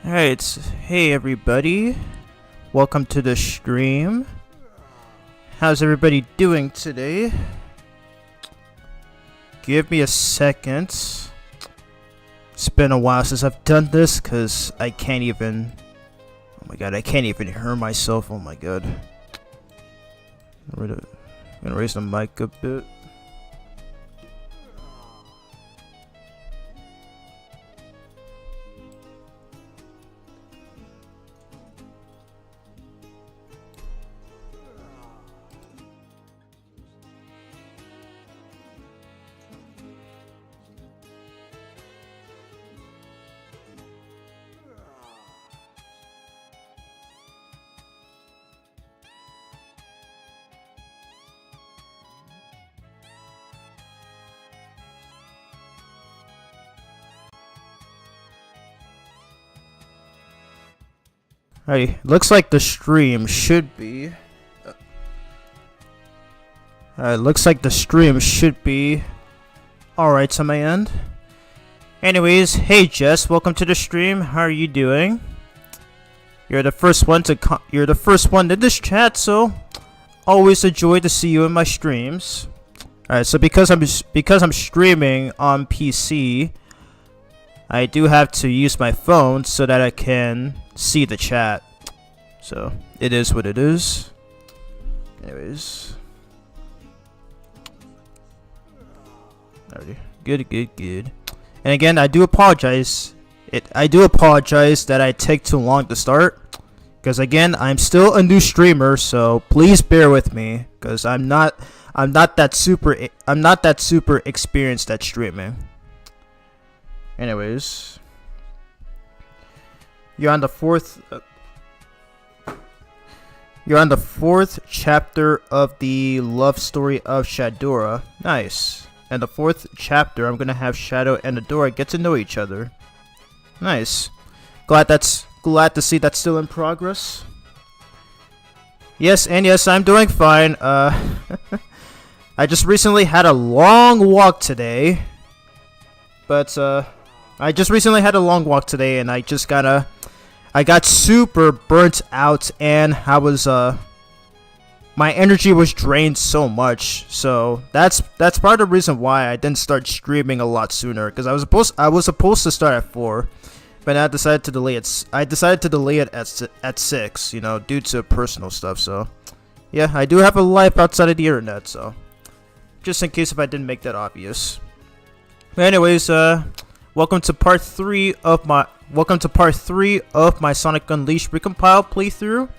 Alright, hey everybody, welcome to the stream. How's everybody doing today? Give me a second. It's been a while since I've done this because I can't even, oh my god, I can't even hear myself. Oh my god. I'm gonna raise the mic a bit. Alright, looks like the stream should be. Looks like the stream should be alright to my end. Anyways, hey Jess, welcome to the stream. How are you doing? You're the first one in this chat, so always a joy to see you in my streams. Alright, so because I'm streaming on PC, I do have to use my phone so that I can see the chat. So it is what it is. Anyways, alrighty. Good. And again, I do apologize. I do apologize that I take too long to start, because again, I'm still a new streamer, so please bear with me, because I'm not that super experienced at streaming. Anyways, you're on the fourth chapter of the love story of Shadora. Nice. And the fourth chapter, I'm gonna have Shadow and Adora get to know each other. Nice. Glad to see that's still in progress. Yes, and yes, I'm doing fine. I just recently had a long walk today, and I got super burnt out, and my energy was drained so much. So that's part of the reason why I didn't start streaming a lot sooner, because I was supposed to start at 4, but I decided to delay it. At 6, you know, due to personal stuff. So yeah, I do have a life outside of the internet, so just in case if I didn't make that obvious. But anyways, welcome to part 3 of my Sonic Unleashed Recompiled playthrough.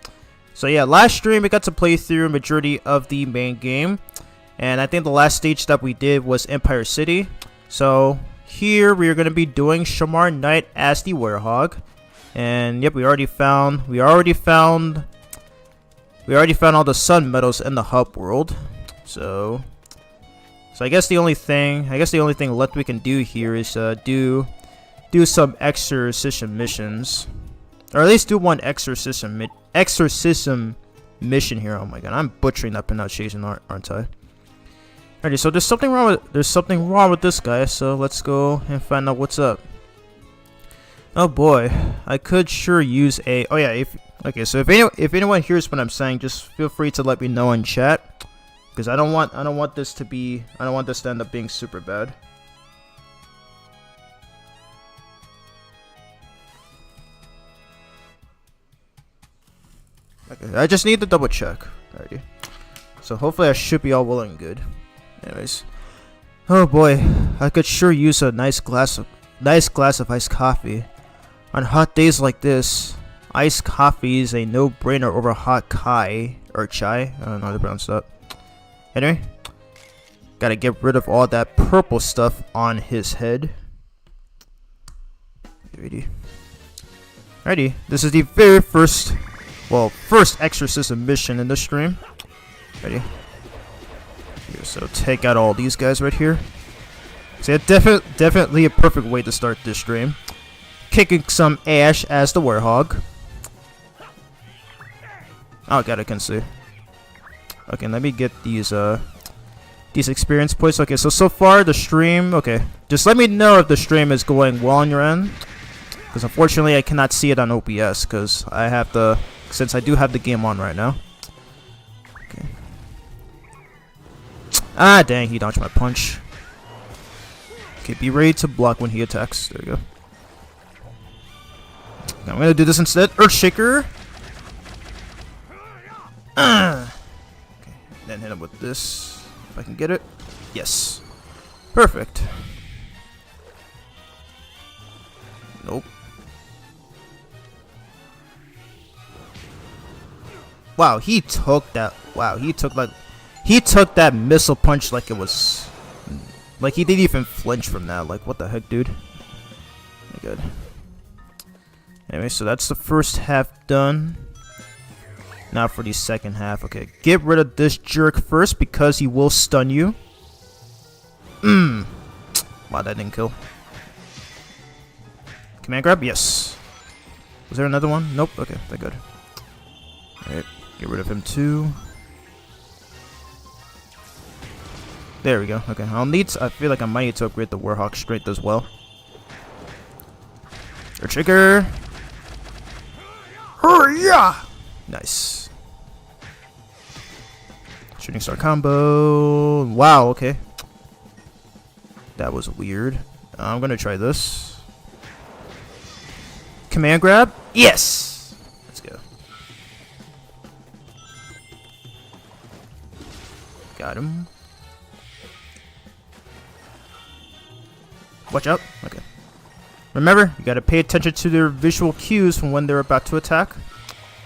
So yeah, last stream we got to play through a majority of the main game, and I think the last stage that we did was Empire City. So here we are going to be doing Shamar Knight as the Werehog, and yep, we already found all the sun medals in the hub world. So I guess the only thing left we can do here is do some exorcism missions, or at least do one exorcism mission here. Oh my god, I'm butchering that pronunciation, aren't I? Alrighty, so there's something wrong with this guy. So let's go and find out what's up. Oh boy, I could sure use a. Oh yeah, so if anyone hears what I'm saying, just feel free to let me know in chat, because I don't want this to end up being super bad. Okay, I just need to double check. Alrighty. So hopefully I should be all well and good. Anyways, oh boy, I could sure use a nice glass of iced coffee. On hot days like this, iced coffee is a no-brainer over hot chai. I don't know how to pronounce that. Anyway, gotta get rid of all that purple stuff on his head. Alrighty, this is the very first exorcism mission in the stream. Ready? Here, so take out all these guys right here. So yeah, definitely a perfect way to start this stream. Kicking some ash as the Werehog. Oh god, I can see. Okay, let me get these experience points. Okay, so far the stream. Okay, just let me know if the stream is going well on your end. Because unfortunately I cannot see it on OBS because I have the, since I do have the game on right now. Okay. Ah, dang, he dodged my punch. Okay, be ready to block when he attacks. There you go. I'm gonna do this instead. Earthshaker. Okay, then hit him with this. If I can get it. Yes. Perfect. Nope. Wow, he took that. Wow, he took that missile punch like it was, like he didn't even flinch from that. Like, what the heck, dude? Good. Anyway, so that's the first half done. Now for the second half. Okay, get rid of this jerk first because he will stun you. Wow, that didn't kill. Command grab? Yes. Was there another one? Nope. Okay, they're good. Alright, get rid of him too. There we go. Okay, I feel like I might need to upgrade the Warhawk strength as well. Your trigger. Hurry-ya! Nice. Shooting star combo. Wow, okay. That was weird. I'm gonna try this. Command grab? Yes! Let's go. Got him. Watch out. Okay. Remember, you gotta pay attention to their visual cues from when they're about to attack.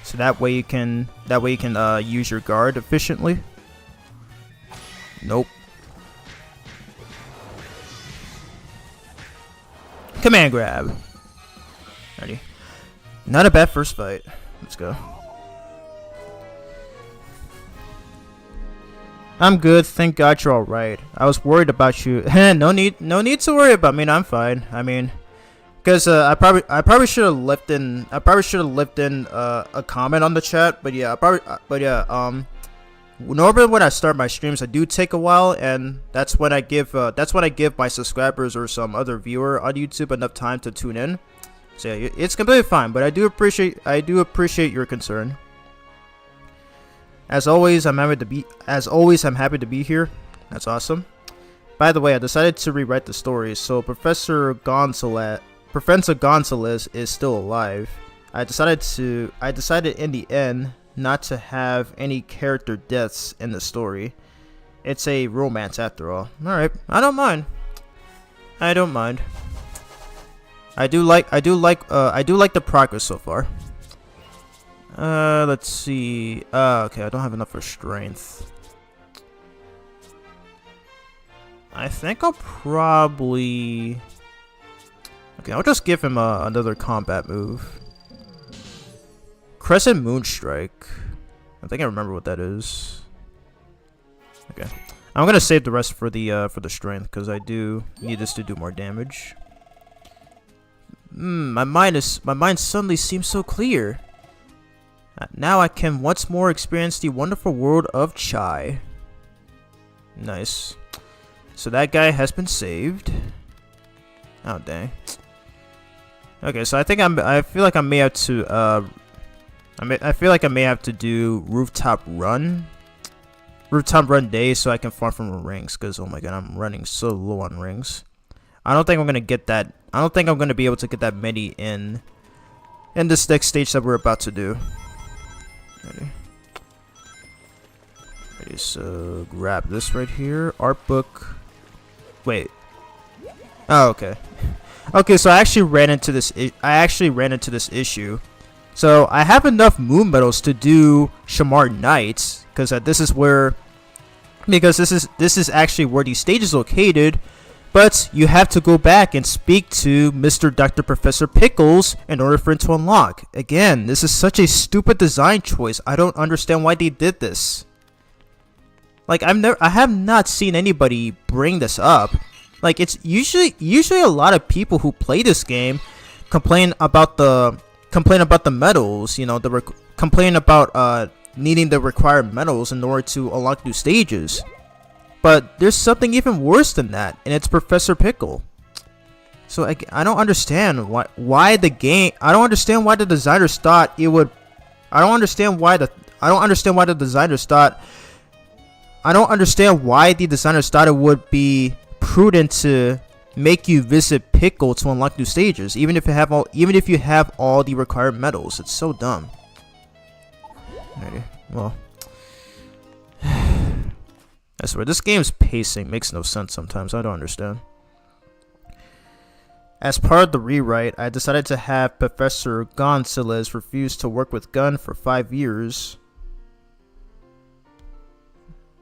So that way you can use your guard efficiently. Nope. Command grab. Ready. Not a bad first fight. Let's go. I'm good. Thank God you're all right. I was worried about you. no need to worry about me. I'm fine. I mean, because I probably should have left in a comment on the chat. But yeah, normally when I start my streams, I do take a while, and that's when I give my subscribers or some other viewer on YouTube enough time to tune in. So yeah, it's completely fine. But I do appreciate your concern. As always, I'm happy to be here. That's awesome. By the way, I decided to rewrite the story, so Professor Gonzalez is still alive. I decided in the end not to have any character deaths in the story. It's a romance after all. Alright, I don't mind. I do like the progress so far. Let's see. Okay, I don't have enough for strength. I think I'll probably... Okay, I'll just give him another combat move. Crescent Moonstrike. I think I remember what that is. Okay. I'm gonna save the rest for the strength, because I do need this to do more damage. My mind suddenly seems so clear. Now I can once more experience the wonderful world of Chai. Nice. So that guy has been saved. Oh dang. Okay, so I feel like I may have to do rooftop run day so I can farm from rings, because oh my god, I'm running so low on rings. I don't think I'm gonna get that. I don't think I'm gonna be able to get that many in this next stage that we're about to do. Ready, so grab this right here. Art book. Wait. Oh, okay. Okay, so I actually ran into this issue. So I have enough moon medals to do Shamar Nights, because this is actually where the stage is located. But you have to go back and speak to Mr. Dr. Professor Pickles in order for it to unlock. Again, this is such a stupid design choice. I don't understand why they did this. Like, I have not seen anybody bring this up. Like, it's usually a lot of people who play this game complain about the medals. You know, complain about needing the required medals in order to unlock new stages. But there's something even worse than that, and it's Professor Pickle. So I don't understand why the game. I don't understand why the designers thought it would. I don't understand why the designers thought. I don't understand why the designers thought it would be prudent to make you visit Pickle to unlock new stages, even if you have all the required medals. It's so dumb. Alrighty, well, I swear this game's pacing makes no sense sometimes. I don't understand. As part of the rewrite, I decided to have Professor Gonzalez refuse to work with Gunn for 5 years.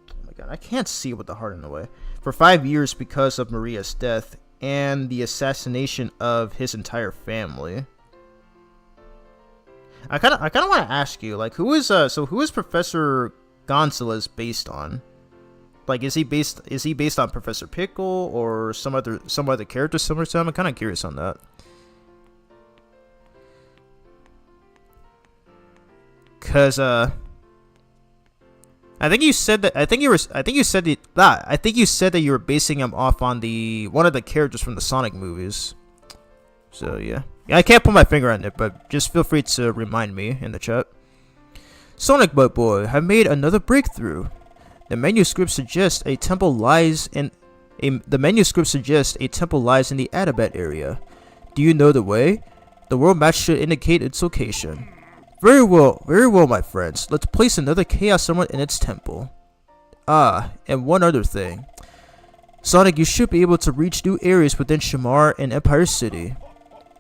Oh my god, I can't see with the heart in the way. For 5 years because of Maria's death and the assassination of his entire family. I kind of want to ask you, like, who is Professor Gonzalez based on? Like, is he based on Professor Pickle or some other character similar to him? I'm kind of curious on that. Cause I think you said that you were basing him off on one of the characters from the Sonic movies. So yeah, I can't put my finger on it, but just feel free to remind me in the chat. Sonic Boy, have made another breakthrough. The manuscript suggests a temple lies in the Adabat area. Do you know the way? The world map should indicate its location. Very well, my friends. Let's place another Chaos Emerald in its temple. Ah, and one other thing. Sonic, you should be able to reach new areas within Shamar and Empire City.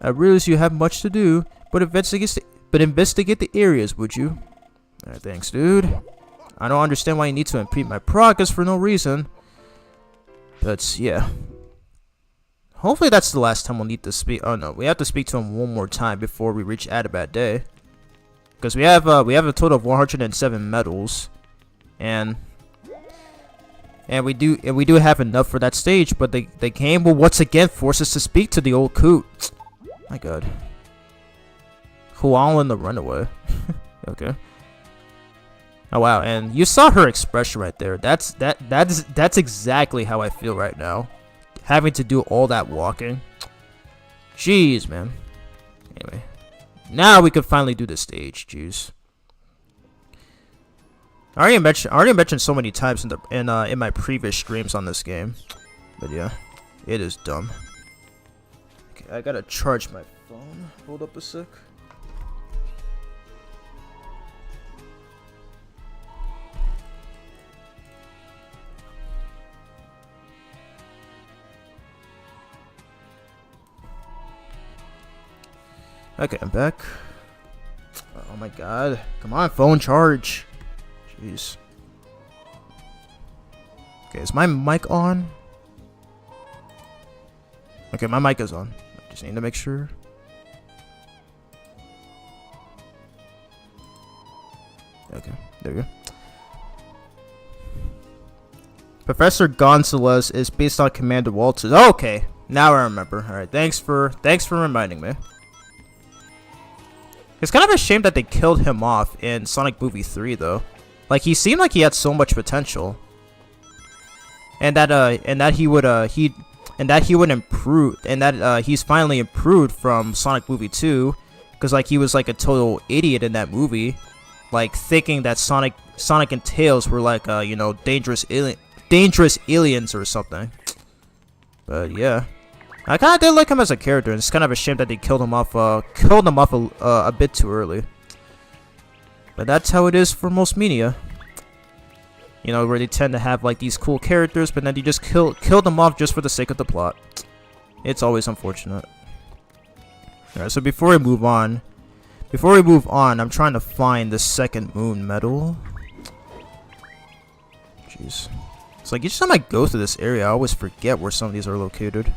I realize you have much to do, but investigate the areas, would you? Alright, thanks, dude. I don't understand why you need to impede my progress for no reason. But yeah. Hopefully that's the last time we'll need to speak. Oh no, we have to speak to him one more time before we reach Adabat Day. Because we have a total of 107 medals, and we do have enough for that stage. But the game will once again force us to speak to the old coot. My god. Hual in the runaway. Okay. Oh wow, and you saw her expression right there. That's exactly how I feel right now, having to do all that walking. Jeez, man. Anyway, now we can finally do the stage. Jeez. I already mentioned so many times in my previous streams on this game, but yeah, it is dumb. Okay, I gotta charge my phone. Hold up a sec. Okay, I'm back. Oh my god. Come on, phone charge. Jeez. Okay, is my mic on? Okay, my mic is on. I just need to make sure. Okay, there we go. Professor Gonzalez is based on Commander Walters. Oh, okay, now I remember. Alright, thanks for reminding me. It's kind of a shame that they killed him off in Sonic Movie 3, though. Like, he seemed like he had so much potential, and that he would improve, and that he's finally improved from Sonic Movie 2, because like he was like a total idiot in that movie, like thinking that Sonic and Tails were like you know, dangerous aliens or something. But yeah. I kind of did like him as a character, and it's kind of a shame that they killed him off a bit too early. But that's how it is for most media. You know, where they tend to have like these cool characters, but then you just kill them off just for the sake of the plot. It's always unfortunate. Alright, so before we move on, I'm trying to find the second moon medal. Jeez. It's like each time I go through this area, I always forget where some of these are located.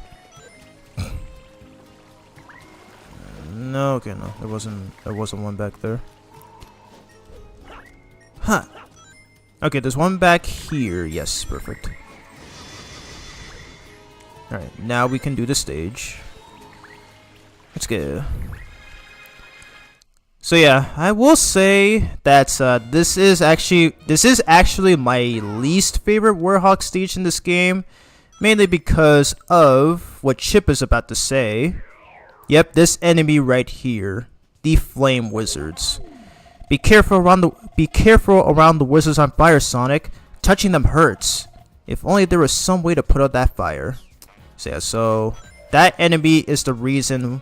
No, okay, no, there wasn't one back there. Huh. Okay, there's one back here. Yes, perfect. Alright, now we can do the stage. Let's go. So yeah, I will say that this is actually my least favorite Warhawk stage in this game, Mainly because of what Chip is about to say. Yep, this enemy right here. The Flame Wizards. Be careful around the wizards on fire, Sonic. Touching them hurts. If only there was some way to put out that fire. So yeah, so that enemy is the reason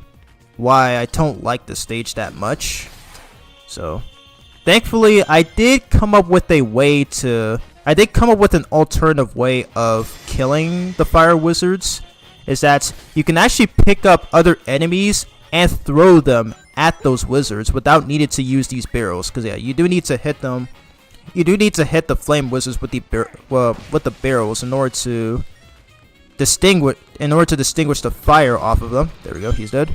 why I don't like the stage that much. So thankfully I did come up with an alternative way of killing the fire wizards. Is that you can actually pick up other enemies and throw them at those wizards without needing to use these barrels. Because yeah, you do need to hit them. You do need to hit the flame wizards with the barrels in order to distinguish the fire off of them. There we go. He's dead.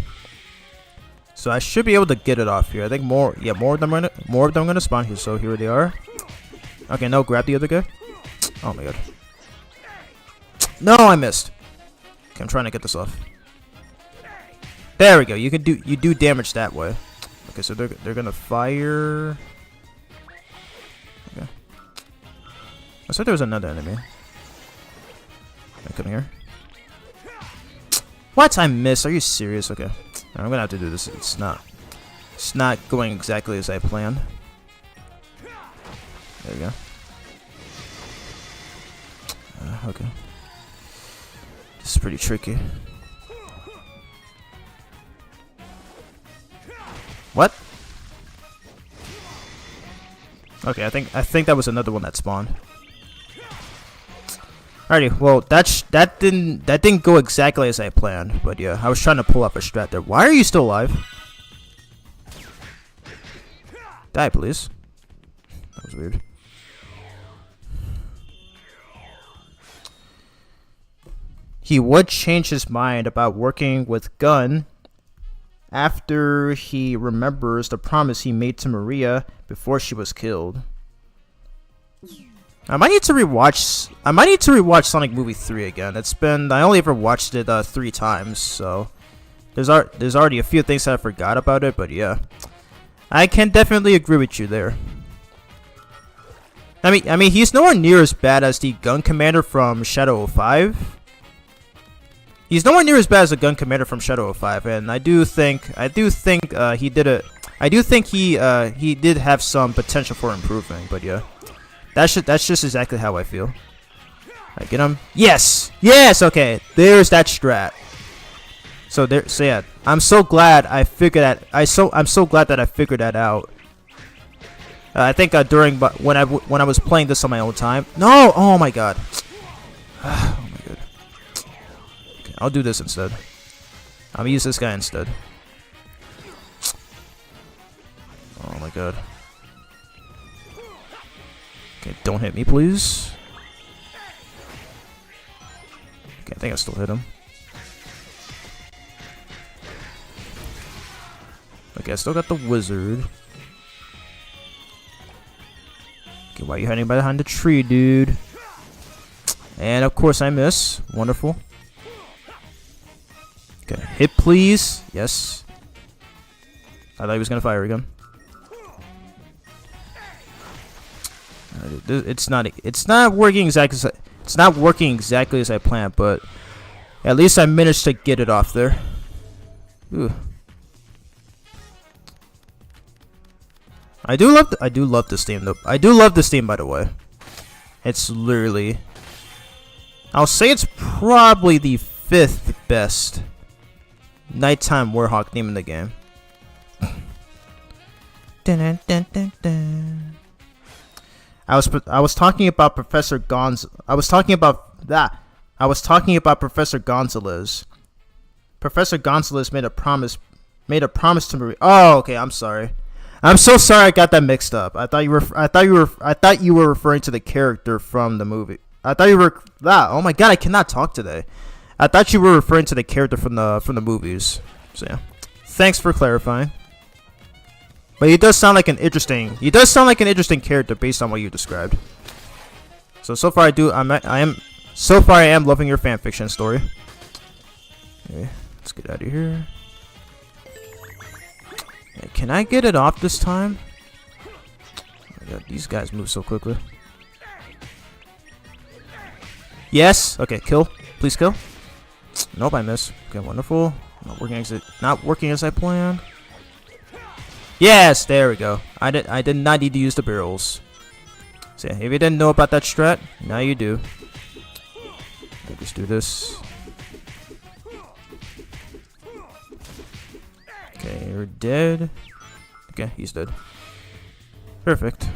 So I should be able to get it off here. I think more of them are gonna spawn here. So here they are. Okay, no, grab the other guy. Oh my god. No, I missed. Okay, I'm trying to get this off. There we go. You do damage that way. Okay, so they're gonna fire. Okay. I said there was another enemy. Come here. What? I missed? Are you serious? Okay. I'm gonna have to do this. It's not going exactly as I planned. There we go. Okay. This is pretty tricky. What? Okay, I think that was another one that spawned. Alrighty, well that didn't go exactly as I planned, but yeah, I was trying to pull up a strat there. Why are you still alive? Die, please. That was weird. He would change his mind about working with Gunn after he remembers the promise he made to Maria before she was killed. I might need to rewatch Sonic Movie 3 again. I only ever watched it 3 times, so there's already a few things that I forgot about it, but yeah. I can definitely agree with you there. I mean he's nowhere near as bad as the gun commander from Shadow 05. He's nowhere near as bad as the gun commander from Shadow 05, and I do think he did have some potential for improving, but yeah. That's just exactly how I feel. Alright, get him. Yes! Yes! Okay, there's that strat. So yeah, I'm so glad I figured that. I'm so glad that I figured that out. I think during when I was playing this on my own time. No! Oh my god. Oh my god. Okay, I'll do this instead. I'm gonna use this guy instead. Oh my god. Okay, don't hit me, please. Okay, I think I still hit him. Okay, I still got the wizard. Okay, why are you hiding behind the tree, dude? And of course I miss. Wonderful. Okay, hit please. Yes. I thought he was gonna fire again. It's not working exactly as I planned, but at least I managed to get it off there. Ooh. I do love this theme though. I do love this theme, by the way. It's literally, I'll say it's probably the 5th best nighttime Warhawk theme in the game. Dun, dun, dun, dun. I was talking about Professor Gonz. I was talking about Professor Gonzalez. Professor Gonzalez made a promise to Marie. Oh, okay. I'm sorry. I'm so sorry. I got that mixed up. I thought you were referring to the character from the movie. I thought you were. Oh my god! I cannot talk today. I thought you were referring to the character from the movies. So yeah. Thanks for clarifying. But he does sound like an interesting. He does sound like an interesting character based on what you described. So far I am loving your fanfiction story. Okay, let's get out of here. Okay, can I get it off this time? Oh my god, these guys move so quickly. Yes. Okay, kill. Please kill. Nope, I missed. Okay, wonderful. Not working as I planned. Yes, there we go. I did not need to use the barrels. So yeah, if you didn't know about that strat, now you do. Okay, just do this. Okay, you're dead. Okay, he's dead. Perfect.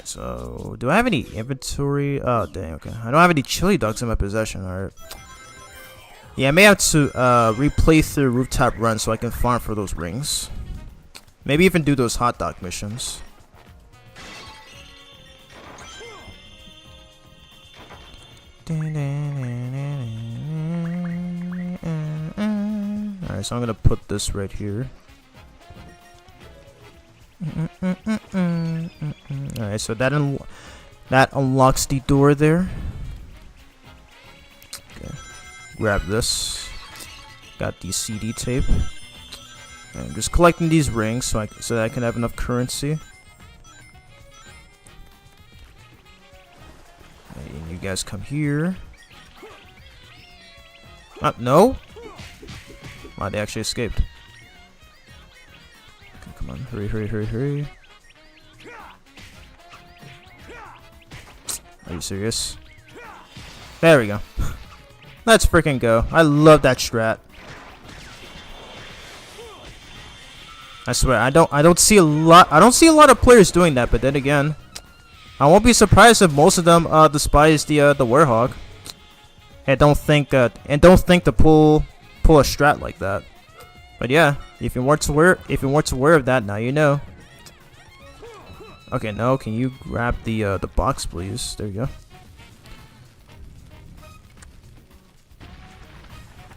So, do I have any inventory? Oh, dang, okay. I don't have any chili dogs in my possession, alright. Yeah, I may have to replay through Rooftop Run so I can farm for those rings. Maybe even do those hot dog missions. Alright, so I'm gonna put this right here. Alright, so that unlocks the door there. Okay. Grab this. Got the CD tape. Okay, I'm just collecting these rings so that I can have enough currency. And you guys come here. No? Wow, they actually escaped. Okay, come on, hurry, hurry, hurry, hurry. Are you serious? There we go. Let's freaking go. I love that strat. I swear, I don't see a lot of players doing that, but then again, I won't be surprised if most of them despise the Warhog. And don't think to pull a strat like that. But yeah, if you weren't aware of that, now you know. Okay, no, can you grab the box, please? There you go.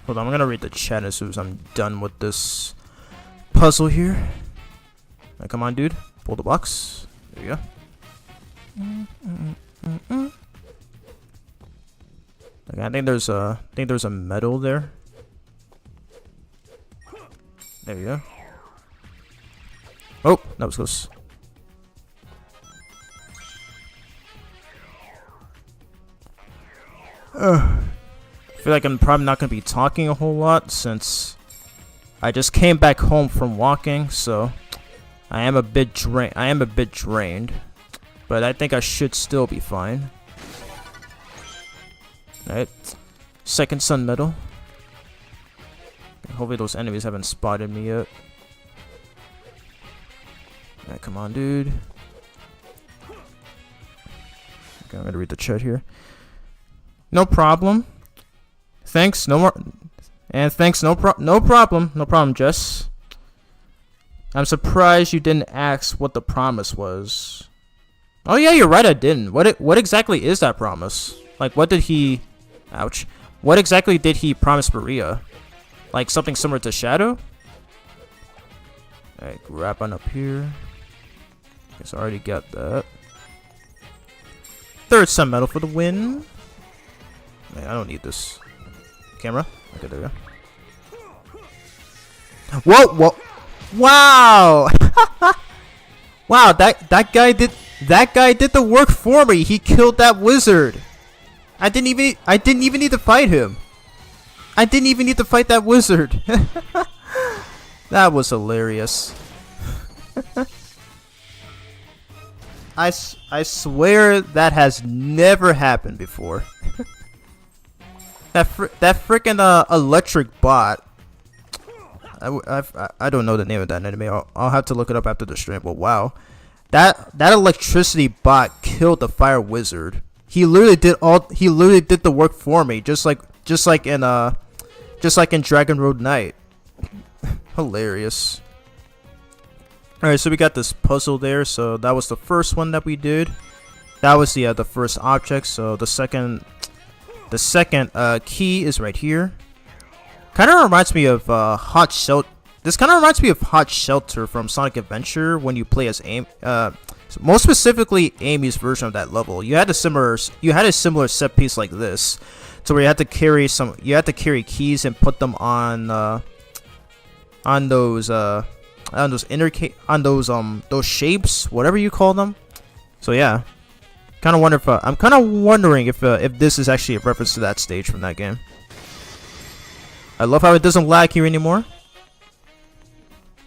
Hold on, I'm gonna read the chat as soon as I'm done with this puzzle here. Now, come on, dude, pull the box. There you go. Okay, I think there's a medal there. There you go. Oh, that was close. I feel like I'm probably not gonna be talking a whole lot since I just came back home from walking, so I am a bit drained, but I think I should still be fine. Alright, second sun medal. Hopefully those enemies haven't spotted me yet. Alright, come on, dude. Okay, I'm gonna read the chat here. No problem. Thanks, no more. And thanks, no problem, Jess. I'm surprised you didn't ask what the promise was. Oh yeah, you're right, I didn't. What exactly is that promise? Like, what did he... Ouch. What exactly did he promise Maria? Like, something similar to Shadow? Alright, grab on up here. Guess I already got that. Third sun medal for the win. Man, I don't need this. Camera? Okay, there we go. Whoa! Wow! Wow, that guy did the work for me. He killed that wizard. I didn't even need to fight him. I didn't even need to fight that wizard. That was hilarious. I swear that has never happened before. that freaking electric bot. I don't know the name of that anime. I'll have to look it up after the stream. But wow, that electricity bot killed the fire wizard. He literally did the work for me, just like in Dragon Road Knight. Hilarious. Alright, so we got this puzzle there. So that was the first one that we did. That was the first object. So the second key is right here. Kind of reminds me of Hot Shelter. This kind of reminds me of Hot Shelter from Sonic Adventure when you play as Amy. Most specifically, Amy's version of that level. You had a similar set piece like this, so where you had to carry keys and put them on on those those shapes, whatever you call them. So yeah, kind of wonder if I'm kind of wondering if this is actually a reference to that stage from that game. I love how it doesn't lag here anymore.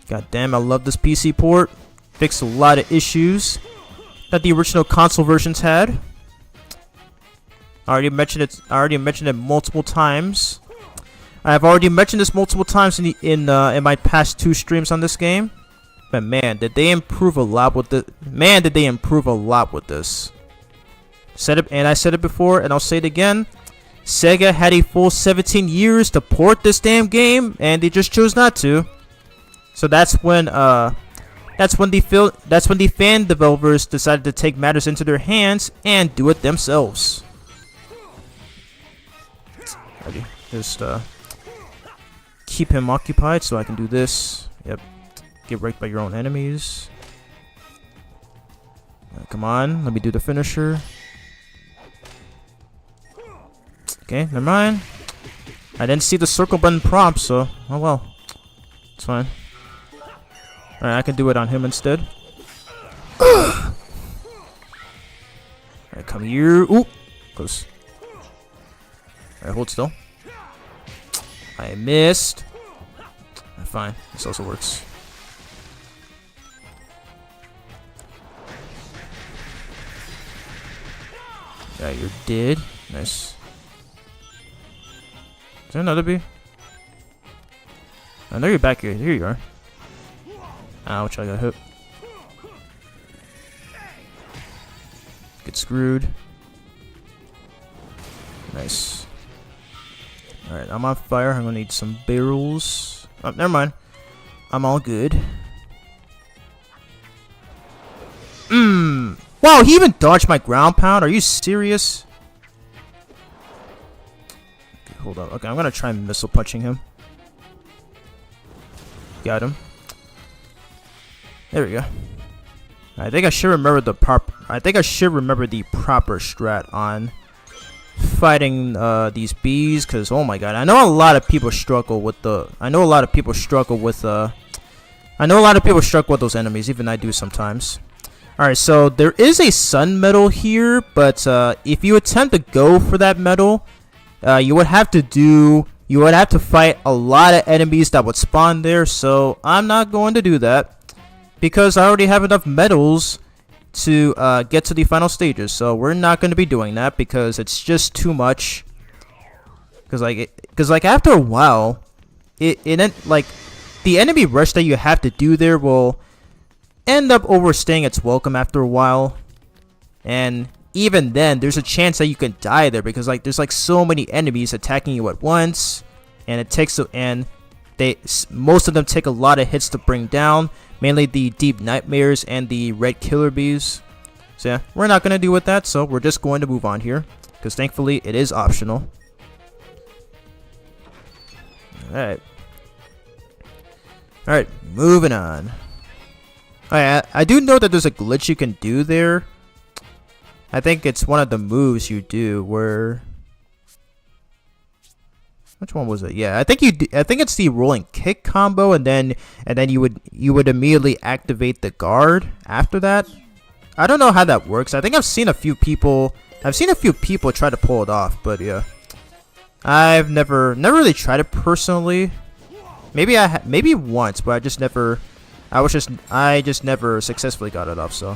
God damn, I love this PC port. Fixed a lot of issues that the original console versions had. I already mentioned it multiple times. I've already mentioned this multiple times in my past 2 streams on this game. But man, did they improve a lot with this? Man, did they improve a lot with this? I said it before, and I'll say it again. Sega had a full 17 years to port this damn game, and they just chose not to. So that's when the fan developers decided to take matters into their hands and do it themselves. Just keep him occupied so I can do this. Yep. Get wrecked by your own enemies. Come on, let me do the finisher. Okay, never mind. I didn't see the circle button prompt, so oh well. It's fine. Alright, I can do it on him instead. Alright, come here. Ooh! Close. Alright, hold still. I missed. Fine, this also works. Yeah, you're dead. Nice. Is there another bee? I know you're back here. Here you are. Ouch, I got hit. Get screwed. Nice. Alright, I'm on fire. I'm gonna need some barrels. Oh, never mind. I'm all good. Wow, he even dodged my ground pound? Are you serious? Okay, hold up. Okay, I'm gonna try missile punching him. Got him. There we go. I think I should remember the proper strat on fighting these bees, because oh my god, I know a lot of people struggle with those enemies. Even I do sometimes. Alright, so there is a sun medal here, but if you attempt to go for that medal, you would have to fight a lot of enemies that would spawn there. So I'm not going to do that because I already have enough medals to get to the final stages. So we're not going to be doing that because it's just too much. Because like after a while, the enemy rush that you have to do there will end up overstaying its welcome after a while. And even then, there's a chance that you can die there because like there's like so many enemies attacking you at once, and most of them take a lot of hits to bring down, mainly the deep nightmares and the red killer bees. So yeah, we're not gonna deal with that, so we're just going to move on here because thankfully it is optional. Alright, moving on. I do know that there's a glitch you can do there. I think it's one of the moves you do where... Which one was it? Yeah, I think it's the rolling kick combo, and then you would immediately activate the guard after that. I don't know how that works. I think I've seen a few people try to pull it off, but yeah. I've never really tried it personally. Maybe once, but I just never successfully got it off, so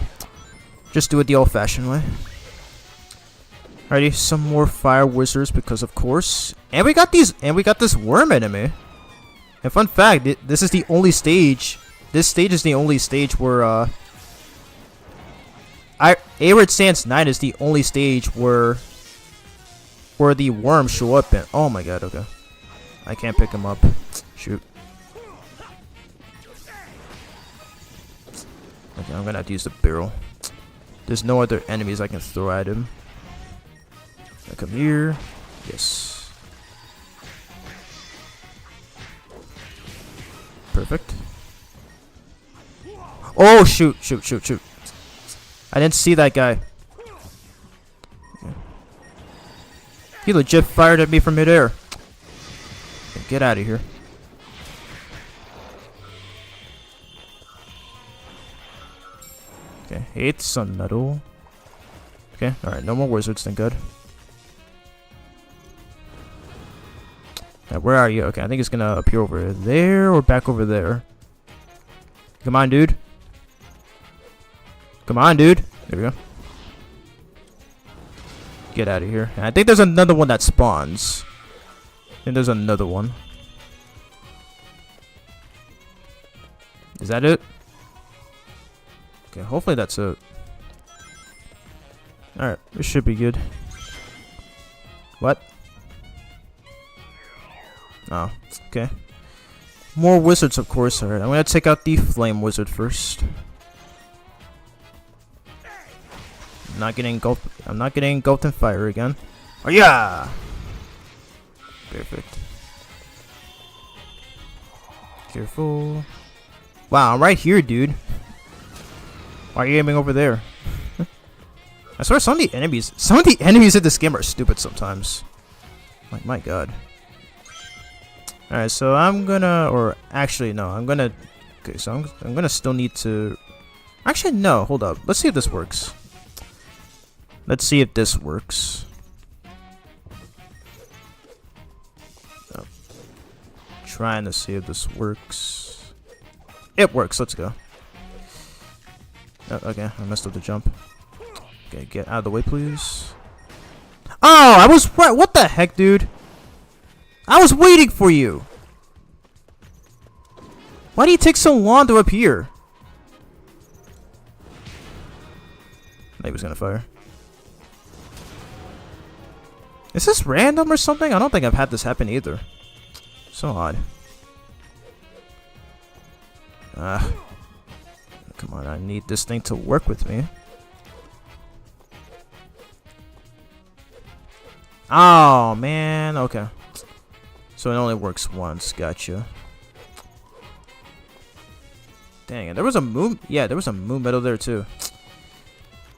just do it the old-fashioned way. Alrighty, some more fire wizards because of course. And we got this worm enemy. And fun fact, this is the only stage. This stage is the only stage where Arid Sands 9 is the only stage where the worms show up in. Oh my god, okay. I can't pick him up. Shoot. Okay, I'm gonna have to use the barrel. There's no other enemies I can throw at him. I come here. Yes. Perfect. Oh, shoot. I didn't see that guy. Okay. He legit fired at me from midair. Okay, get out of here. Okay, 8th Sun Medal. Okay, alright, no more wizards, thank God. Now, where are you? Okay, I think it's gonna appear over there or back over there. Come on, dude. Come on, dude. There we go. Get out of here. And I think there's another one that spawns. I think there's another one. Is that it? Okay, hopefully that's it. Alright, this should be good. What? Oh, okay. More wizards, of course. Alright, I'm gonna take out the flame wizard first. I'm not getting engulfed in fire again. Oh yeah! Perfect. Careful. Wow, I'm right here, dude. Why are you aiming over there? I swear some of the enemies in this game are stupid sometimes. Like, my god. Alright, so I'm gonna, or actually no, I'm gonna, okay, so I'm gonna still need to, actually no, hold up, let's see if this works. Let's see if this works. Oh. Trying to see if this works. It works, let's go. Oh, okay, I messed up the jump. Okay, get out of the way, please. Oh, I was right. What the heck, dude? I was waiting for you. Why do you take so long to appear? He was gonna fire. Is this random or something? I don't think I've had this happen either. So odd. Come on, I need this thing to work with me. Oh, man. Okay. So it only works once. Gotcha. Dang it. There was a moon. Yeah, there was a moon medal there, too.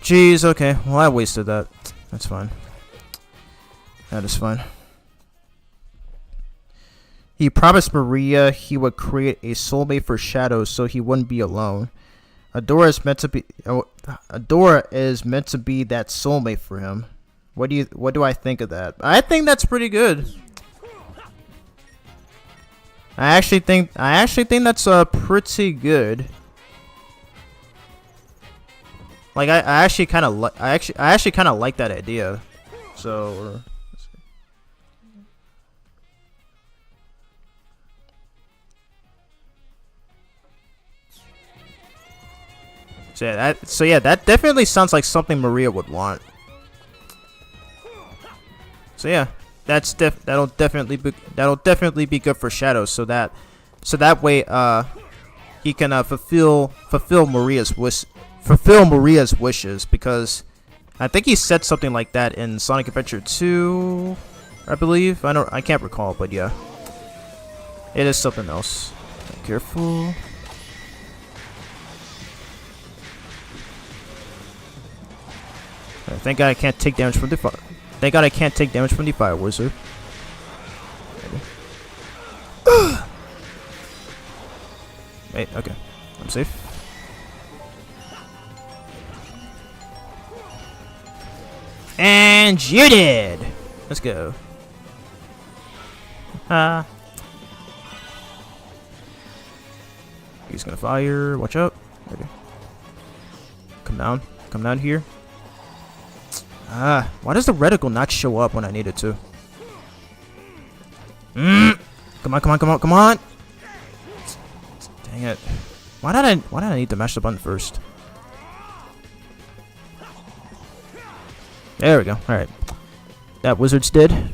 Jeez. Okay. Well, I wasted that. That's fine. That is fine. He promised Maria he would create a soulmate for Shadow so he wouldn't be alone. Adora is meant to be that soulmate for him. What do I think of that? I think that's pretty good. I actually think that's pretty good. Like I actually kind of like that idea. So yeah, that definitely sounds like something Maria would want. So yeah, that'll definitely be good for Shadow. So that way he can fulfill Maria's wishes, because I think he said something like that in Sonic Adventure 2, I believe. I can't recall, but yeah, it is something else. Careful. Thank God I can't take damage from the fire. Thank God I can't take damage from the fire wizard. Wait, okay. I'm safe. And you did! Let's go. He's gonna fire. Watch out. Okay. Come down. Come down here. Why does the reticle not show up when I need it to? Come on, come on, come on, come on! Dang it. Why did I need to mash the button first? There we go. Alright. That wizard's dead. Is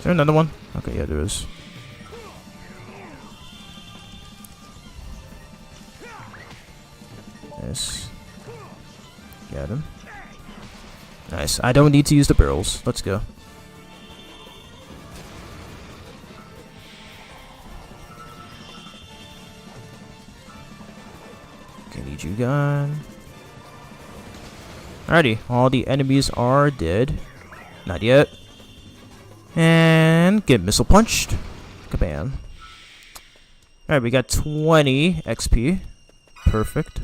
there another one? Okay, yeah, there is. Nice. Got him. Nice. I don't need to use the barrels. Let's go. Okay, need you gone. Alrighty. All the enemies are dead. Not yet. And get missile punched. Kabam. Alright, we got 20 XP. Perfect.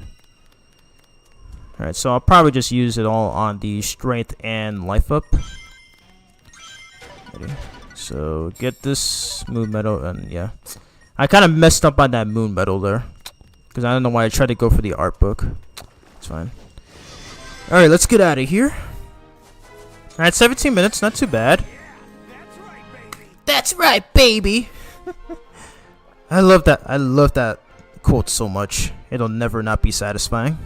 Alright, so I'll probably just use it all on the strength and life up. Ready. So get this moon medal, and yeah. I kind of messed up on that moon medal there. Because I don't know why I tried to go for the art book. It's fine. Alright, let's get out of here. Alright, 17 minutes, not too bad. That's right, baby! I love that quote so much. It'll never not be satisfying.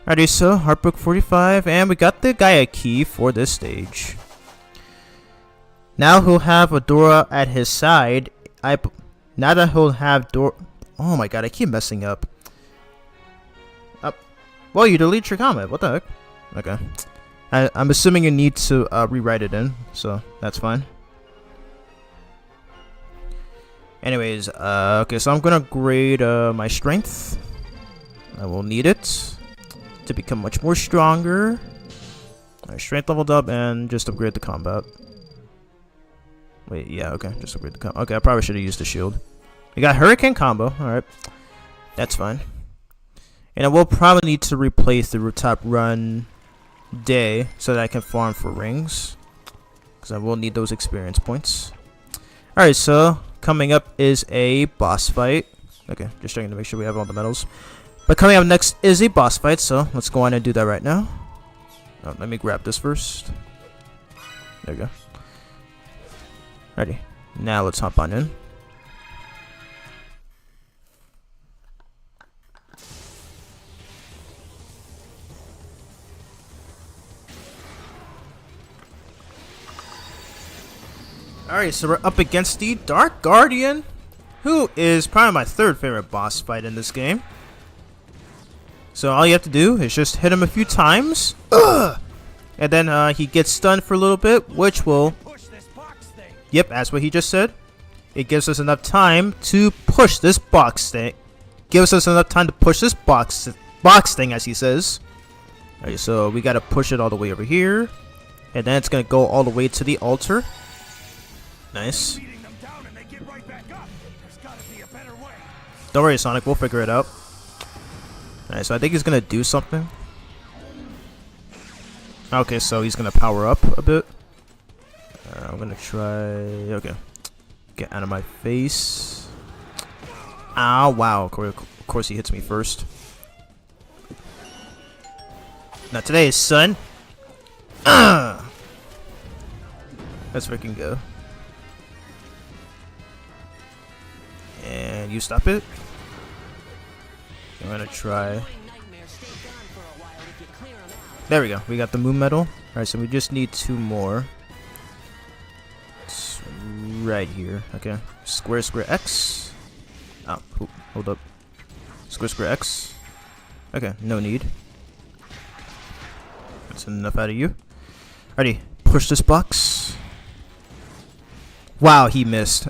Alrighty, so art book 45, and we got the guy a key for this stage. Now he'll have Adora at his side. Now that he'll have oh my god, I keep messing up. Well, you delete your comment. What the heck? Okay. I'm assuming you need to rewrite it in, so that's fine. Anyways, okay, so I'm gonna upgrade my strength. I will need it to become much more stronger. Alright, strength leveled up, and just upgrade the combat. Wait, yeah, okay, just upgrade the combat. Okay, I probably should have used the shield. We got Hurricane combo, alright. That's fine. And I will probably need to replace the rooftop run day so that I can farm for rings. Because I will need those experience points. Alright, so coming up is a boss fight. Okay, just checking to make sure we have all the medals. But coming up next is a boss fight, so let's go on and do that right now. Oh, let me grab this first. There we go. Ready. Now let's hop on in. Alright, so we're up against the Dark Guardian, who is probably my third favorite boss fight in this game. So all you have to do is just hit him a few times, and then he gets stunned for a little bit, which will... Yep, that's what he just said. It gives us enough time to push this box thing. Gives us enough time to push this box thing, as he says. Alright, so we gotta push it all the way over here, and then it's gonna go all the way to the altar. Nice. Don't worry, Sonic. We'll figure it out. Alright, so I think he's gonna do something. Okay, so he's gonna power up a bit. I'm gonna try... Okay. Get out of my face. Ow, wow. Of course he hits me first. Not today, son. Let's freaking go. And you stop it. I'm gonna try. There we go. We got the moon medal. Alright, so we just need 2 more. It's right here. Okay. Square, square, X. Oh, hold up. Square, square, X. Okay, no need. That's enough out of you. Alrighty. Push this box. Wow, he missed.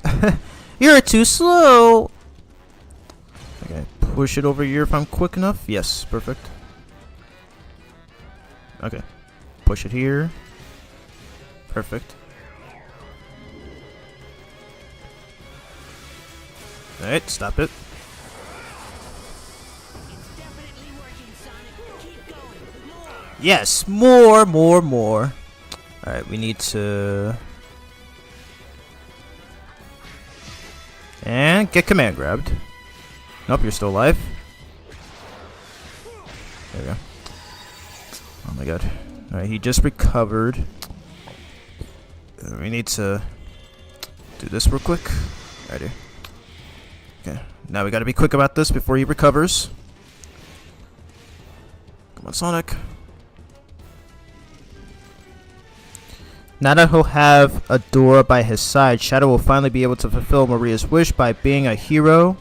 You're too slow. Okay, push it over here if I'm quick enough. Yes, perfect. Okay, push it here. Perfect. Alright, stop it. Yes, more. Alright, we need to... And get command grabbed. Nope, you're still alive. There we go. Oh my god. Alright, he just recovered. We need to do this real quick. Alrighty. Okay, now we gotta be quick about this before he recovers. Come on, Sonic. Now that he'll have Adora by his side, Shadow will finally be able to fulfill Maria's wish by being a hero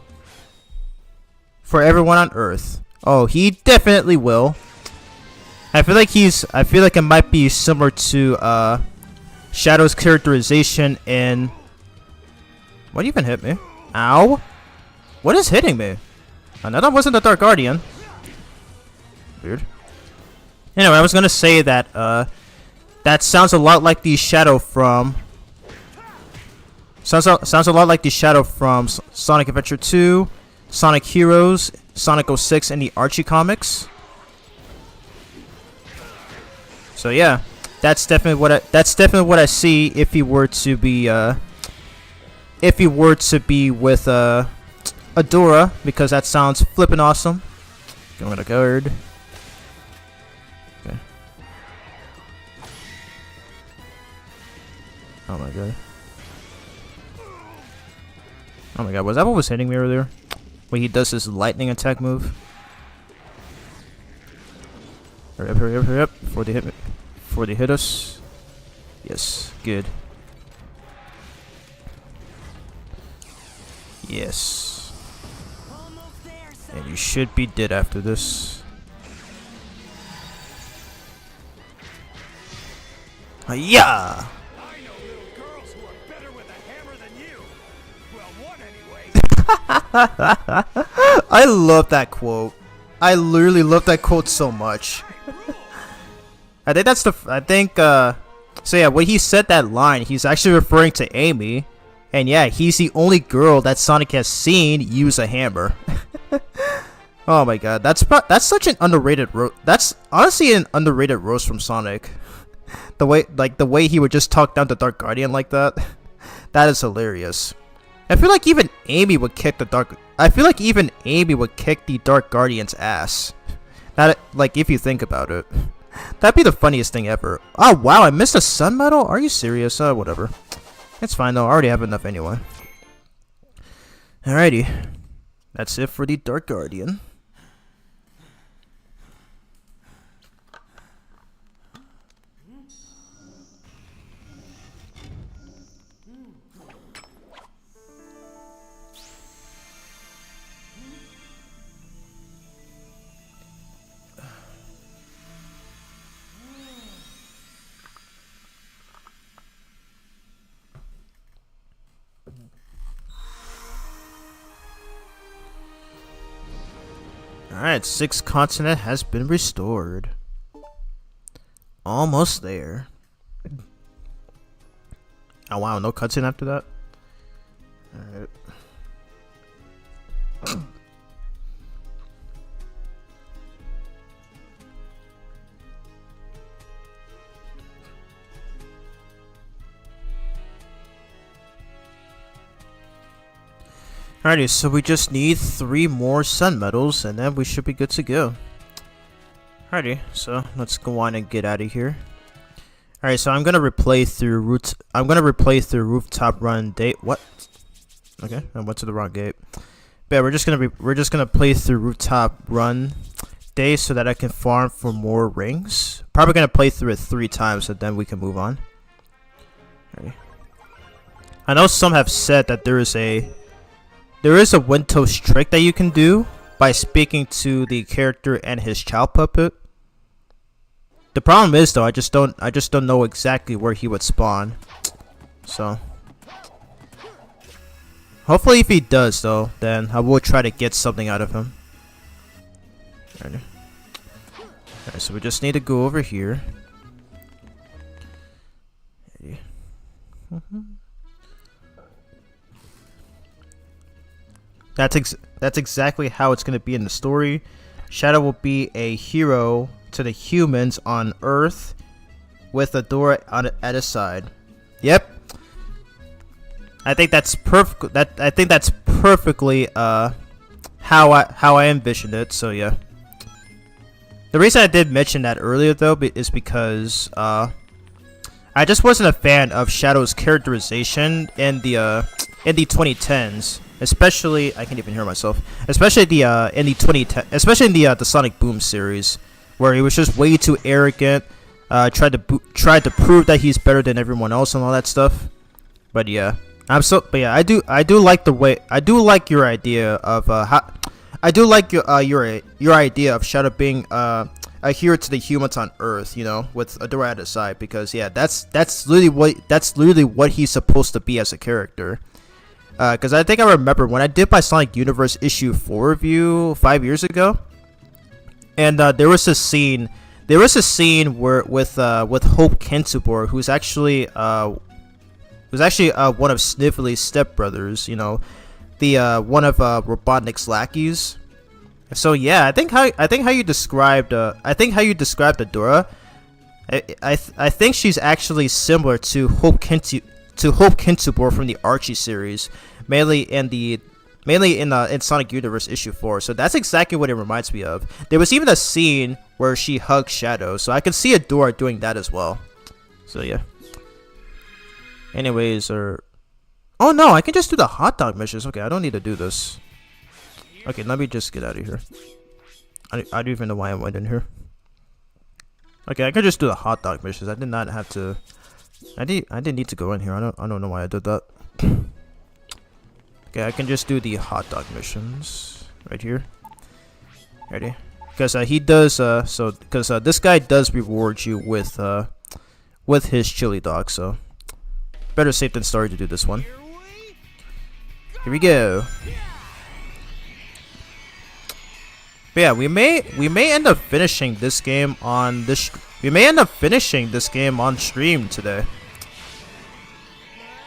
for everyone on Earth. Oh, he definitely will. I feel like it might be similar to Shadow's characterization in... What even hit me? Ow! What is hitting me? Oh, no, that wasn't the Dark Guardian. Weird. Anyway, I was gonna say that that sounds a lot like the Shadow from Sounds a lot like the Shadow from Sonic Adventure 2, Sonic Heroes, Sonic 06, and the Archie comics. So yeah, that's definitely what I see if he were to be with Adora, because that sounds flippin' awesome. Going to guard. Okay. Oh my god. Oh my god, was that what was hitting me earlier? When he does his lightning attack move. Hurry up, hurry up, hurry up. Before they hit me. Before they hit us. Yes, good. Yes. And you should be dead after this. Yeah. I know little girls who are better with a hammer than you. Well, one anyway. I love that quote. I literally love that quote so much. I think that's so yeah, when he said that line, he's actually referring to Amy. And yeah, he's the only girl that Sonic has seen use a hammer. Oh my god, that's such an underrated that's honestly an underrated roast from Sonic. The way he would just talk down to Dark Guardian like that. That is hilarious. I feel like even Amy would kick the Dark Guardian's ass. That, like, if you think about it. That'd be the funniest thing ever. Oh wow, I missed a sun medal? Are you serious? Whatever. It's fine though, I already have enough anyway. Alrighty. That's it for the Dark Guardian. Alright, 6th continent has been restored. Almost there. Oh wow, no cutscene after that? Alright. Alrighty, so we just need 3 more sun medals, and then we should be good to go. Alrighty, so let's go on and get out of here. Alright, so I'm gonna replay through rooftop run day. What? Okay, I went to the wrong gate. But yeah, we're just gonna play through rooftop run day so that I can farm for more rings. Probably gonna play through it 3 times, and then we can move on. Alrighty. I know some have said that there is a Winto's trick that you can do by speaking to the character and his child puppet. The problem is though, I just don't know exactly where he would spawn. So hopefully if he does though, then I will try to get something out of him. Alright, so we just need to go over here. That's exactly how it's gonna be in the story. Shadow will be a hero to the humans on Earth, with Adora at his side. Yep. I think that's perfect. I think that's perfectly how I envisioned it. So yeah. The reason I did mention that earlier though is because I just wasn't a fan of Shadow's characterization in the 2010s. Especially, I can't even hear myself. Especially in the 2010, especially in the Sonic Boom series, where he was just way too arrogant. Tried to prove that he's better than everyone else and all that stuff. But yeah, I do like the way, I do like your idea of how, I do like your idea of Shadow being a hero to the humans on Earth, you know, with Adora at his side, because yeah, that's literally what he's supposed to be as a character. Because I think I remember when I did my Sonic Universe issue 4 review 5 years ago, and there was a scene where with Hope Kentubor, who's was actually one of Sniffly's stepbrothers. You know, the one of Robotnik's lackeys. So yeah, I think how you described Adora. I think she's actually similar to Hope Kintsubo from the Archie series, mainly in Sonic Universe issue 4. So that's exactly what it reminds me of. There was even a scene where she hugs Shadow, so I can see Adora doing that as well. So yeah. Anyways, oh no, I can just do the hot dog missions. Okay, I don't need to do this. Okay, let me just get out of here. I don't even know why I went in here. Okay, I could just do the hot dog missions. I did not have to. I didn't need to go in here. I don't know why I did that. Okay, I can just do the hot dog missions right here. Ready? Because he does. Because this guy does reward you with his chili dog. So better safe than sorry to do this one. Here we go. But yeah, we may end up finishing this game on stream today.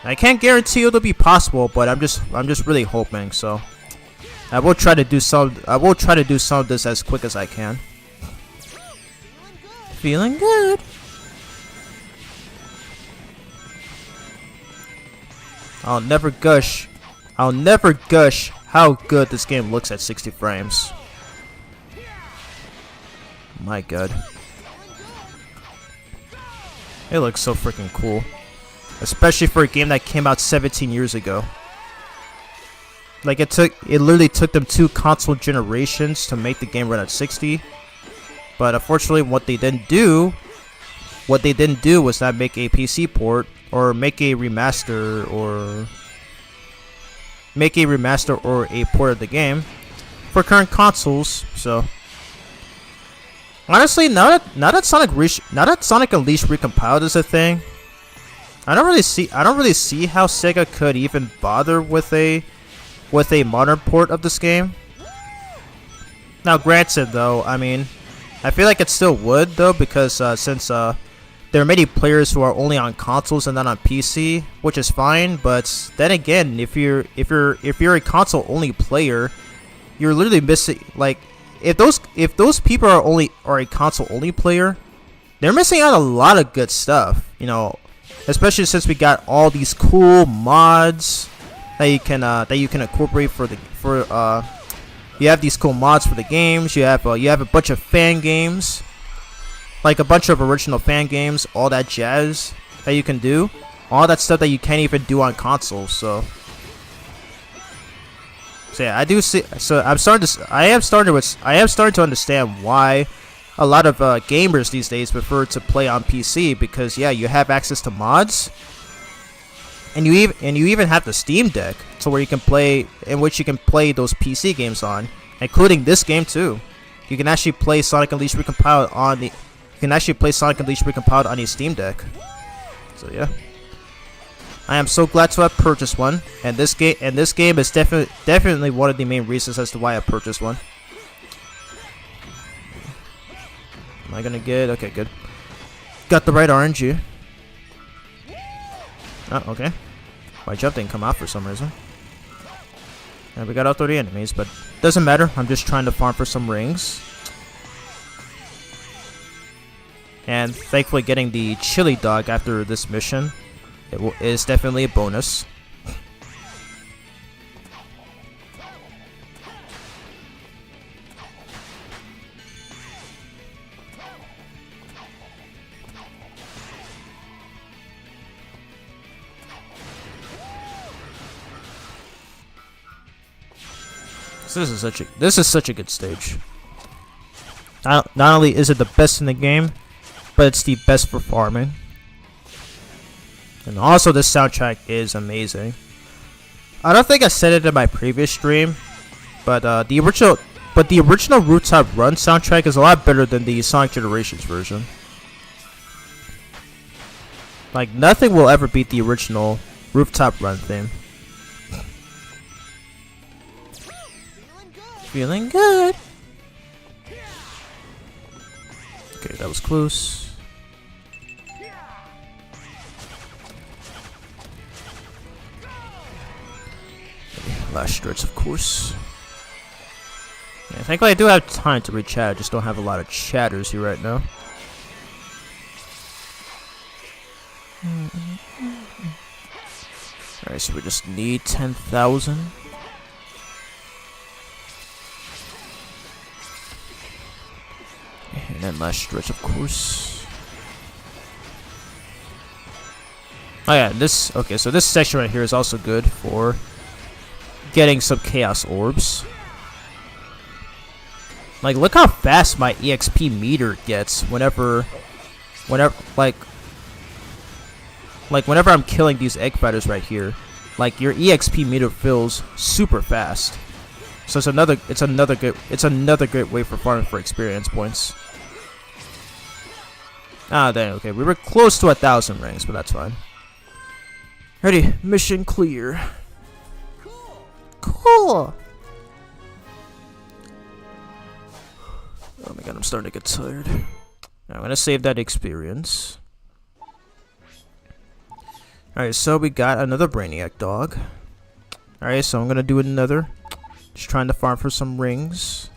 I can't guarantee it'll be possible, but I'm just really hoping. So I will try to do some of this as quick as I can. Feeling good. I'll never gush how good this game looks at 60 frames. My god. It looks so freaking cool. Especially for a game that came out 17 years ago. Like it literally took them 2 console generations to make the game run at 60. But unfortunately what they didn't do was not make a PC port or make a remaster or a port of the game for current consoles. So honestly, now that Sonic Unleashed Recompiled is a thing, I don't really see how Sega could even bother with a modern port of this game. Now, granted, though, I mean, I feel like it still would though, because since there are many players who are only on consoles and not on PC, which is fine. But then again, if you're a console only player, you're literally missing like. If those people are a console only player, they're missing out a lot of good stuff, you know, especially since we got all these cool mods that you can incorporate you have these cool mods for the games. You have a bunch of fan games, like a bunch of original fan games, all that jazz that you can do, all that stuff that you can't even do on consoles. So yeah, I do see. So I am starting to understand why a lot of gamers these days prefer to play on PC, because yeah, you have access to mods, and you even have the Steam Deck, to where you can play those PC games on, including this game too. You can actually play Sonic Unleashed Recompiled on the Steam Deck. So yeah. I am so glad to have purchased one, and this game is definitely one of the main reasons as to why I purchased one. Am I gonna get? Okay, good. Got the right RNG. Oh, okay. My jump didn't come out for some reason. And we got all 30 enemies, but doesn't matter. I'm just trying to farm for some rings. And thankfully, getting the chili dog after this mission is definitely a bonus. So this is such a good stage. Not only is it the best in the game, but it's the best for farming. And also, the soundtrack is amazing. I don't think I said it in my previous stream, but the original Rooftop Run soundtrack is a lot better than the Sonic Generations version. Like, nothing will ever beat the original Rooftop Run theme. Feeling good. Okay, that was close. last stretch, of course. Yeah, thankfully I do have time to read chat, I just don't have a lot of chatters here right now. Alright, so we just need 10,000. And then last stretch, of course. Oh yeah, this, okay, so this section right here is also good for getting some chaos orbs. Like, look how fast my EXP meter gets whenever whenever I'm killing these egg fighters right here. Like, your EXP meter fills super fast. So it's another great way for farming for experience points. Ah, dang, okay, we were close to 1,000 rings, but that's fine. Ready, mission clear. Cool. Oh my god, I'm starting to get tired. I'm gonna save that experience. Alright, so we got another Brainiac dog. Alright, so I'm gonna do another. Just trying to farm for some rings.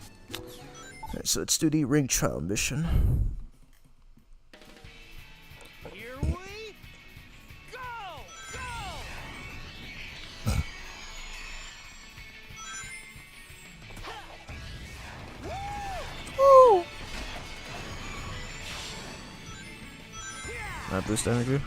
Alright, so let's do the ring trial mission. Here we go! Woo! Not boost energy.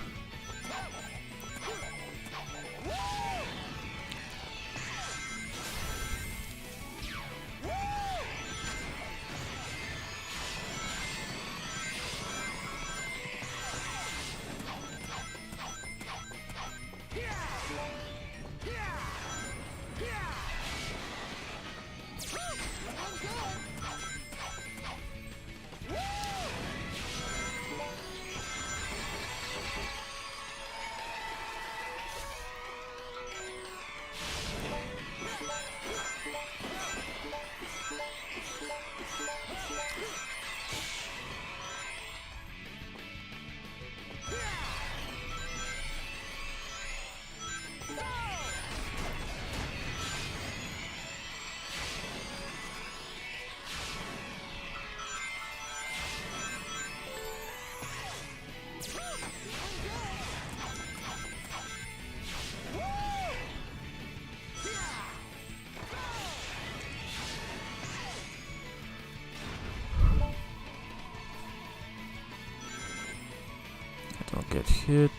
Don't get hit.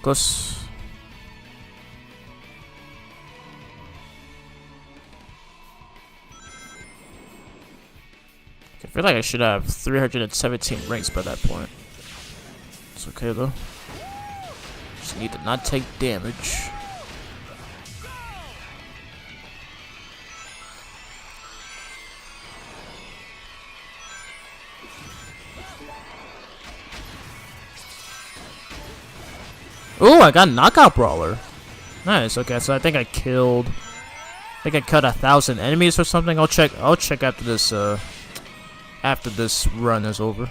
Close. I feel like I should have 317 rings by that point. It's okay though. Just need to not take damage. Ooh, I got knockout brawler. Nice. Okay, so I think I cut 1,000 enemies or something. I'll check after this run is over.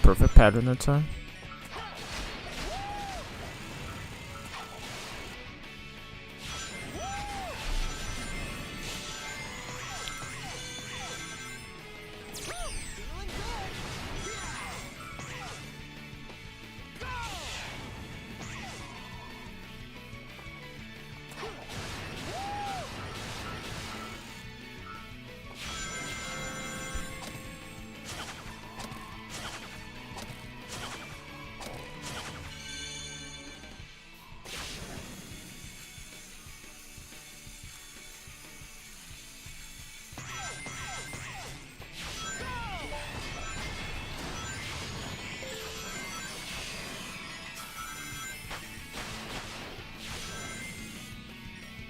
Perfect pattern that time.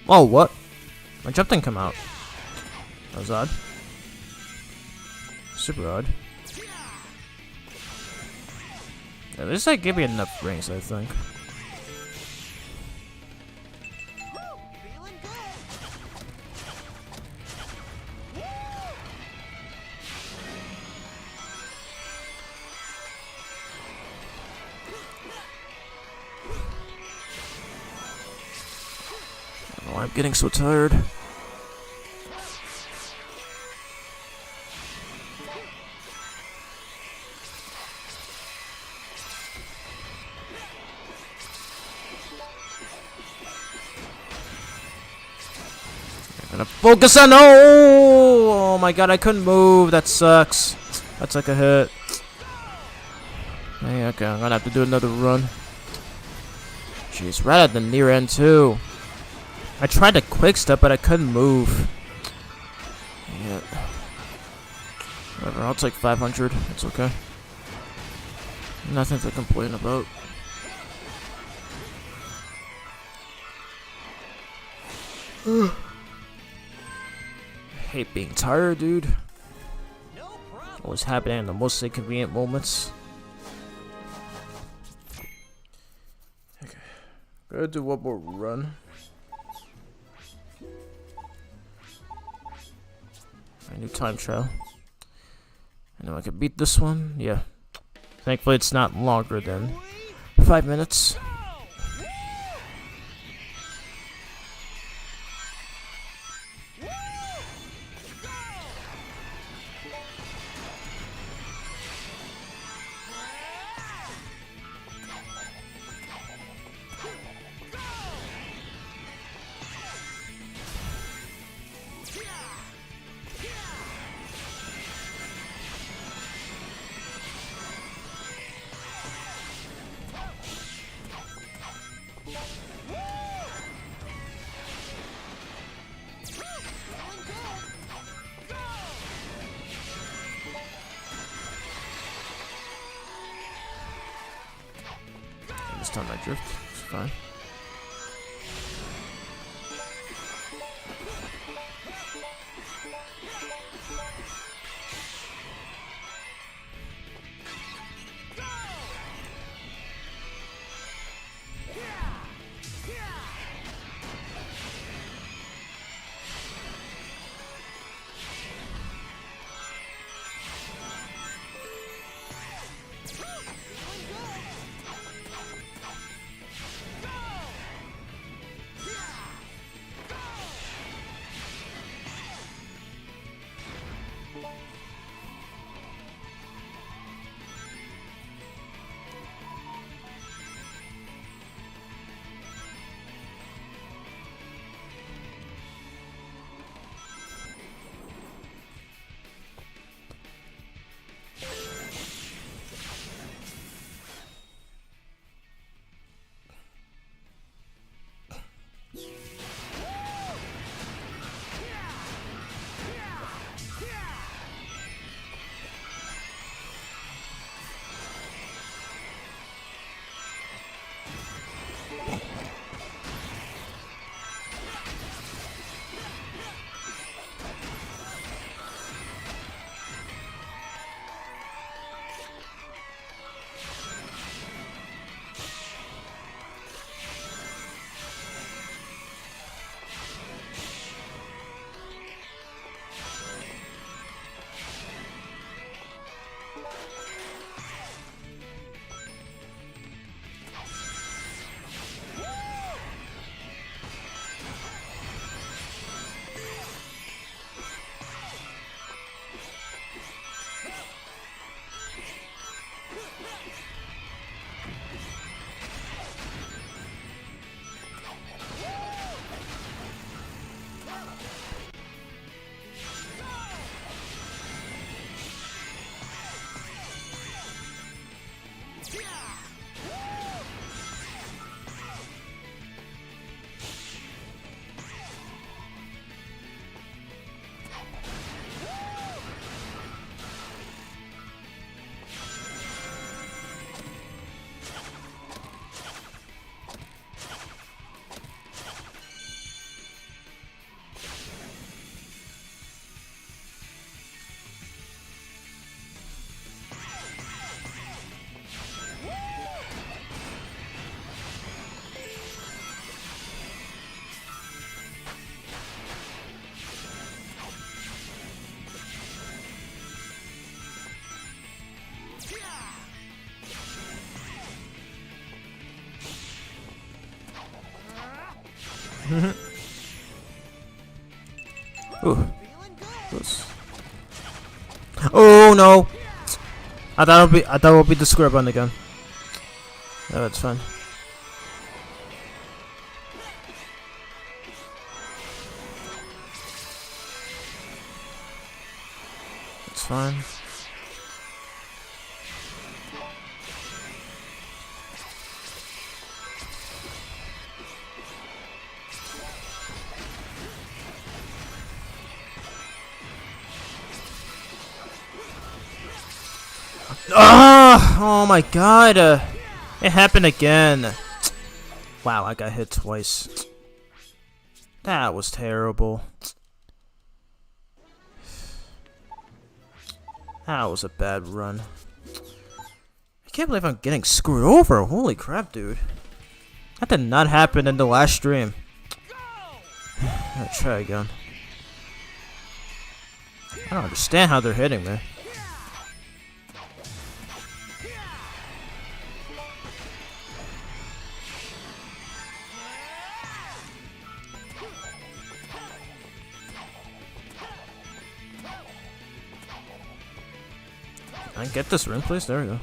Oh, what? My jump didn't come out. That was odd. Super odd. Yeah, this like gave me enough rings, I think. Oh, I'm getting so tired. Gotta focus on. Oh my god, I couldn't move. That sucks. That took a hit. Hey, okay, I'm gonna have to do another run. Jeez, right at the near end too. I tried to quick step, but I couldn't move. Yeah. Whatever, I'll take 500. It's okay. Nothing to complain about. I hate being tired, dude. Always happening in the most inconvenient moments. Okay. Gotta do one more run. A new time trial. I know I can beat this one. Yeah. Thankfully, it's not longer than 5 minutes. This time I drift. It's fine. Ooh. Close. Oh no! I thought it would be the square button again. Oh, that's fine. It's fine. Ah! Oh my god! It happened again. Wow, I got hit twice. That was terrible. That was a bad run. I can't believe I'm getting screwed over. Holy crap, dude. That did not happen in the last stream. Let's try again. I don't understand how they're hitting me. Can I get this ring, please? There we go.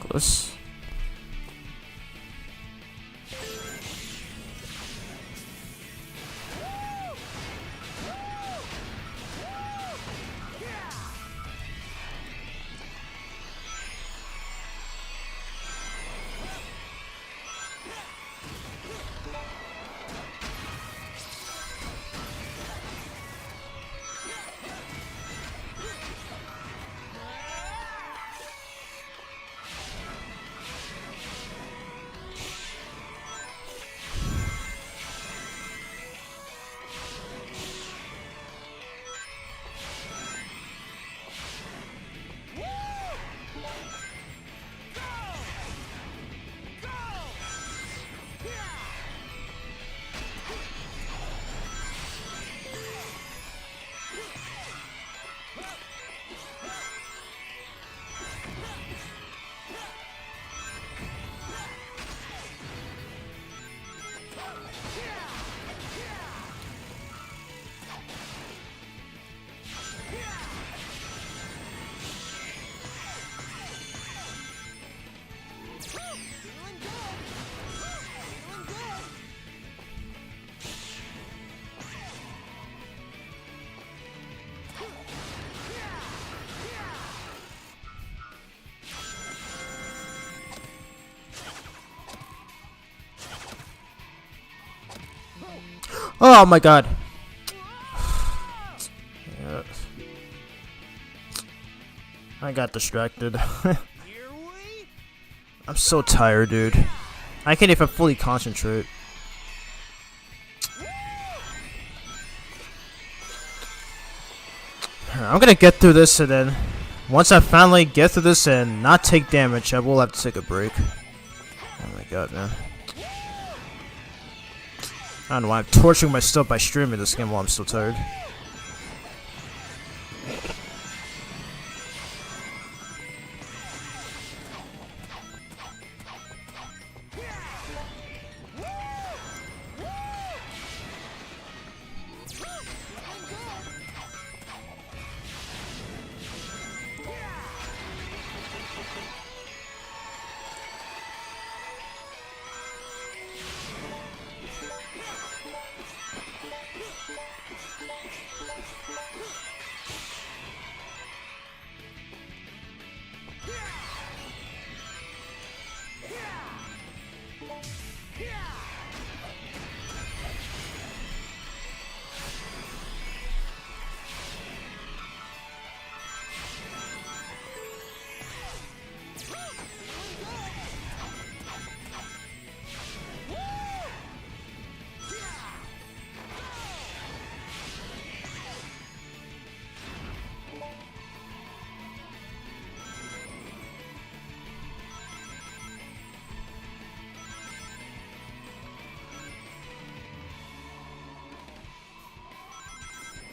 Close. Oh my god. Yeah. I got distracted. I'm so tired, dude. I can't even fully concentrate. I'm gonna get through this, and then once I finally get through this and not take damage, I will have to take a break. Oh my god, man. I don't know why I'm torturing myself by streaming this game while I'm still tired.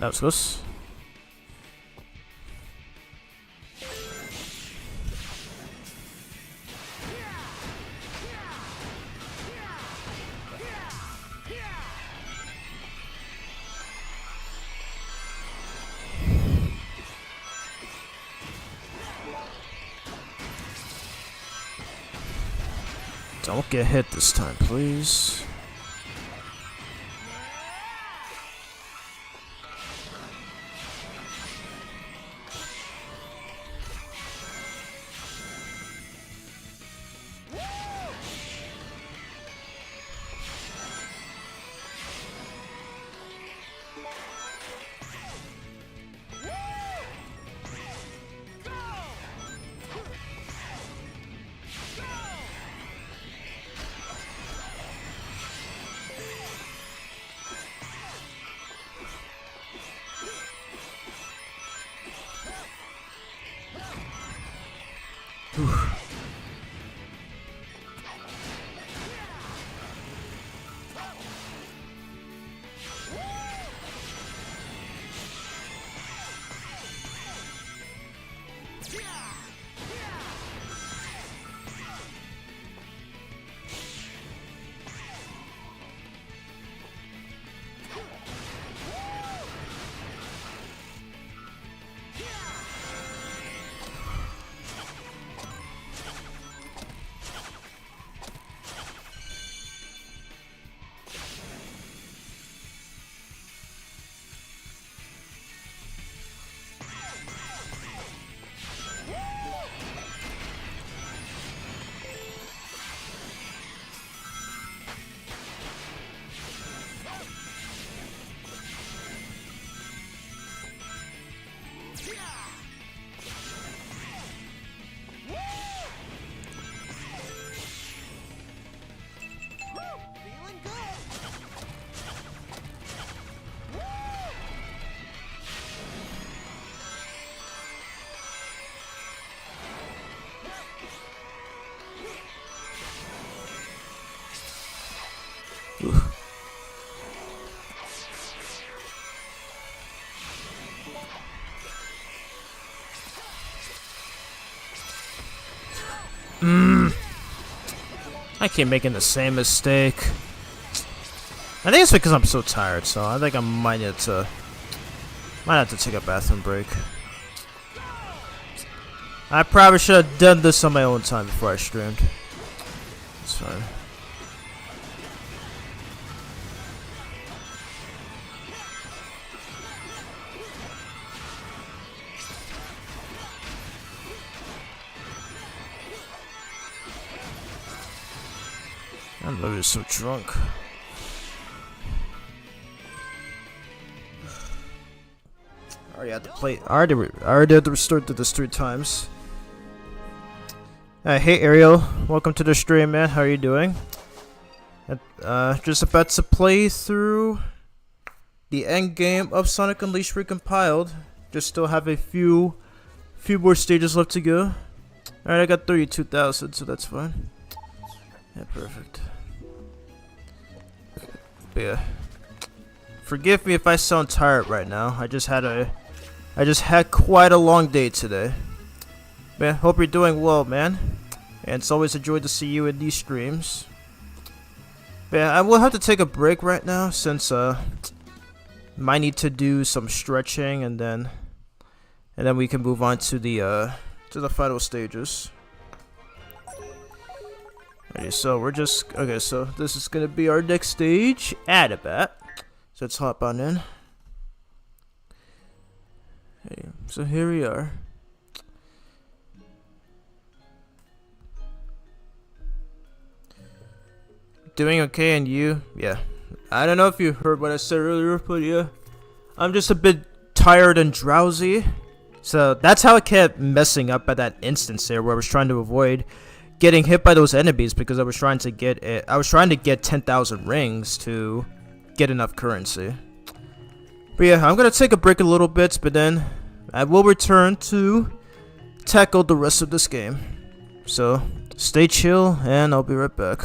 That was close. Don't get hit this time, please. I keep making the same mistake. I think it's because I'm so tired, so I think I might have to take a bathroom break. I probably should have done this on my own time before I streamed. It's fine. I'm literally so drunk. I already had to play. I already had to restart to this 3 times. Hey Ariel, welcome to the stream, man. How are you doing? Just about to play through the end game of Sonic Unleashed Recompiled. Just still have a few more stages left to go. Alright, I got 32,000, so that's fine. Yeah, perfect. But yeah, forgive me if I sound tired right now. I just had quite a long day today. Man, hope you're doing well, man. And it's always a joy to see you in these streams. Man, I will have to take a break right now since might need to do some stretching and then we can move on to the final stages. Okay, so so this is gonna be our next stage, Adabat. So let's hop on in. Okay, so here we are. Doing okay, and you? Yeah. I don't know if you heard what I said earlier, but yeah. I'm just a bit tired and drowsy. So that's how I kept messing up at that instance there where I was trying to avoid getting hit by those enemies because I was trying to get 10,000 rings to get enough currency. But yeah, I'm gonna take a break a little bit, but then I will return to tackle the rest of this game. So stay chill, and I'll be right back.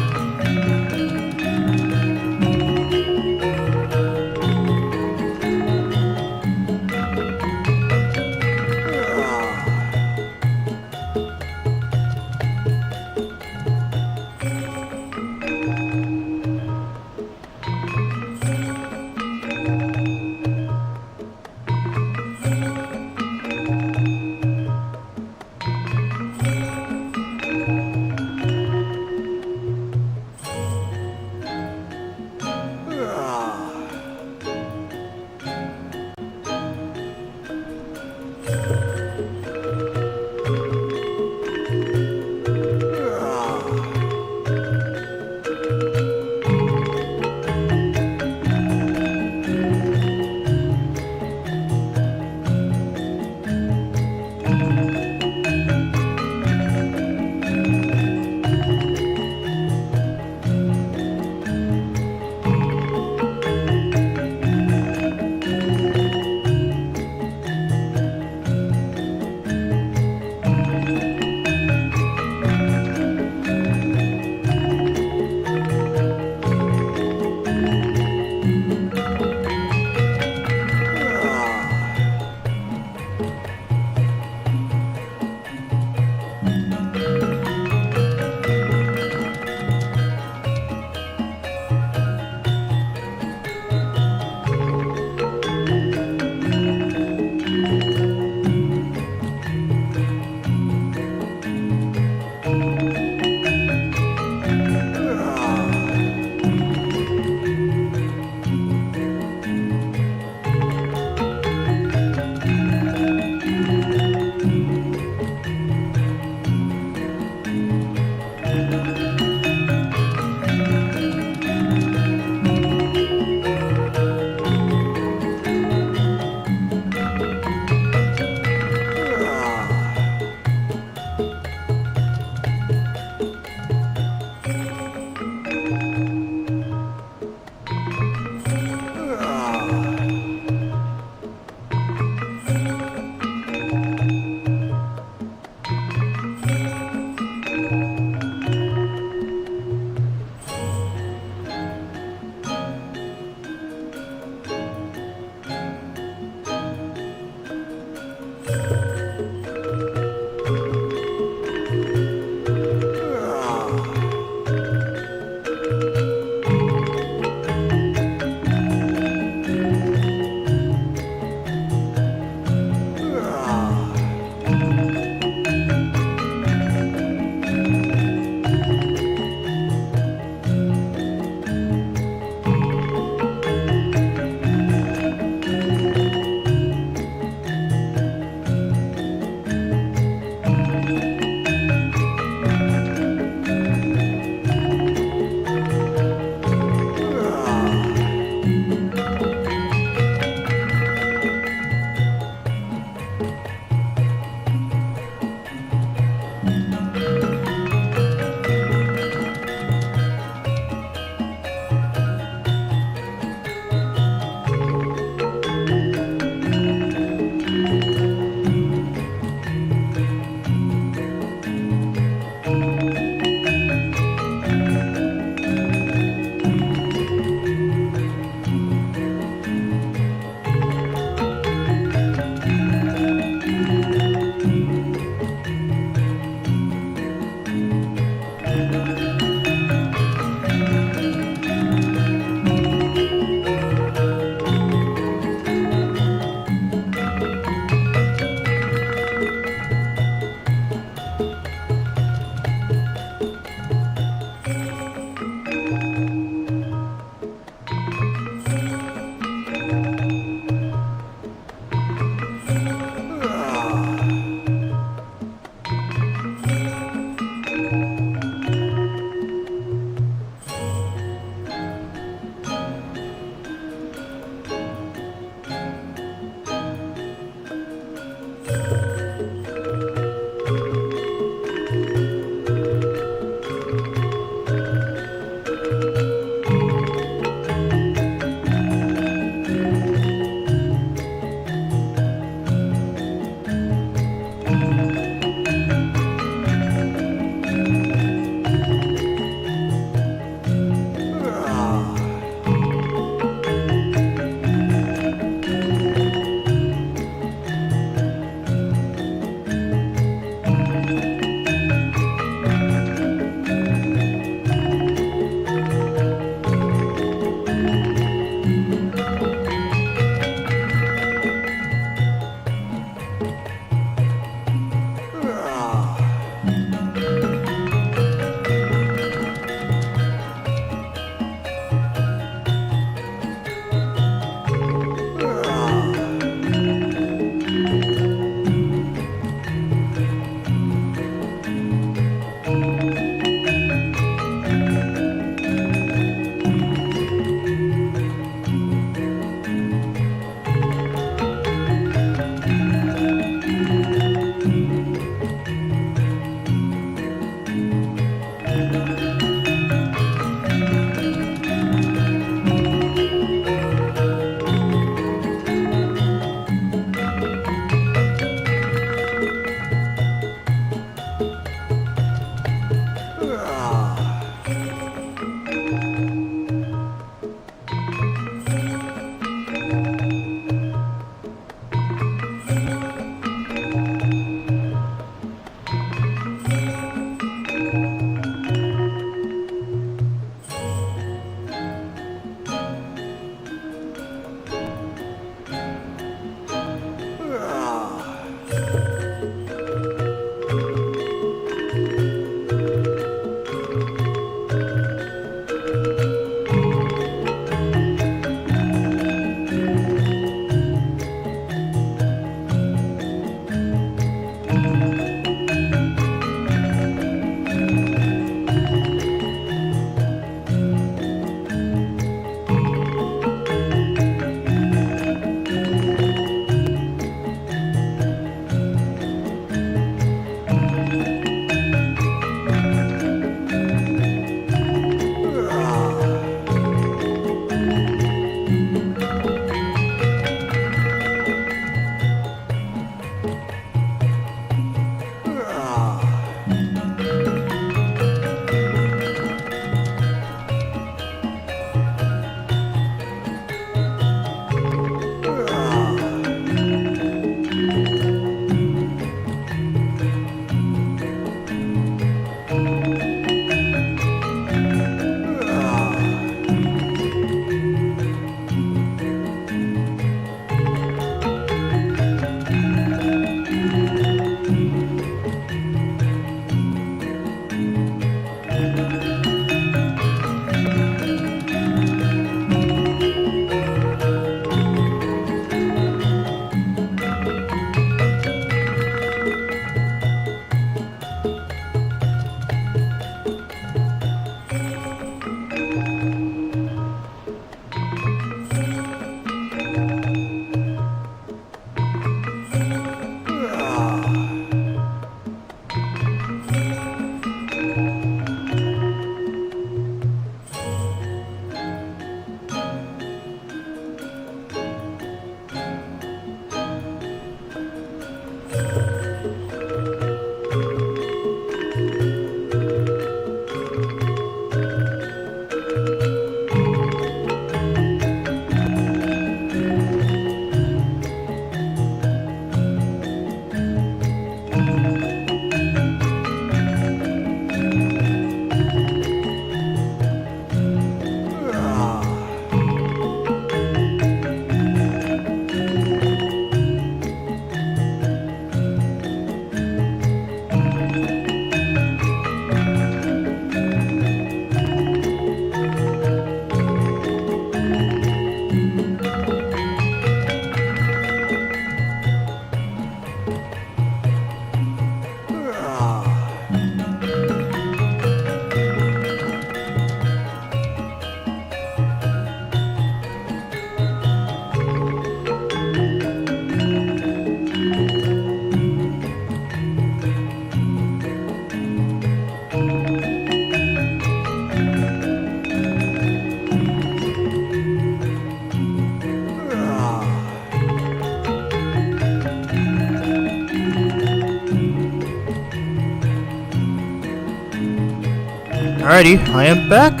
Alrighty, I am back,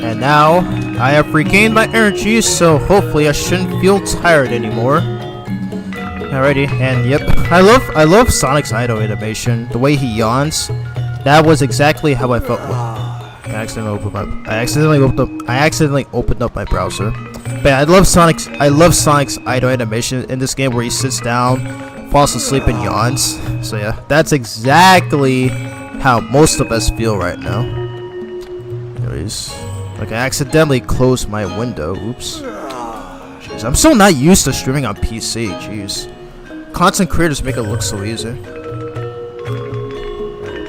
and now I have regained my energy, so hopefully I shouldn't feel tired anymore. Alrighty, and yep, I love Sonic's idle animation. The way he yawns, that was exactly how I felt. I accidentally opened up my browser. But yeah, I love Sonic's idle animation in this game, where he sits down, falls asleep, and yawns. So yeah, that's exactly how most of us feel right now. Anyways, like I accidentally closed my window. Oops. Jeez, I'm still not used to streaming on PC. Jeez, content creators make it look so easy.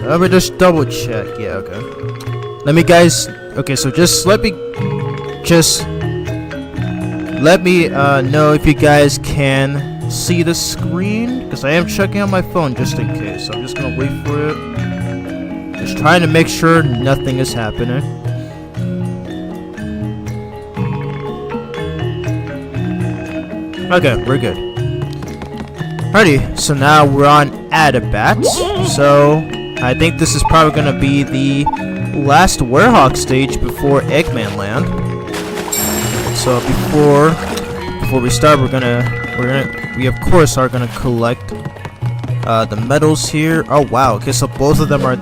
Let me just double check. Yeah, okay. Let me guys. Okay, so just let me know if you guys can see the screen, because I am checking on my phone just in case. So I'm just gonna wait for it. Just trying to make sure nothing is happening. Okay, we're good. Alrighty, so now we're on Adabat. So I think this is probably gonna be the last Werehog stage before Eggman Land. So before we start, we of course are gonna collect the medals here. Oh wow! Okay, so both of them are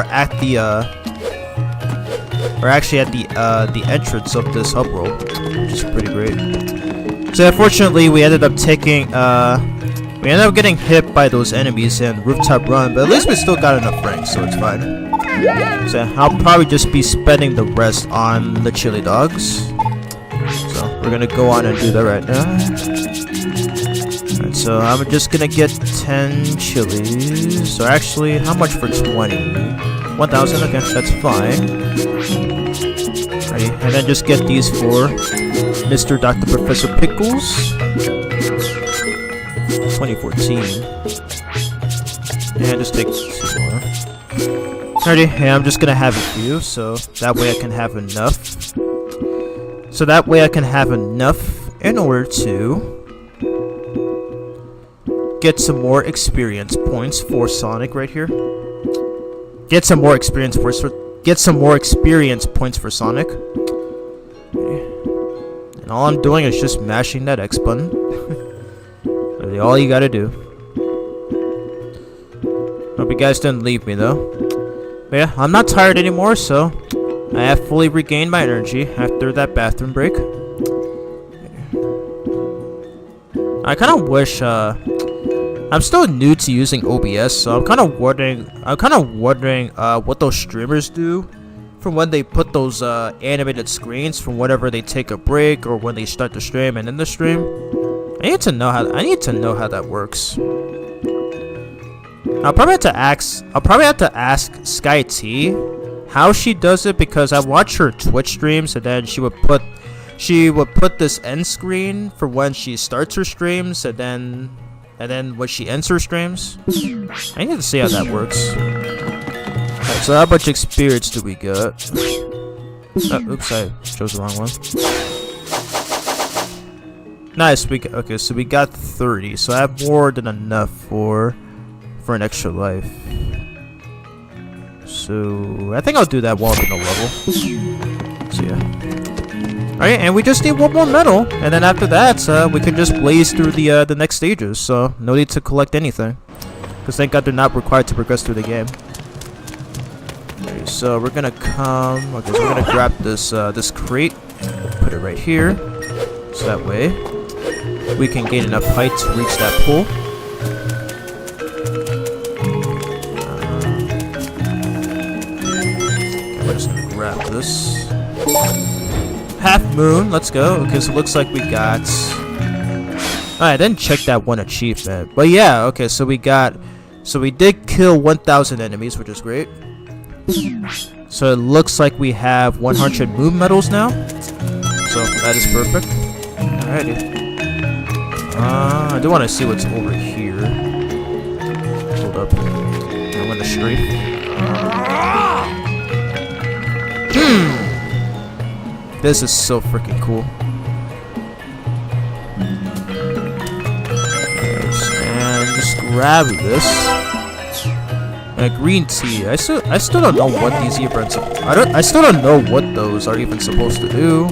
at the entrance of this hub world, which is pretty great. So unfortunately, we ended up getting hit by those enemies in Rooftop Run, but at least we still got enough ranks, so it's fine. So I'll probably just be spending the rest on the chili dogs. So we're gonna go on and do that right now. Alright, so I'm just gonna get 10 chilies. So actually, how much for 20? 1,000, okay, that's fine. Alrighty, and then just get these for Mr. Dr. Professor Pickles. 2014. And just take 2 more. Alrighty, and I'm just gonna have a few, so that way I can have enough. In order to get some more experience points for Sonic right here. Get some more experience points for Sonic. And all I'm doing is just mashing that X button. Really, all you gotta do. Hope you guys didn't leave me though. But yeah, I'm not tired anymore, so I have fully regained my energy after that bathroom break. I kind of wish, I'm still new to using OBS, so I'm kind of wondering what those streamers do from when they put those animated screens from whenever they take a break or when they start the stream and end the stream. I need to know how that works. I'll probably have to ask Sky T how she does it, because I watch her Twitch streams, and then she would put this end screen for when she starts her streams, and then when she ends her streams. I need to see how that works. Alright, so how much experience do we got? Oh, oops, I chose the wrong one. Nice, okay, so we got 30, so I have more than enough for an extra life. So I think I'll do that while I'm in the level. So yeah. Alright, and we just need one more medal, and then after that, we can just blaze through the next stages. So no need to collect anything, because thank God they're not required to progress through the game. Okay, so we're gonna so we're gonna grab this this crate, put it right here, so that way we can gain enough height to reach that pool. We're just gonna grab this. Half moon, let's go. Okay, so it looks like we got I didn't check that one achievement, but yeah, okay, so we did kill 1,000 enemies, which is great. So it looks like we have 100 moon medals now, so that is perfect. Alrighty. I do want to see what's over here. Hold up. I'm gonna strafe. This is so freaking cool. And just grab this. Green tea. I still don't know what these events. I still don't know what those are even supposed to do.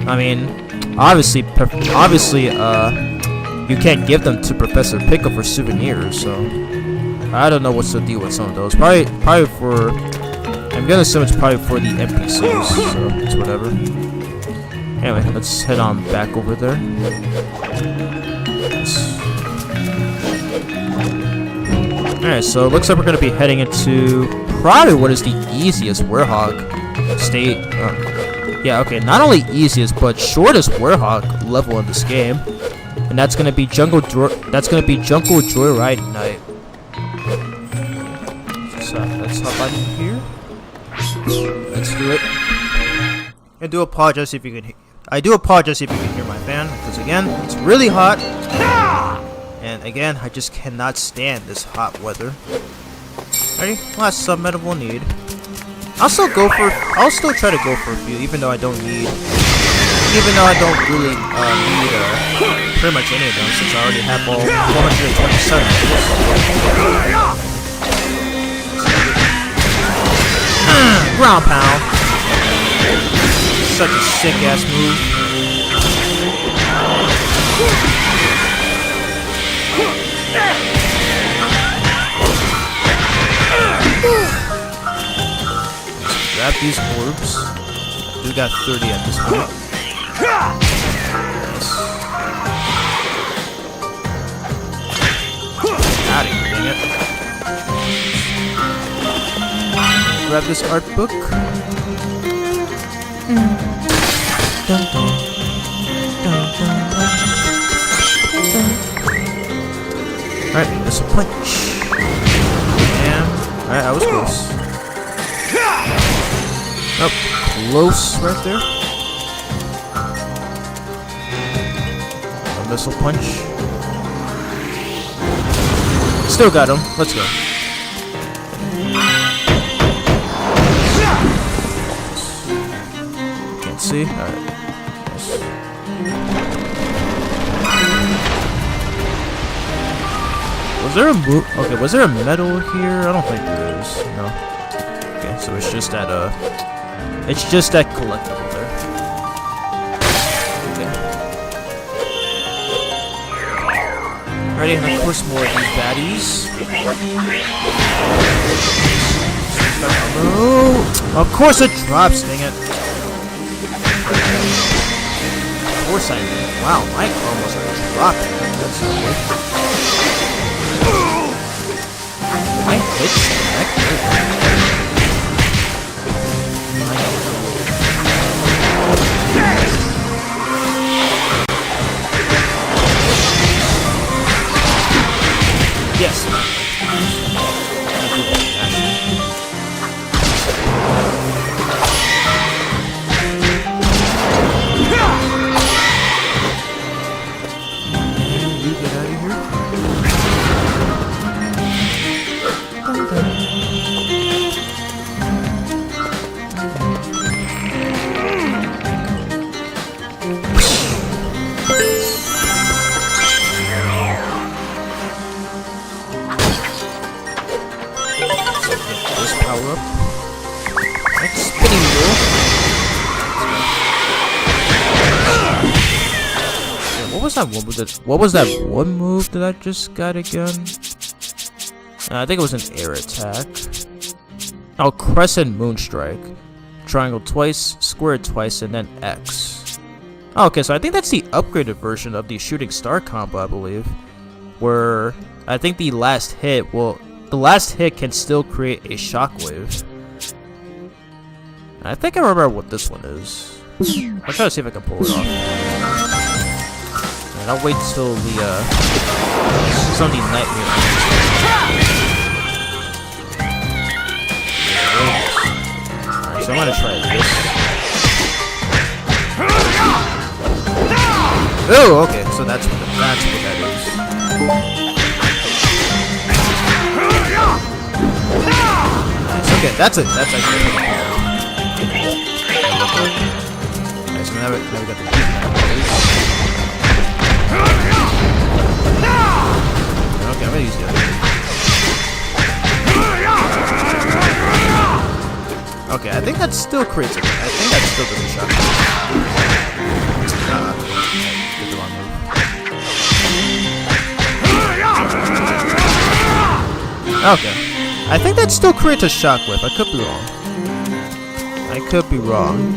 I mean, obviously, you can't give them to Professor Pickle for souvenirs. So I don't know what's the deal with some of those. Probably for. I'm gonna assume it's probably for the NPCs. So it's whatever. Anyway, let's head on back over there. Alright, so it looks like we're going to be heading into probably what is the easiest Werehog state. Yeah, okay, not only easiest, but shortest Werehog level in this game. And that's going to be Jungle Joyride Night. So, let's hop on in here. Let's do it. I do apologize if you can hear my fan, because again, it's really hot. And again, I just cannot stand this hot weather. Ready? Last sub-meta we'll need. I'll still try to go for a few, even though I don't really need pretty much any of them, since I already have all 427. Ground pound. Such a sick ass move. Grab these orbs. We got 30 at this point. Nice. Out of here, dang it. Grab this art book. Alright, there's a punch. And alright, I was close. Oh, close right there. A missile punch. Still got him. Let's go. Can't see. Alright. Nice. Was there a move? Okay, was there a medal here? I don't think there is. No. Okay, so it's just that collectible there. Okay. Ready, and of course more of these baddies. Oh, of course it drops, dang it. Of course I did. Wow, my almost dropped. That's not good. My hit stack? Yes. Power up. Next spinning wheel. Yeah, what was that one move? What was that one move that I just got again? I think it was an air attack. Oh, Crescent Moonstrike. Triangle twice, square twice, and then X. Oh, okay, so I think that's the upgraded version of the Shooting Star combo, I believe. Where I think the last hit can still create a shockwave. I think I remember what this one is. I'll try to see if I can pull it off. And I'll wait till the Sunday nightmare. Alright, so I'm gonna try this. Oh, okay, so that's what that is. Nice, okay, that's actually pretty cool. Alright, so now we got the beat. Okay, I'm gonna use the other. Okay, I think that still creates a. I think that still does a shot. Did the wrong move. Okay, I think that still creates a shockwave. I could be wrong. I could be wrong.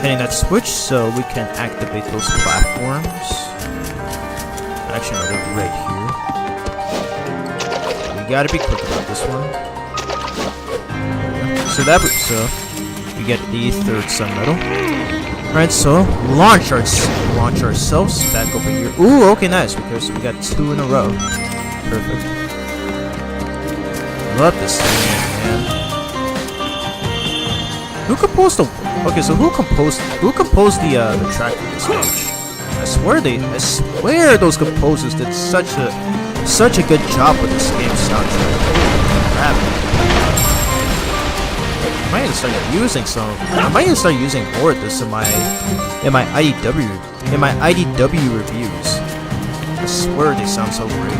Hitting that switch so we can activate those platforms. Actually, no, they're right here. We gotta be quick about this one. So we get the third sun medal. Right, so launch ourselves back over here. Ooh, okay, nice, because we got 2 in a row. Perfect. Love this thing, man. Who composed the? Okay, so who composed the track for this stage? I swear those composers did such a good job with this game's soundtrack. I might even start using some. I might even start using more of this in my IDW reviews. I swear they sound so great.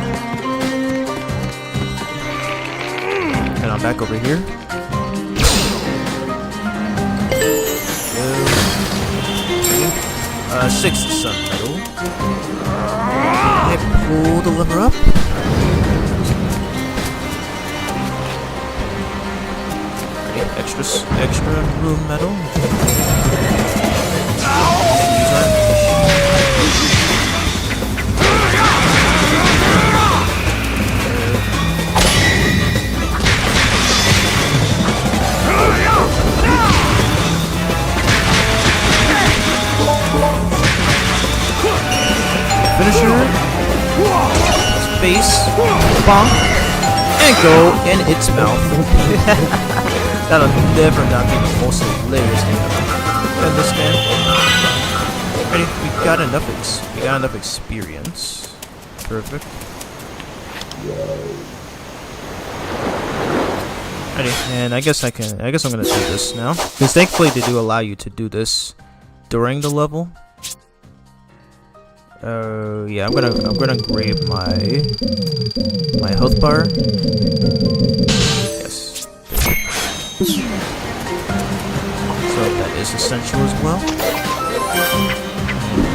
And I'm back over here. 6th sun medal. I pull the lever up. Ready? Extra room medal. Use that. Finisher, space, bonk, and go in its mouth. That'll never not be the most hilarious thing ever in this game. Ready? We got enough experience. Perfect. Ready? And I guess I'm gonna do this now, because thankfully they do allow you to do this during the level. Yeah, I'm gonna grab my health bar. Yes. So that is essential as well.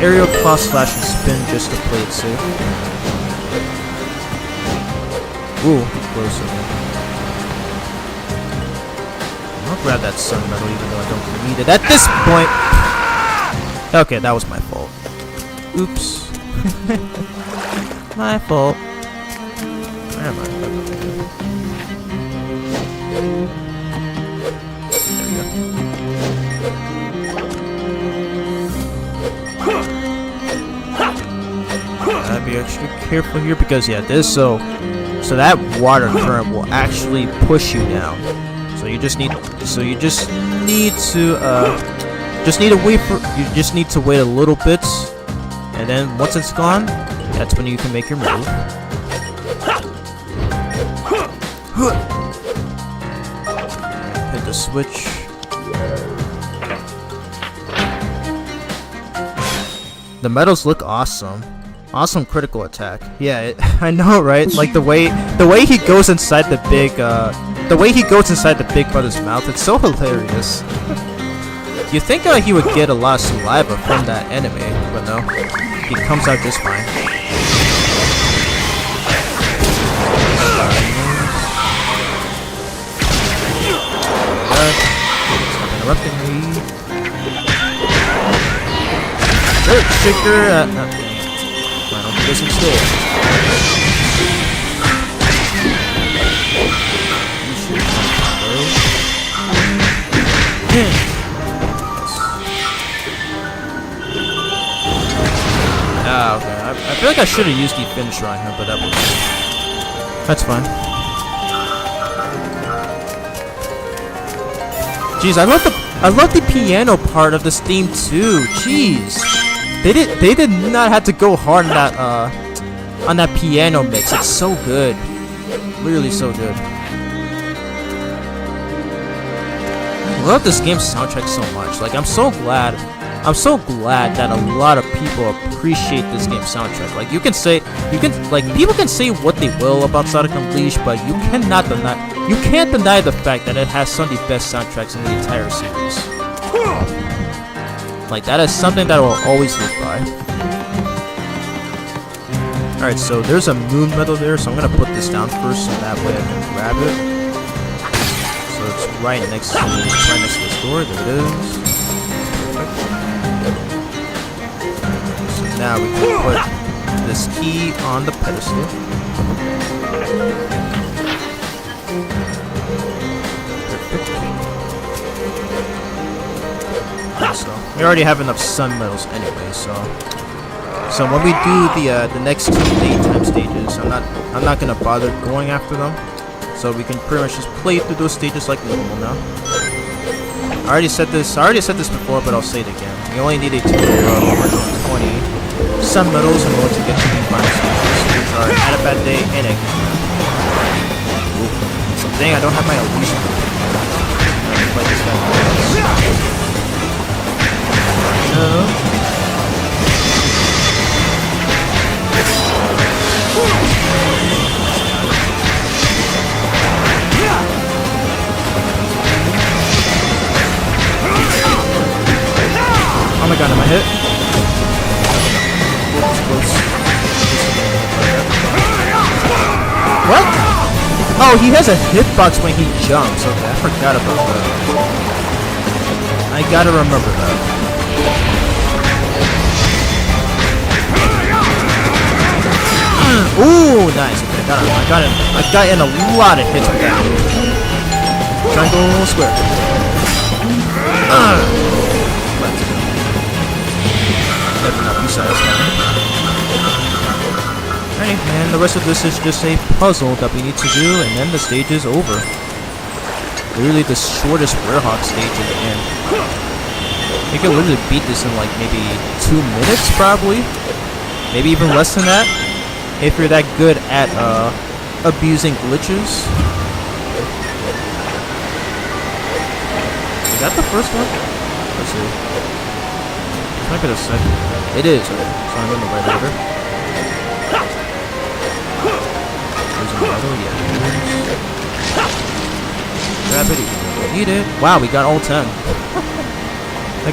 Aerial cross slash and spin just to play it safe. Ooh, close. I'll grab that sun medal even though I don't need it at this point. Okay, that was my fault. Oops. My fault. Where am I? There we go. Gotta be extra careful here because yeah, so that water current will actually push you down. So you just need to wait a little bit. And then once it's gone, that's when you can make your move. Hit the switch. The medals look awesome. Awesome critical attack. Yeah, I know, right? Like the way he goes inside the big brother's mouth. It's so hilarious. You think he would get a lot of saliva from that enemy, but no. He comes out just fine. Stop interrupting me. Dirt shaker. Why don't you listen still? Ah, okay. I feel like I should have used the finisher on him, but that's fine. Jeez, I love the piano part of this theme too. Jeez, they did not have to go hard on that piano mix. It's so good, literally so good. I love this game's soundtrack so much. Like, I'm so glad that a lot of people appreciate this game's soundtrack. Like, people can say what they will about Sonic Unleashed, but you can't deny the fact that it has some of the best soundtracks in the entire series. Like, that is something that I will always live by. Alright, so there's a moon medal there, so I'm gonna put this down first so that way I can grab it. So it's right next to this door. There it is. So now we can put this key on the pedestal. So we already have enough sun medals anyway, so when we do the next 2 daytime stages, I'm not gonna bother going after them. So we can pretty much just play through those stages like normal now. I already said this before, but I'll say it again. You only need a total of 120 sun medals in order to get to the final stages, which are Had a Bad Day and Egg. Dang, I don't have my illusion. Like this guy. Oh my god, am I hit? What? Oh, he has a hitbox when he jumps. Okay, I forgot about that. I gotta remember that. Ooh, nice. Okay, I got in a lot of hits with that. Triangle, square. Let's go. Never not be satisfied. Alright, and the rest of this is just a puzzle that we need to do, and then the stage is over. Literally the shortest Werehog stage in the game. You can literally beat this in like maybe 2 minutes, probably. Maybe even less than that. If you're that good at abusing glitches. Is that the first one? Let's see. This might be the second. It is. Okay. So I'm in the right order. There's another. Yeah. Grab it. Need it. Wow, we got all 10.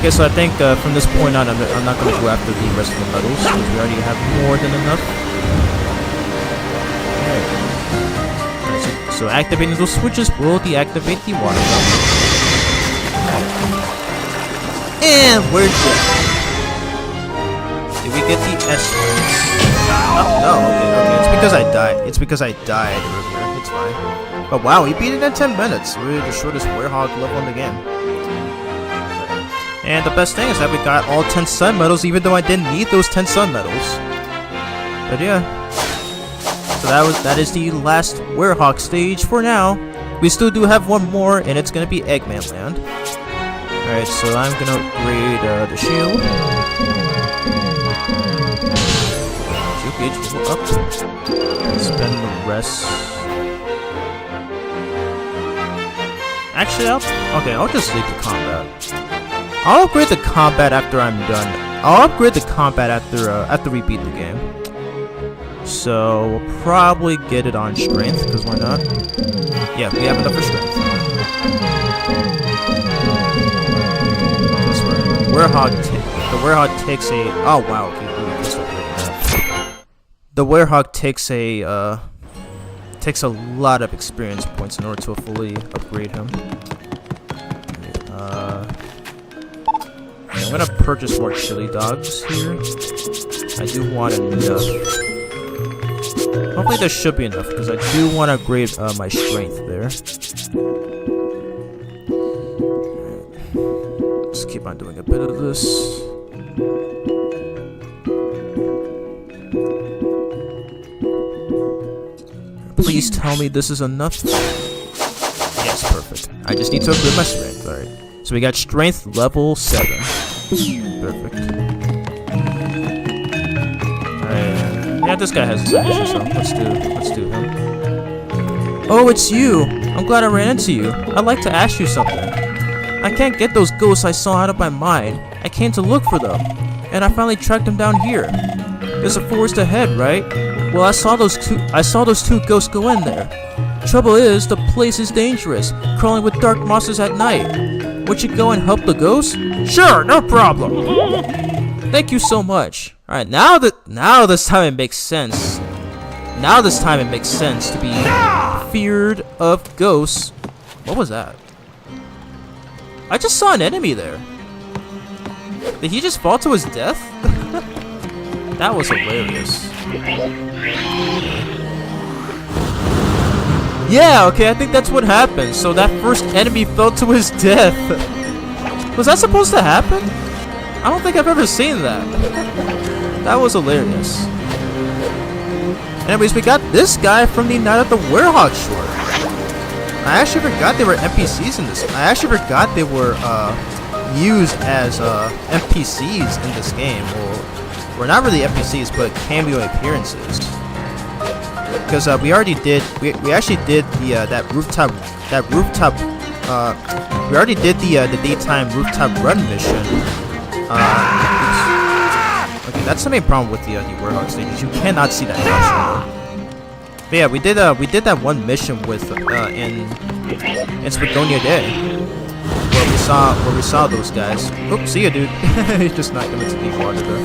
Okay, so I think from this point on, I'm not going to go after the rest of the medals because we already have more than enough. Alright, so activating those switches will deactivate the water fountain. And we're dead. Did we get the S? Oh, no, okay. It's because I died earlier. It's fine. But wow, we beat it in 10 minutes. We're the shortest Werehog level in the game. And the best thing is that we got all 10 sun medals, even though I didn't need those 10 sun medals. But yeah. So that is the last Werehog stage for now. We still do have one more, and it's gonna be Eggman Land. Alright, so I'm gonna upgrade the shield. Shield gauge will up. Spend the rest. Actually, I'll just leave the combat. I'll upgrade the combat after I'm done. I'll upgrade the combat after we beat the game. So we'll probably get it on strength, because why not? Yeah, we have enough for strength. This way. The Werehog takes a. Oh wow. Okay, the Werehog takes a lot of experience points in order to fully upgrade him. I'm gonna purchase more chili dogs here. I do want enough. Hopefully there should be enough, because I do want to upgrade my strength there. Let's keep on doing a bit of this. Please tell me this is enough. Yes, perfect. I just need to upgrade my strength. Alright. So we got strength level 7. Perfect. Alright. Yeah, this guy has his action, so let's do him. Oh, it's you! I'm glad I ran into you. I'd like to ask you something. I can't get those ghosts I saw out of my mind. I came to look for them, and I finally tracked them down here. There's a forest ahead, right? Well, I saw those two ghosts go in there. Trouble is, the place is dangerous, crawling with dark monsters at night. Would you go and help the ghosts? Sure, no problem. Thank you so much. All right, now this time it makes sense. Now this time it makes sense to be feared of ghosts. What was that? I just saw an enemy there. Did he just fall to his death? That was hilarious. Yeah, okay, I think that's what happened. So that first enemy fell to his death. Was that supposed to happen? I don't think I've ever seen that. That was hilarious. Anyways, we got this guy from the Night at the Werehog short. I actually forgot they were NPCs in this. I actually forgot they were used as NPCs in this game. Well, not really NPCs, but cameo appearances. Because we already did. We actually did the that rooftop. We already did the daytime rooftop run mission. Okay, that's the main problem with the Werehog stages. You cannot see that house. But yeah, we did that one mission with in Spagonia Day, where we saw those guys. Oops, see ya, dude. He's just not going into deep water there.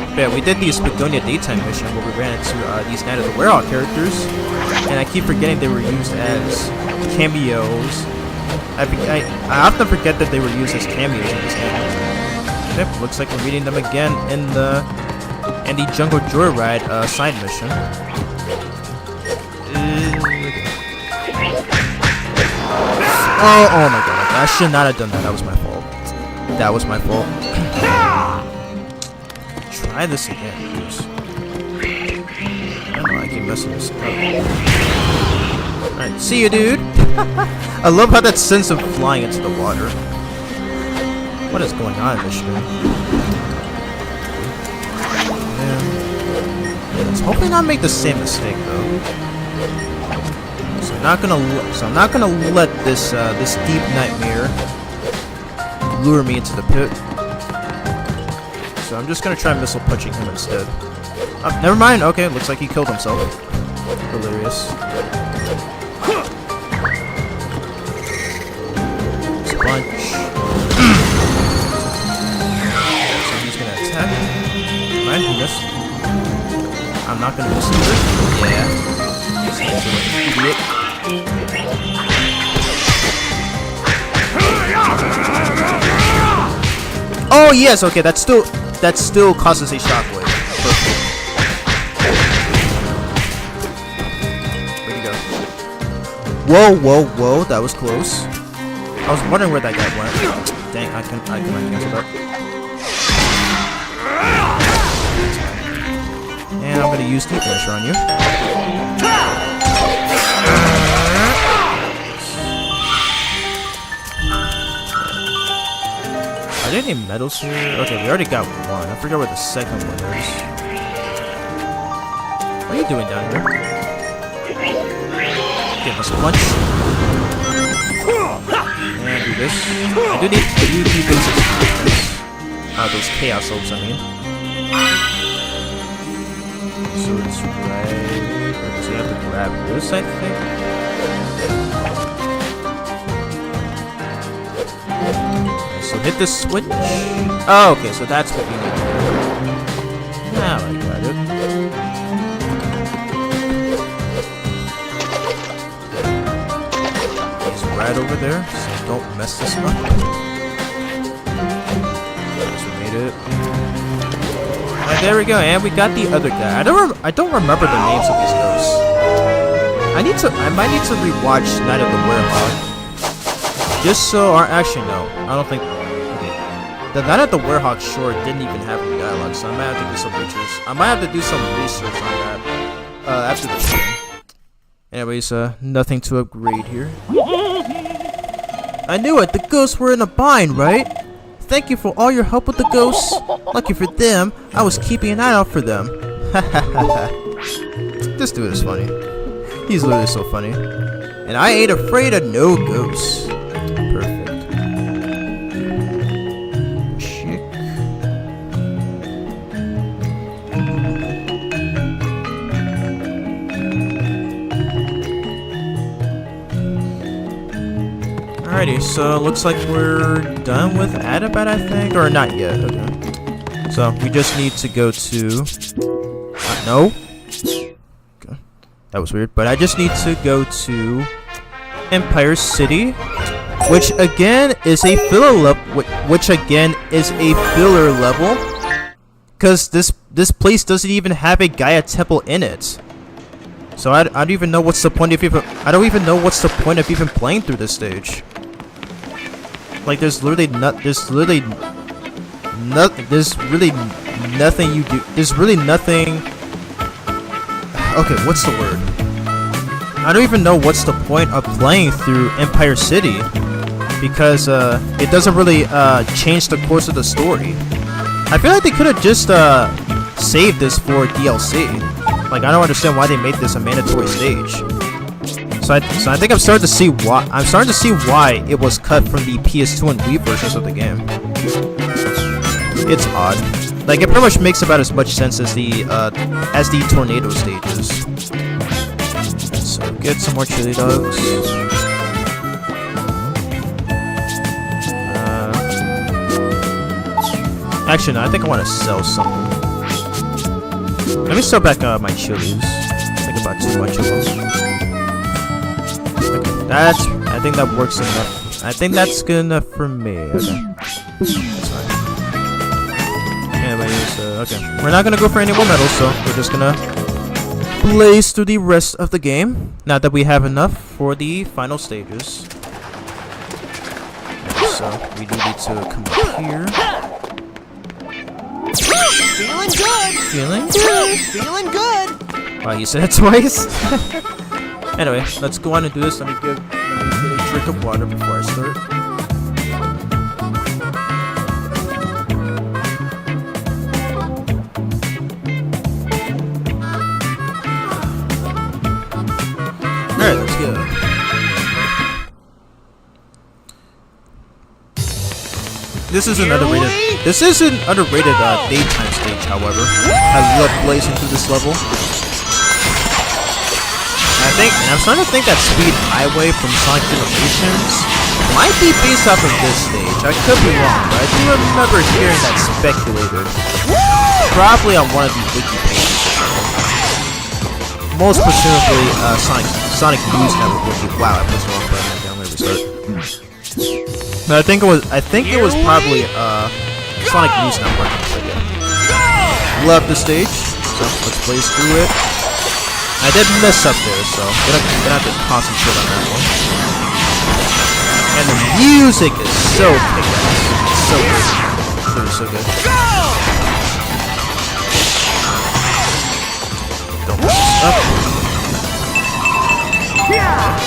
But yeah, we did the Spagonia daytime mission where we ran into these Night of the Werehog characters, and I keep forgetting they were used as cameos. I often forget that they were used as cameos in this game. Yep, looks like we're meeting them again in the Jungle Joyride side mission. Oh my god, I should not have done that. That was my fault. That was my fault. Try this again, please. I don't know, I keep messing this up. Alright, see you, dude. I love how that sense of flying into the water. What is going on in this stream? Let's hopefully not make the same mistake though. So I'm not gonna let this this deep nightmare lure me into the pit. So I'm just gonna try missile punching him instead. Never mind. Okay, looks like he killed himself. Hilarious. Punch. So he's gonna attack. Mind, he missed. I'm not gonna miss either. Yeah. Just like an idiot. Oh yes, okay, that still causes a shockwave. Perfect. Where'd he go? Whoa, that was close. I was wondering where that guy went. Dang, I cannot cancel that. And I'm gonna use Deep Finisher on you. Are there any medals here? Okay, we already got one. I forgot where the second one is. What are you doing down here? Okay, let's punch. And do this. I do need basic experience. Those chaos orbs, I mean. So it's right. So you have to grab this, I think. Okay, so hit the switch. Oh, okay, so that's what you need to do. Now I got it. He's right over there, so don't mess this up. Just made it. And there we go, and we got the other guy. I don't remember the names of these ghosts. I might need to rewatch Night of the Werehog. Just so, or actually no, I don't think. Okay. The Night of the Werehog short didn't even have any dialogue, so I might have to do some research. I might have to do some research on that. after the stream. Anyways, nothing to upgrade here. I knew it! The ghosts were in a bind, right? Thank you for all your help with the ghosts. Lucky for them, I was keeping an eye out for them. This dude is funny. He's literally so funny. And I ain't afraid of no ghosts. Perfect. Chick. Alrighty, so looks like we're done with Adabat, I think, or not yet. Okay. So we just need to go to. No. Okay. That was weird, but I just need to go to Empire City, which again is a filler level. Which again is a filler level, because this place doesn't even have a Gaia temple in it. So I don't even know what's the point of even. I don't even know what's the point of even playing through this stage. Like there's really nothing you do. There's really nothing. Okay, what's the word? I don't even know what's the point of playing through Empire City, because it doesn't really change the course of the story. I feel like they could have just saved this for DLC. Like I don't understand why they made this a mandatory stage. So I think I'm starting to see why it was cut from the PS2 and Wii versions of the game. It's odd. Like it pretty much makes about as much sense as the tornado stages. So get some more chili dogs. Actually, no, I think I want to sell something. Let me sell back my chilies. I think about too much of them. Okay, I think that works enough. I think that's good enough for me. Okay. That's fine. Anyways, okay. We're not gonna go for any more medals, so we're just gonna blaze through the rest of the game. Now that we have enough for the final stages. So we do need to come up here. Feeling good! Feeling good! Feeling good! Wow, you said it twice? Anyway, let's go on and do this. Let me get a drink of water before I start. Alright, let's go. This is an underrated daytime stage, however. I love blazing through this level. And I'm starting to think that Speed Highway from Sonic Generations might be based off of this stage. I could be wrong, but I do remember hearing that speculated. Probably on one of the wiki pages. Most presumably, Sonic News Network wiki. Wow, I pressed the wrong button. Okay, I'm gonna restart. But I think it was probably Sonic News Network. So yeah. Love the stage. So let's blaze through it. I did mess up there, so I'm gonna have to concentrate on that one. And the music is so kick-ass. It's so good. It's really so good. Don't mess this up. Yeah.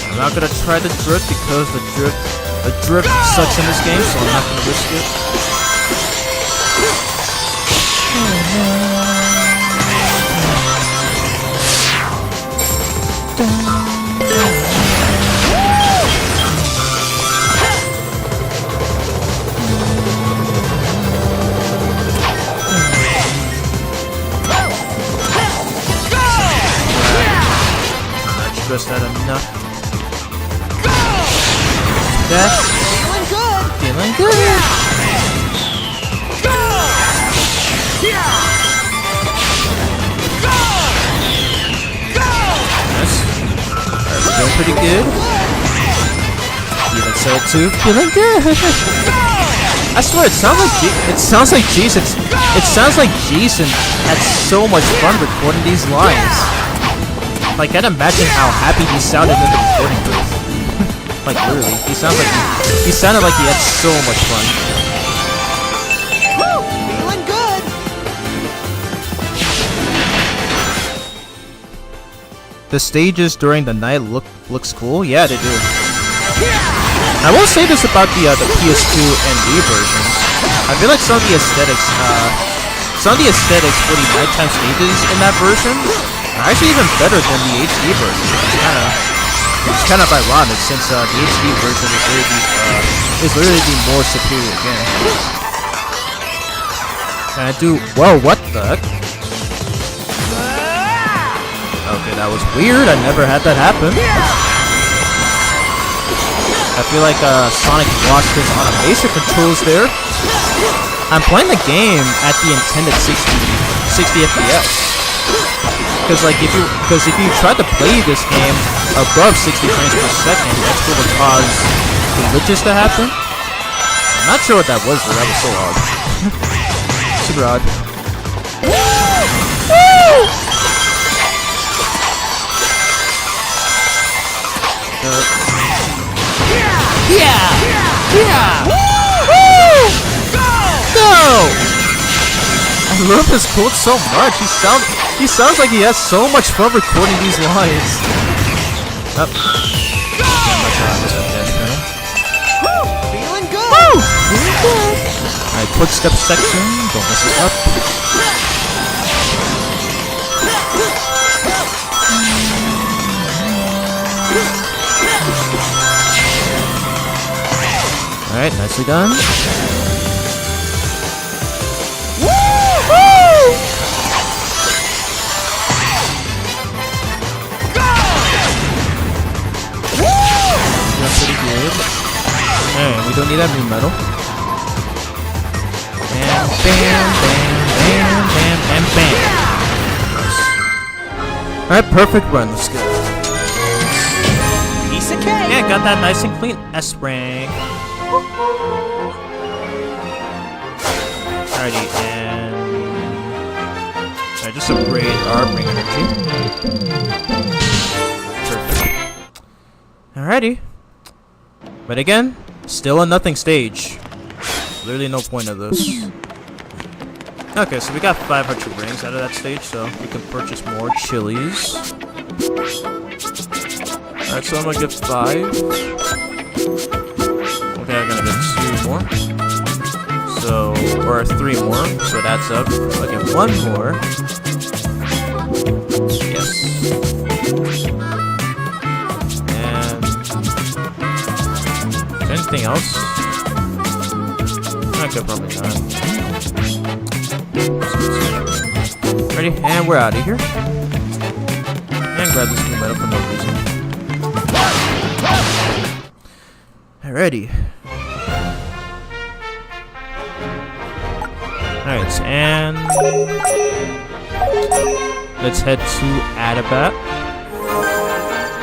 I'm not gonna try the drift because the drift sucks in this game, so I'm not gonna risk it. I'm not stressed out enough. Feeling good! Feeling good! Go! Yeah! Go! Go! Nice. Alright, we're doing pretty good. Even so too. Feeling good! I swear, it sounds like Jason had so much fun recording these lines. Like, I'd imagine how happy he sounded in the recording booth. Like literally, he sounded like he had so much fun. Woo! Feeling good. The stages during the night looks cool. Yeah, they do. I will say this about the PS2 and Wii versions. I feel like some of the aesthetics for the nighttime stages in that version are actually even better than the HD version. It's kind of ironic since the HD version is literally the more superior game. And I do well. What the heck? Okay, that was weird. I never had that happen. I feel like Sonic lost his animation controls there. I'm playing the game at the intended 60 FPS. Because if you try to play this game above 60 frames per second, that's going to cause glitches to happen. I'm not sure what that was, but that was so odd. Super odd. Yeah! Woo! Go! I love his quote so much. He sounds like he has so much fun recording these lines. I'm not sure how this one gets, man. Feeling good. Woo! Feeling good. Alright, quick step section. Don't mess it up. Alright, nicely done. Woo-hoo! That's pretty good. Alright, we don't need that new metal. Bam, bam, bam, bam, bam, bam, bam. Nice. Alright, perfect run. Let's go. Piece of cake. Yeah, got that nice and clean S-rank. Alrighty, and I just upgrade our ring energy. Perfect. Alrighty. But again, still a nothing stage. Literally no point of this. Okay, so we got 500 rings out of that stage, so we can purchase more chilies. Alright, so I'm gonna get 5. Okay, I'm gonna get 2 more. So, or 3 more, so that's up. I'll get 1 more. Yes. And anything else? Okay, probably not. Ready? And we're out of here. And grab this new metal for no reason. Alrighty. Alright, and let's head to Adabat.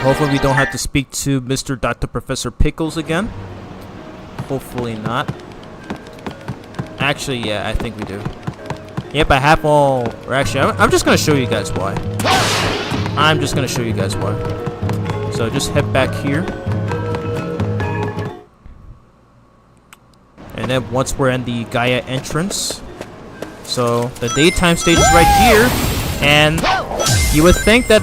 Hopefully we don't have to speak to Mr. Dr. Professor Pickles again. Hopefully not. Actually, yeah, I think we do. Yep, I have all... Or actually, I'm just going to show you guys why. I'm just going to show you guys why. So just head back here. And then once we're in the Gaia entrance... So the daytime stage is right here, and you would think that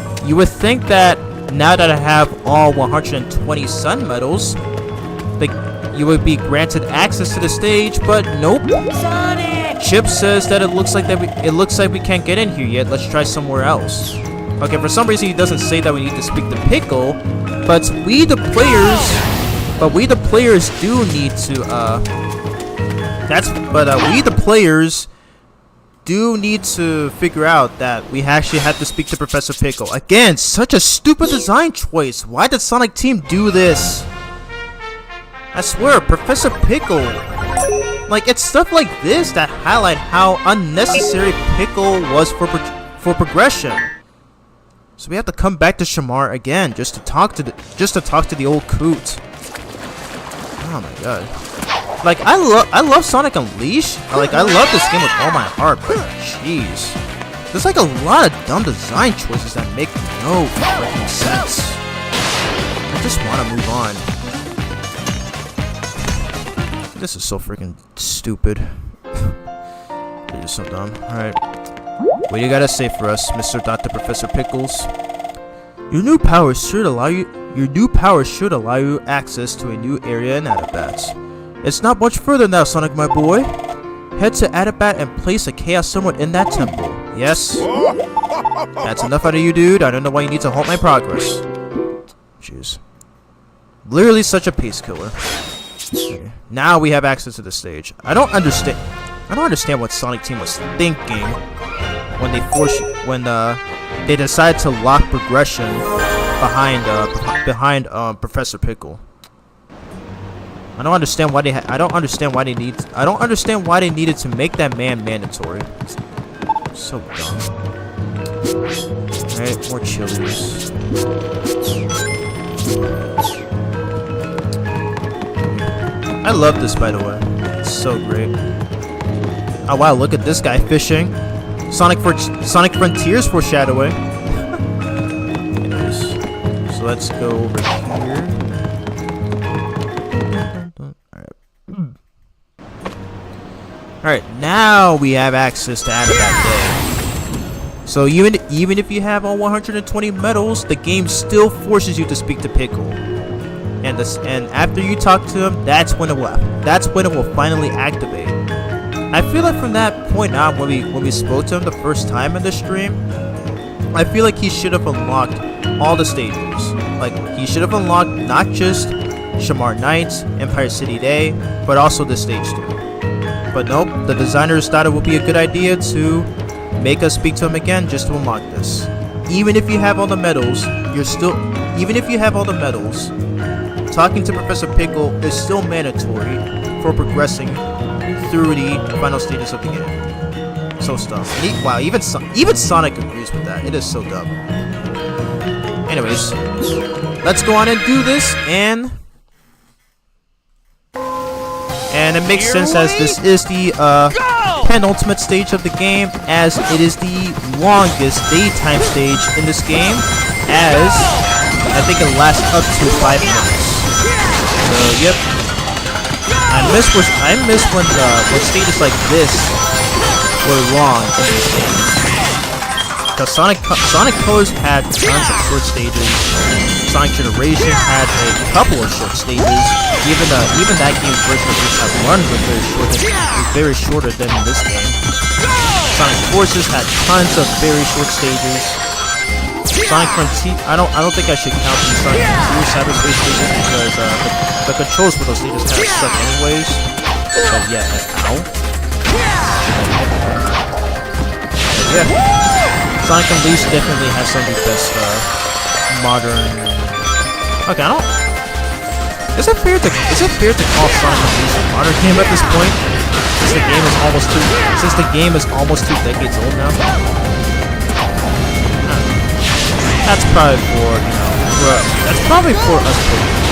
now that I have all 120 sun medals, you would be granted access to the stage, but nope. Sonic! Chip says that it looks like we can't get in here yet. Let's try somewhere else. Okay, for some reason he doesn't say that we need to speak to Pickle, but we the players do need to we the players do need to figure out that we actually have to speak to Professor Pickle. Again, such a stupid design choice. Why did Sonic Team do this? I swear, Professor Pickle. Like, it's stuff like this that highlight how unnecessary Pickle was for progression. So we have to come back to Shamar again just to talk to the old coot. Oh my god. Like, I love Sonic Unleashed. Like, I love this game with all my heart, but jeez. There's like a lot of dumb design choices that make no freaking sense. I just want to move on. This is so freaking stupid. You're so dumb. Alright. What do you gotta say for us, Mr. Dr. Professor Pickles? Your new powers should allow you access to a new area in Adabats. It's not much further now, Sonic my boy. Head to Adabat and place a Chaos Emerald in that temple. Yes. That's enough out of you, dude. I don't know why you need to halt my progress. Jeez. Literally such a pace killer. Okay. Now we have access to the stage. I don't understand what Sonic Team was thinking when they decided to lock progression behind Professor Pickle. I don't understand why they needed to make that man mandatory. So dumb. Alright, more chilies. I love this, by the way. It's so great. Oh wow, look at this guy fishing. Sonic Frontiers foreshadowing. Anyways, so let's go over here. Alright, now we have access to Adabat Day. So even if you have all 120 medals, the game still forces you to speak to Pickle. And after you talk to him, that's when it will finally activate. I feel like from that point on, when we spoke to him the first time in the stream, I feel like he should have unlocked all the stages. Like, he should have unlocked not just Shamar Nights, Empire City Day, but also the stage 2. But nope, the designers thought it would be a good idea to make us speak to him again just to unlock this. Even if you have all the medals, talking to Professor Pickle is still mandatory for progressing through the final stages of the game. So dumb. Wow, even Sonic agrees with that. It is so dumb. Anyways, let's go on and do this, and it makes sense as this is the penultimate stage of the game, as it is the longest daytime stage in this game, as I think it lasts up to 5 minutes. So yep, I miss when stages like this were long in these games. Because Sonic Colors had tons of short stages. Sonic Generations had a couple of short stages. Even that game's version of Recap 1 was very shorter than in this game. Sonic Forces had tons of very short stages. Sonic Frontier, I don't think I should count these Sonic Frontier cyberspace stages because the controls for those stages kind of suck anyways. But yeah, ow. But yeah. Sonic Unleashed definitely has some of the best modern. Okay, I don't. Is it fair to call Sonic Unleashed a modern game at this point? Since the game is almost 2 decades old now. That's probably for that's probably for us.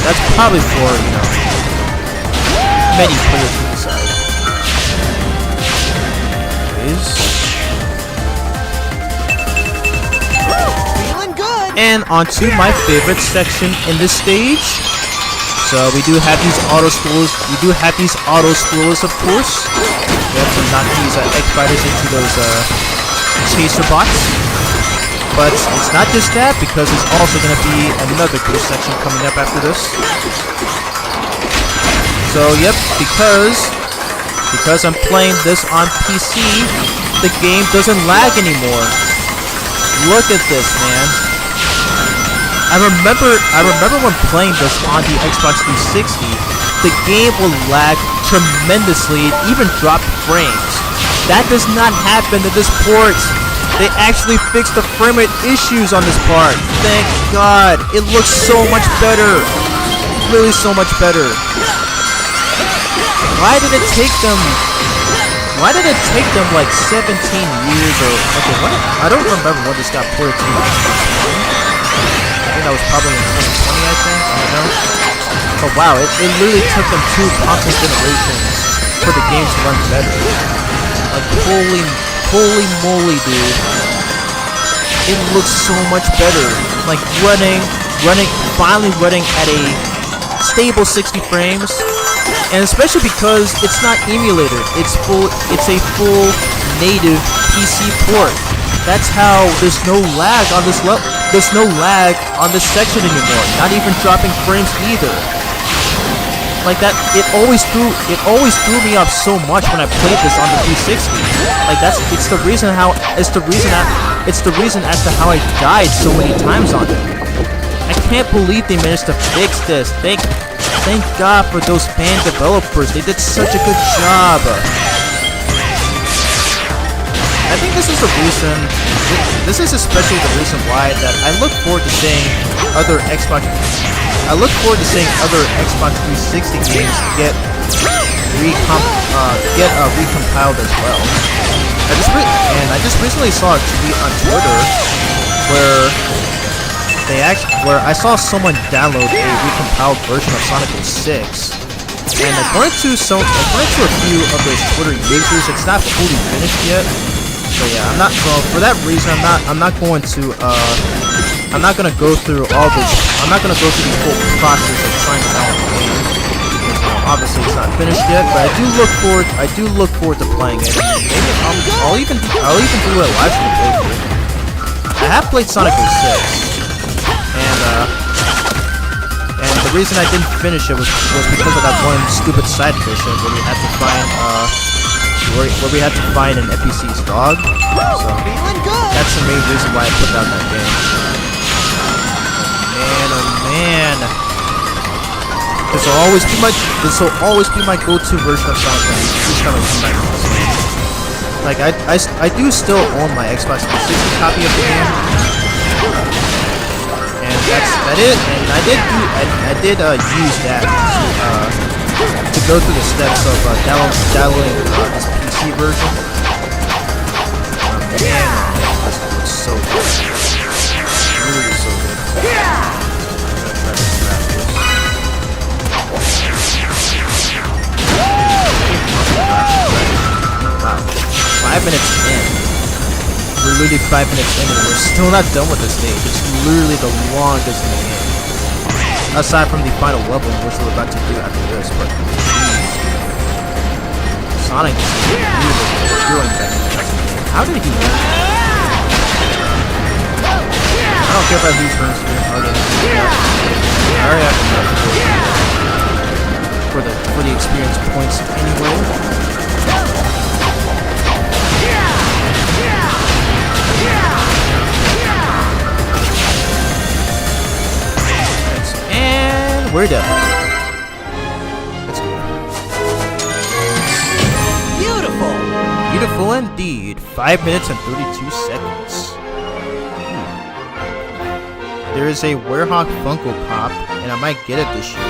That's probably for many players to decide. And onto my favorite section in this stage. So we do have these auto scrollers. Of course. We have to knock these egg fighters into those chaser bots. But it's not just that, because there's also going to be another cool section coming up after this. So yep, because I'm playing this on PC, the game doesn't lag anymore. Look at this, man. I remember when playing this on the Xbox 360, the game will lag tremendously and even drop frames. That does not happen in this port. They actually fixed the frame rate issues on this part. Thank God. It looks so much better. Really so much better. Why did it take them like 17 years or okay, I don't remember when this got ported to. I think that was probably in 2020, I think. I don't know. But wow, it literally took them 2 console generations for the game to run better. Like holy moly, dude. It looks so much better. Like finally running at a stable 60 frames. And especially because it's not emulated, it's a full native PC port. That's how there's no lag on this there's no lag on this section anymore. Not even dropping frames either. Like that, it always threw me off so much when I played this on the 360. Like it's the reason as to how I died so many times on it. I can't believe they managed to fix this. Thank God for those fan developers. They did such a good job. I think this is the reason. This is especially the reason why that I look forward to seeing other Xbox 360 games get recompiled as well. I just recently saw a tweet on Twitter where I saw someone download a recompiled version of Sonic 06, and according to a few of those Twitter users, it's not fully finished yet. So yeah, for that reason, I'm not gonna go through all this. I'm not gonna go through the whole process of trying to download the game. Obviously, it's not finished yet, but I do look forward to playing it. Maybe I'll even do a live stream playthrough. I have played Sonic 06, and the reason I didn't finish it was because of that one stupid side mission where we had to find where we had to find an NPC's dog. So that's the main reason why I put down that game. Oh man. This will always be my go-to version of Sonic. Please come back to this game. Like I do still own my Xbox 360 copy of the game. And that's it. And I did use that to go through the steps of downloading this PC version. Man, this looks so good. Really so good. I'm gonna try to grab this. Wow. 5 minutes in. We're literally 5 minutes in and we're still not done with this stage. It's literally the longest in the game. Aside from the final level, which we're about to do after this, but Sonic is really doing back in the game. How did he win? I don't care if I lose turns here. I already have enough for the experience points anyway. And we're done. Let's go. Beautiful. Beautiful indeed. 5 minutes and 32 seconds. There is a Werehog Funko Pop, and I might get it this year.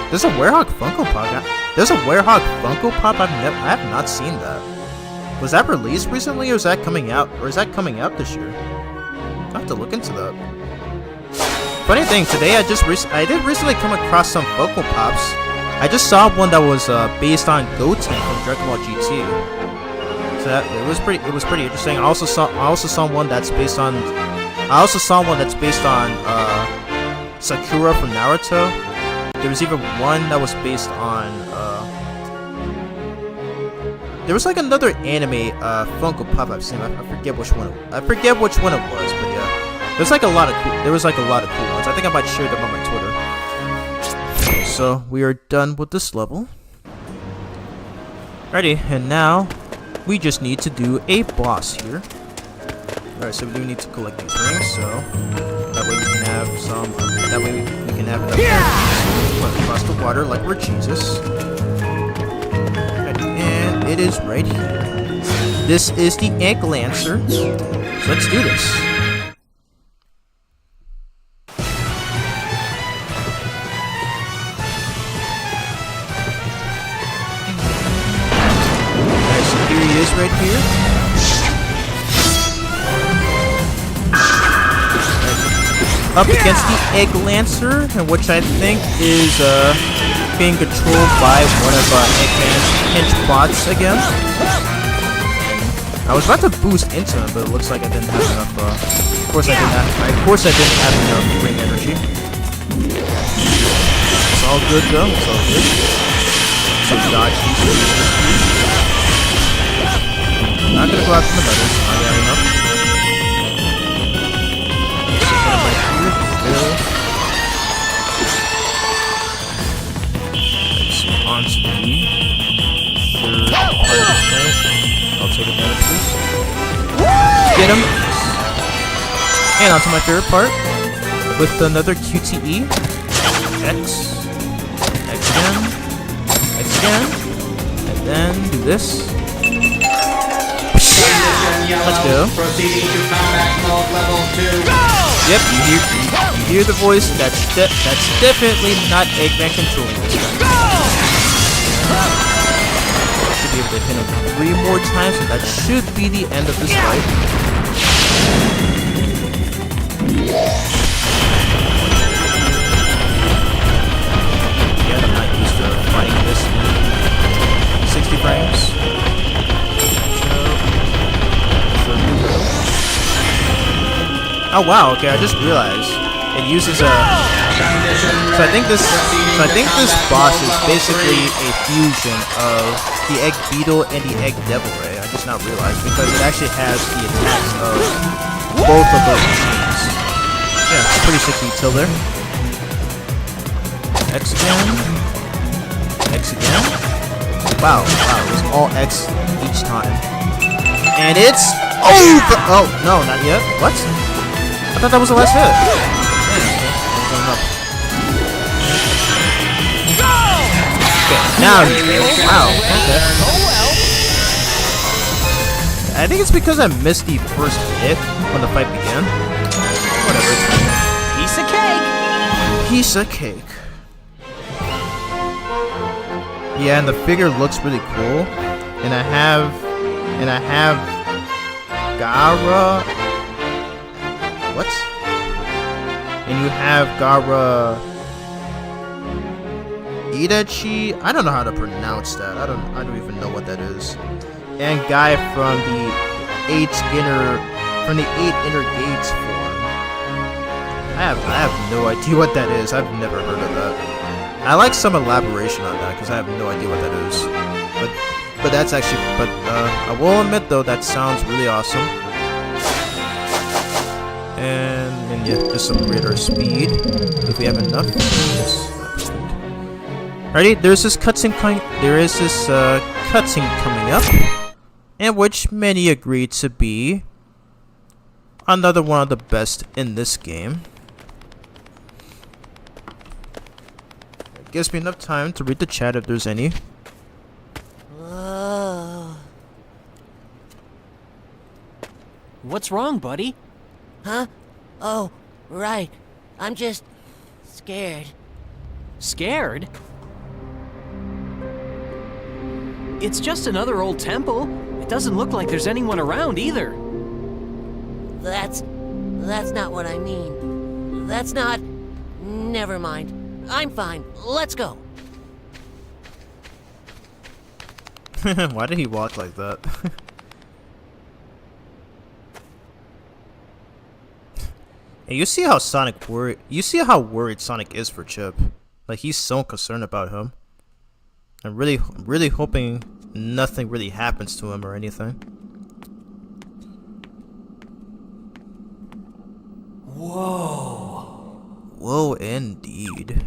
There's a Werehog Funko Pop. There's a Werehog Funko Pop. I have not seen that. Was that released recently, or is that coming out? Or is that coming out this year? I have to look into that. Funny thing, today I did recently come across some Funko Pops. I just saw one that was based on Goten from Dragon Ball GT. So it was pretty interesting. I also saw one that's based on Sakura from Naruto. There was even one that was based on there was like another anime Funko Pop I've seen. I forget which one it was, but yeah. There was like a lot of cool ones. I think I might share them on my Twitter. So we are done with this level. Alrighty, and now we just need to do a boss here. Alright, so we do need to collect these rings, so that way we can have some. That way we can have enough energy across the water like we're Jesus. And it is right here. This is the Egg Lancer. So let's do this. Right here. Up against the Egg Lancer, which I think is being controlled by one of Eggman's hench bots again. I was about to boost into him, but it looks like I didn't have enough. Of course I didn't have enough ring energy. It's all good though. It's all good. also dodge these. Not gonna go after the medals. Not got enough. Onto the third part of this fight. I'll take advantage of this. Get him! And onto my favorite part with another QTE. X. X again. X again. And then do this. Let's go. Proceeding to combat mode level 2. Yep, you hear the voice. That's definitely not Eggman controlling this guy. Should be able to hit him 3 more times, and that should be the end of this fight. Yeah, I'm not used to fighting this in 60 frames. Oh wow, okay, I just realized it uses a so I think this boss is basically a fusion of the Egg Beetle and the Egg Devil Ray. I just not realized because it actually has the attacks of both of those machines. Yeah, pretty sick detail there. X again. X again. Wow, it was all X each time. And it's over! Oh, no, not yet. What? I thought that was the last hit. Okay, now wow, okay. I think it's because I missed the first hit when the fight began. Whatever. Piece of cake. Piece of cake. Yeah, and the figure looks really cool. And I have Gara. What? And you have Gara Idachi. I don't know how to pronounce that. I don't even know what that is. And guy from the 8 inner gates form. I have no idea what that is. I've never heard of that. I like some elaboration on that because I have no idea what that is. But that's actually. But I will admit though that sounds really awesome. And yeah, just upgrade our speed if we have enough. Alrighty, there's this cutscene coming up, in which many agree to be another one of the best in this game. It gives me enough time to read the chat if there's any. What's wrong, buddy? Huh? Oh, right. I'm just scared. Scared? It's just another old temple. It doesn't look like there's anyone around either. That's not what I mean. That's not... Never mind. I'm fine. Let's go. Why did he walk like that? Hey, you see how worried Sonic is for Chip. Like he's so concerned about him. I'm really hoping nothing really happens to him or anything. Whoa, indeed.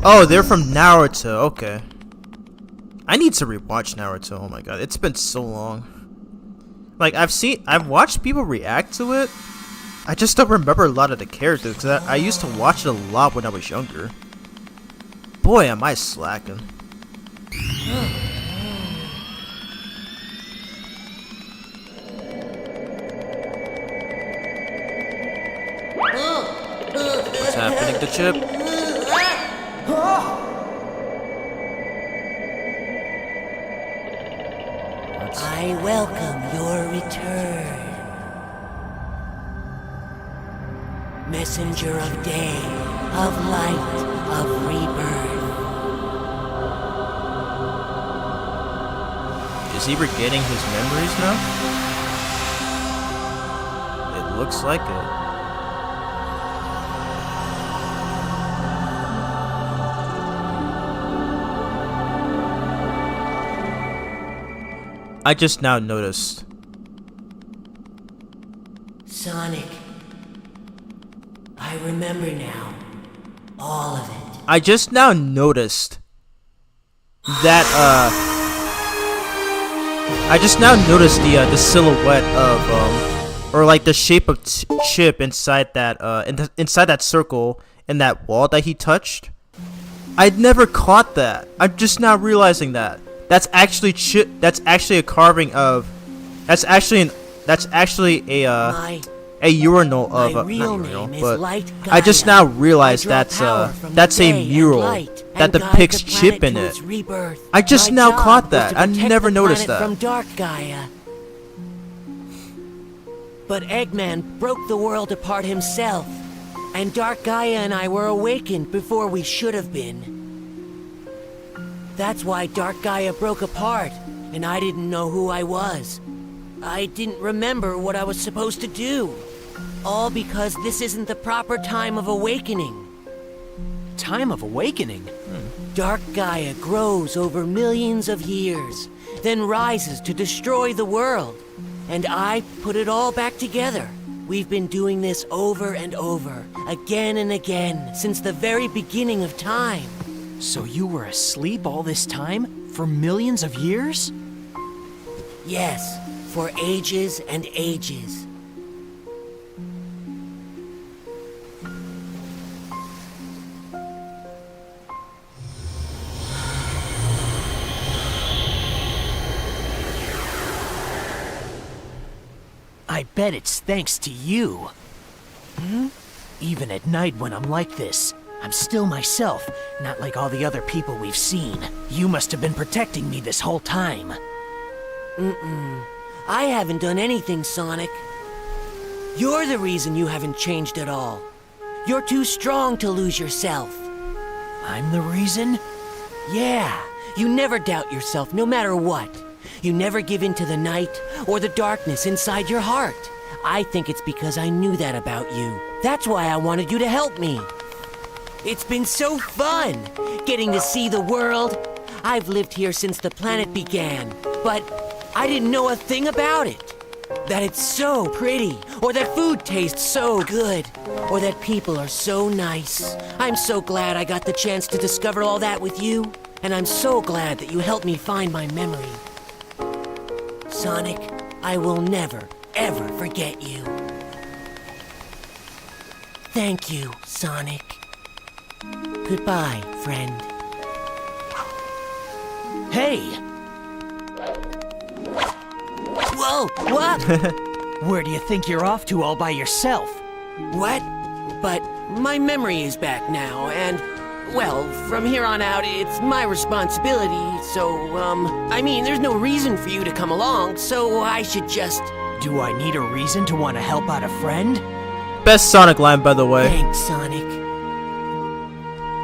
Oh, they're from Naruto. Okay. I need to rewatch Naruto. Oh my god, it's been so long. Like I've watched people react to it. I just don't remember a lot of the characters because I used to watch it a lot when I was younger. Boy, am I slacking. What's happening to Chip? I welcome your return. Messenger of day, of light, of rebirth. Is he regaining his memories now? It looks like it. I just now noticed. Sonic. I remember now. All of it. I just now noticed that, I just now noticed the silhouette of, or like the shape of Chip inside that, inside that circle in that wall that he touched. I'd never caught that. I'm just now realizing that. That's actually Chip. That's actually a carving of. That's actually a urinal of My not real urinal, name is but Light I just Gaia. now realized I draw power from that's the a day and mural light that and guide depicts the Chip planet in to it. its rebirth. I just My now job caught was that. to I protect never the noticed planet that. From Dark Gaia. But Eggman broke the world apart himself, and Dark Gaia and I were awakened before we should have been. That's why Dark Gaia broke apart, and I didn't know who I was. I didn't remember what I was supposed to do. All because this isn't the proper time of awakening. Time of awakening? Dark Gaia grows over millions of years, then rises to destroy the world. And I put it all back together. We've been doing this over and over, again and again, since the very beginning of time. So you were asleep all this time? For millions of years? Yes, for ages and ages. I bet it's thanks to you. Even at night when I'm like this, I'm still myself, not like all the other people we've seen. You must have been protecting me this whole time. I haven't done anything, Sonic. You're the reason you haven't changed at all. You're too strong to lose yourself. I'm the reason? Yeah, you never doubt yourself, no matter what. You never give in to the night or the darkness inside your heart. I think it's because I knew that about you. That's why I wanted you to help me. It's been so fun, getting to see the world. I've lived here since the planet began, but I didn't know a thing about it. That it's so pretty, or that food tastes so good, or that people are so nice. I'm so glad I got the chance to discover all that with you, and I'm so glad that you helped me find my memory. Sonic, I will never, ever forget you. Thank you, Sonic. Goodbye, friend. Hey! Whoa, what? Where do you think you're off to all by yourself? What? But my memory is back now, and, well, from here on out, it's my responsibility, so, I mean, there's no reason for you to come along, so I should just... Do I need a reason to want to help out a friend? Best Sonic line, by the way. Thanks, Sonic.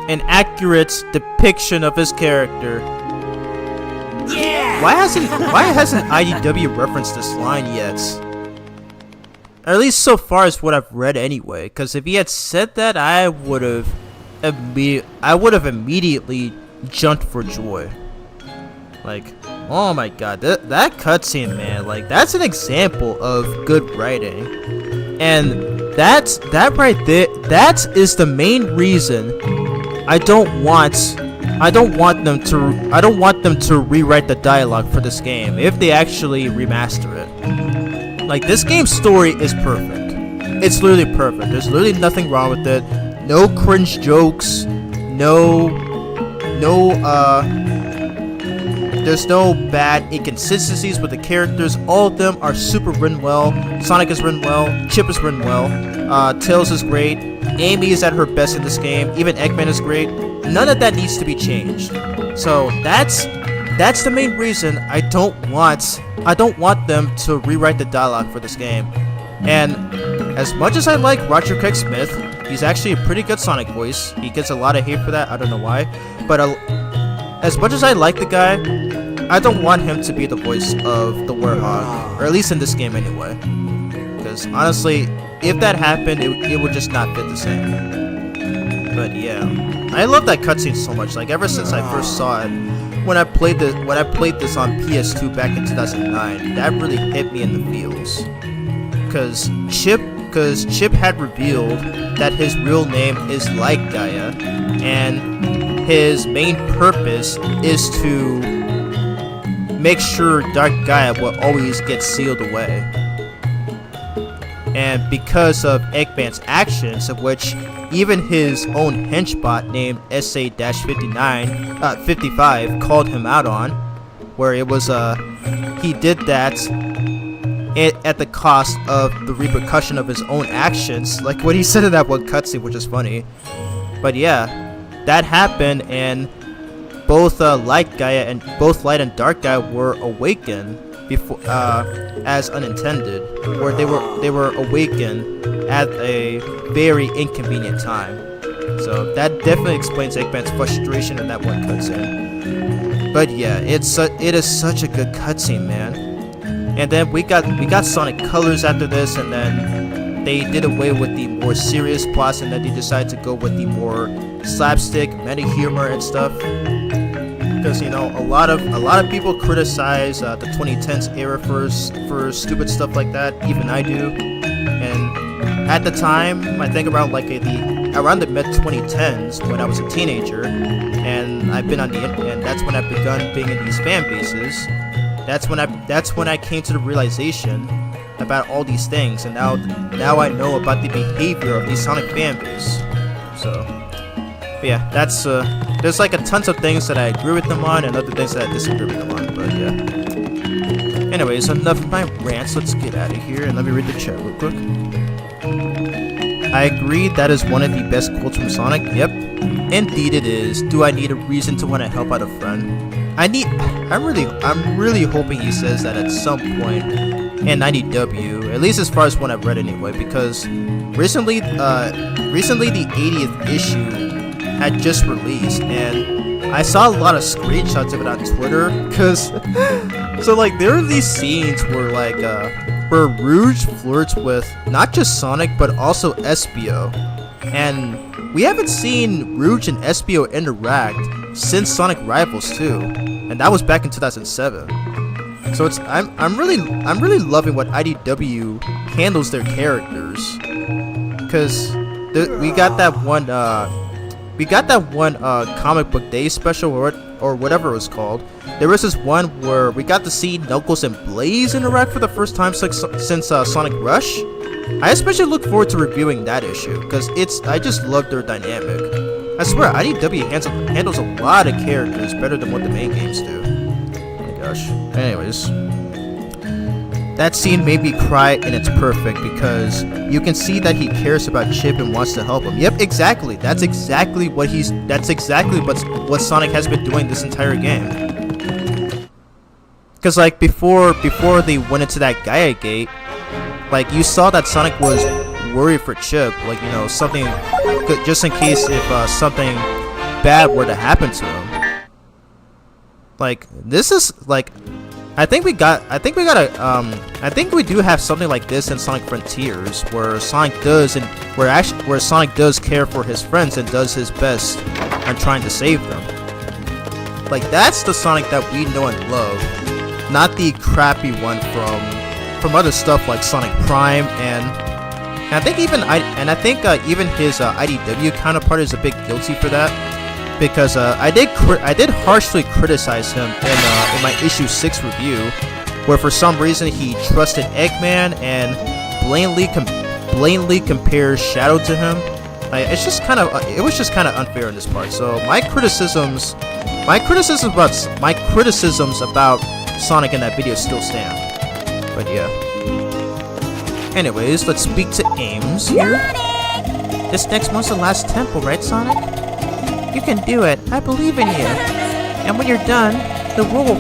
An accurate depiction of his character. Yeah! Why hasn't IDW referenced this line yet? Or at least so far as what I've read anyway. Because if he had said that, I would have immediately jumped for joy. Like, oh my god, that cutscene, man, like that's an example of good writing, and that right there, that is the main reason I don't want them to rewrite the dialogue for this game if they actually remaster it. Like, this game's story is perfect. It's literally perfect. There's literally nothing wrong with it. No cringe jokes. There's no bad inconsistencies with the characters. All of them are super written well. Sonic is written well. Chip is written well. Tails is great. Amy is at her best in this game. Even Eggman is great. None of that needs to be changed. So that's the main reason I don't want them to rewrite the dialogue for this game. And as much as I like Roger Craig Smith, he's actually a pretty good Sonic voice. He gets a lot of hate for that. I don't know why. But as much as I like the guy, I don't want him to be the voice of the Werehog, or at least in this game anyway. Because honestly, if that happened, it would just not fit the same. But yeah, I love that cutscene so much. Like, ever since I first saw it, when I played this on PS2 back in 2009, that really hit me in the feels. Cause Chip had revealed that his real name is Light Gaia, and his main purpose is to make sure Dark Gaia will always get sealed away. And because of Eggman's actions, of which even his own henchbot named SA-55 called him out on, where it was he did that at the cost of the repercussion of his own actions, like what he said in that one cutscene, which is funny. But yeah, that happened, and both Light Gaia and both Light and Dark Gaia were awakened before, as unintended, where they were awakened at a very inconvenient time. So that definitely explains Eggman's frustration in that one cutscene. But yeah, it is such a good cutscene, man. And then we got Sonic Colors after this, and then they did away with the more serious plots, and then they decided to go with the more slapstick, meta humor and stuff. Because a lot of people criticize the 2010s era for stupid stuff like that. Even I do. And at the time, I think around around the mid 2010s, when I was a teenager, and I've been on the internet, and that's when I've begun being in these fan bases. That's when I came to the realization about all these things, and now I know about the behavior of the Sonic fan base. So, but yeah, that's there's like a tons of things that I agree with them on, and other things that I disagree with them on. But yeah. Anyways, enough of my rants. Let's get out of here, and let me read the chat real quick. I agree that is one of the best quotes from Sonic. Yep, indeed it is. Do I need a reason to want to help out a friend? I'm really hoping he says that at some point in 90W, at least as far as what I've read anyway, because recently the 80th issue had just released, and I saw a lot of screenshots of it on Twitter, cause so like there are these scenes where where Rouge flirts with not just Sonic but also Espio, and we haven't seen Rouge and Espio interact since Sonic Rivals 2, and that was back in 2007. So I'm really loving what IDW handles their characters, because we got that one comic book day special or whatever it was called. There was this one where we got to see Knuckles and Blaze interact for the first time since Sonic Rush. I especially look forward to reviewing that issue, because I just love their dynamic. I swear, IDW handles a lot of characters better than what the main games do. Oh my gosh. Anyways, that scene made me cry, and it's perfect because you can see that he cares about Chip and wants to help him. Yep, exactly. That's exactly what Sonic has been doing this entire game. Because like before they went into that Gaia Gate, like you saw that Sonic was worried for Chip, something, just in case if something bad were to happen to him. Like this is like, I think we do have something like this in Sonic Frontiers, where Sonic does care for his friends and does his best on trying to save them. Like that's the Sonic that we know and love, not the crappy one from other stuff like Sonic Prime, and I think even his IDW counterpart is a bit guilty for that, because I did harshly criticize him in my issue 6 review, where for some reason he trusted Eggman and blatantly compares Shadow to him. It was just kind of unfair in this part. So my criticisms about Sonic in that video still stand. But yeah. Anyways, let's speak to Ames here. This next one's the last temple, right, Sonic? You can do it. I believe in you. And when you're done, the world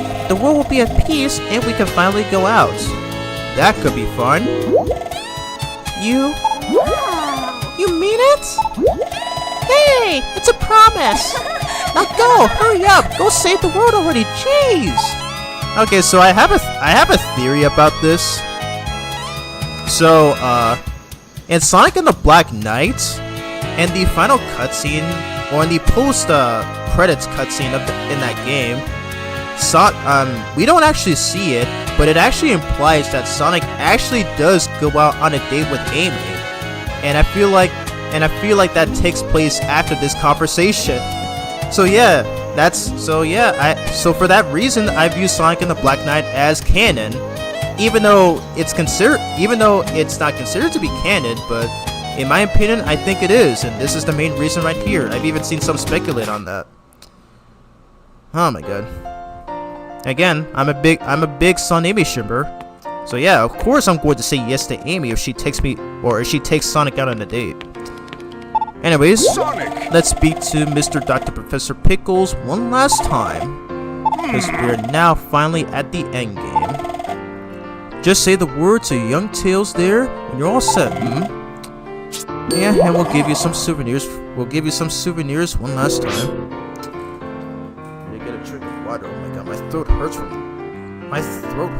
will be at peace, and we can finally go out. That could be fun. You mean it? Hey, it's a promise. Now go, hurry up, go save the world already. Jeez. Okay, so I have a theory about this. So, in Sonic and the Black Knight, in the final cutscene, or in the post credits cutscene in that game, we don't actually see it, but it actually implies that Sonic actually does go out on a date with Amy, and I feel like that takes place after this conversation. So yeah, so for that reason, I view Sonic and the Black Knight as canon, even though it's not considered to be canon, but in my opinion, I think it is, and this is the main reason right here. I've even seen some speculate on that. Oh my god. Again, I'm a big Son Amy shipper. So yeah, of course I'm going to say yes to Amy if she takes Sonic out on a date. Anyways, Sonic! Let's speak to Mr. Dr. Professor Pickles one last time, because we're now finally at the end game. Just say the word to young Tails there, and you're all set, Yeah, and we'll give you some souvenirs. We'll give you some souvenirs one last time. Get a drink of water. Oh my god, my throat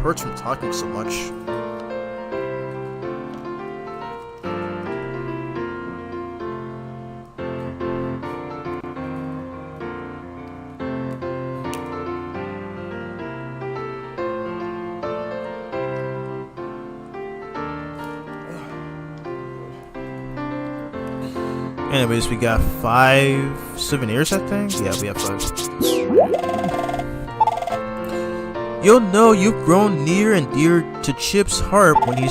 hurts from talking so much. Anyways, we got 5 souvenirs, I think? Yeah, we have 5. You'll know you've grown near and dear to Chip's heart when he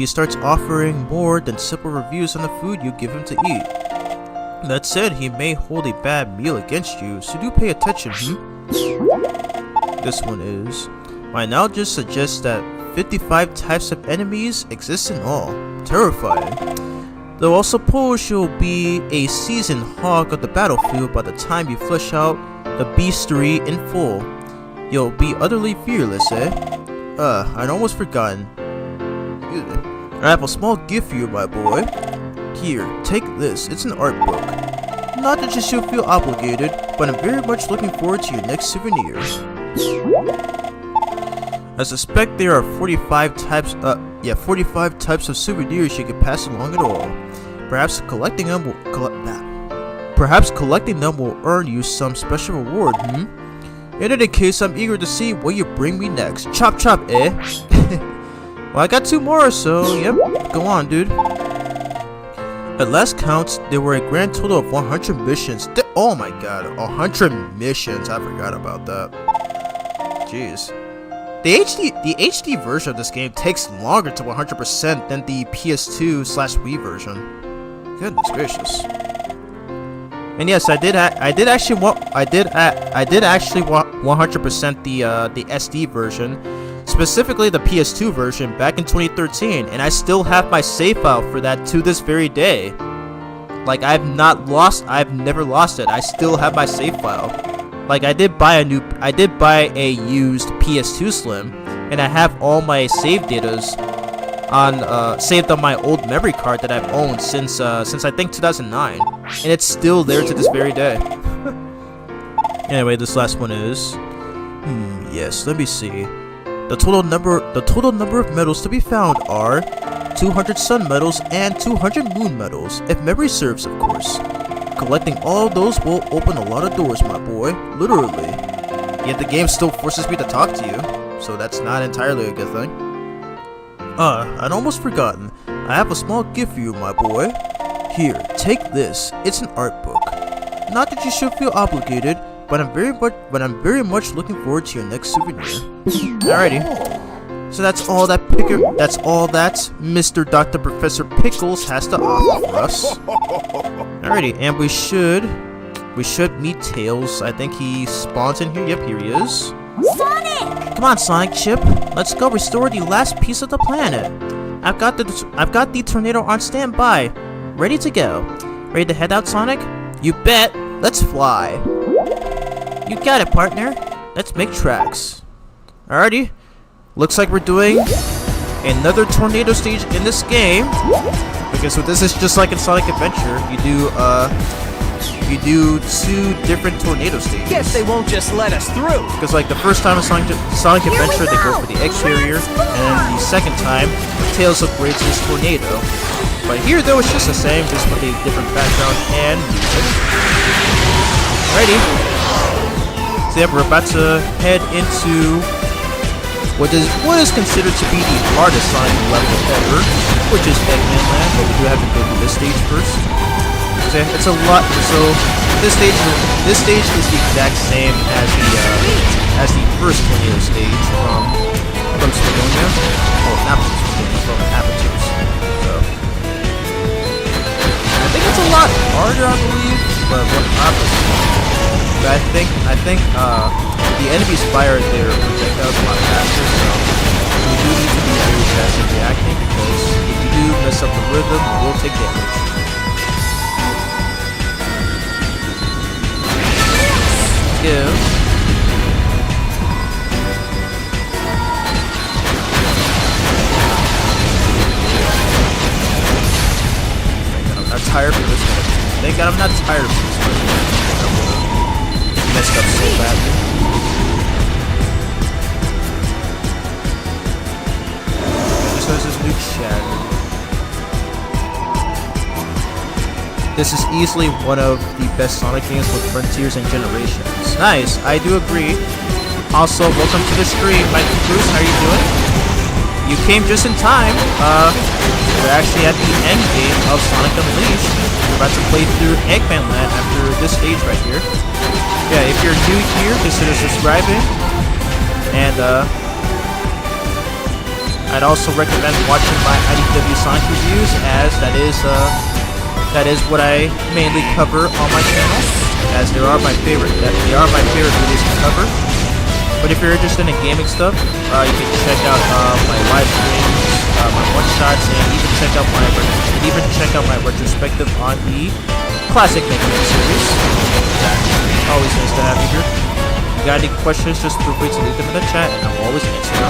starts offering more than simple reviews on the food you give him to eat. That said, he may hold a bad meal against you, so do pay attention, This one is. My knowledge suggests that 55 types of enemies exist in all. Terrifying. Though I'll suppose you'll be a seasoned hog of the battlefield by the time you flesh out the beastery in full. You'll be utterly fearless, eh? I'd almost forgotten. Excuse me. I have a small gift for you, my boy. Here, take this. It's an art book. Not that you should feel obligated, but I'm very much looking forward to your next souvenir. I suspect there are 45 types of souvenirs you can pass along at all. Perhaps collecting them will earn you some special reward, In any case, I'm eager to see what you bring me next. Chop chop, eh? Well, I got 2 more, so yep, go on, dude. At last counts, there were a grand total of 100 missions. Oh my god, 100 missions. I forgot about that. Jeez. The HD version of this game takes longer to 100% than the PS2/Wii version. Goodness gracious. And yes, I did actually 100% the SD version, specifically the PS2 version back in 2013, and I still have my save file for that to this very day. Like I've never lost it. I still have my save file. Like I did buy a used PS2 Slim, and I have all my save datas on saved on my old memory card that I've owned since I think 2009, and it's still there to this very day. Anyway, this last one is yes, let me see. The total number of medals to be found are 200 sun medals and 200 moon medals, if memory serves, of course. Collecting all of those will open a lot of doors, my boy. Literally. Yet the game still forces me to talk to you, so that's not entirely a good thing. I'd almost forgotten. I have a small gift for you, my boy. Here, take this. It's an art book. Not that you should feel obligated, but I'm very much looking forward to your next souvenir. Alrighty. So that's all that Mr. Dr. Professor Pickles has to offer for us. Alrighty, and we should meet Tails. I think he spawns in here. Yep, here he is. Sonic! Come on, Sonic Chip. Let's go restore the last piece of the planet. I've got the tornado on standby, ready to go. Ready to head out, Sonic? You bet. Let's fly. You got it, partner. Let's make tracks. Alrighty. Looks like we're doing another tornado stage in this game. Okay, so this is just like in Sonic Adventure. You do 2 different tornado stages. Guess they won't just let us through. Because like the first time in Sonic Adventure, they go for the X-Barrier, and the second time, Tails upgrades his tornado. But here, though, it's just the same, just with a different background and music. Alrighty. So yeah, we're about to head into what is considered to be the hardest Sonic level ever, which is Eggman Land, but we do have to go through this stage first. So yeah, it's a lot. So this stage is the exact same as the first tornado stage from Spagnolia. Oh, not from Spagnolia, from Apertures. So I think it's a lot harder, I believe, but what opposite? But I think the enemies fire their projectiles a lot faster, so you do need to be very fast at reacting, because if you do mess up the rhythm, you will take damage. Let's go. I'm not tired for this one. Thank God I'm not tired for this one. Messed up so badly. Just has this nuke shattered. This is easily one of the best Sonic games with Frontiers and Generations. Nice, I do agree. Also, welcome to the stream, Michael Bruce. How are you doing? You came just in time. We're actually at the end game of Sonic Unleashed. We're about to play through Eggman Land after this stage right here. Yeah, if you're new here, consider subscribing. And I'd also recommend watching my IDW Sonic reviews, as that is what I mainly cover on my channel, as they are my favorite videos to cover. But if you're interested in gaming stuff, you can check out my live streams, my one-shots, and even check out my retrospective on the classic Mega Man series. Always nice to have you here. If you got any questions, just feel free to leave them in the chat, and I'll always answer them.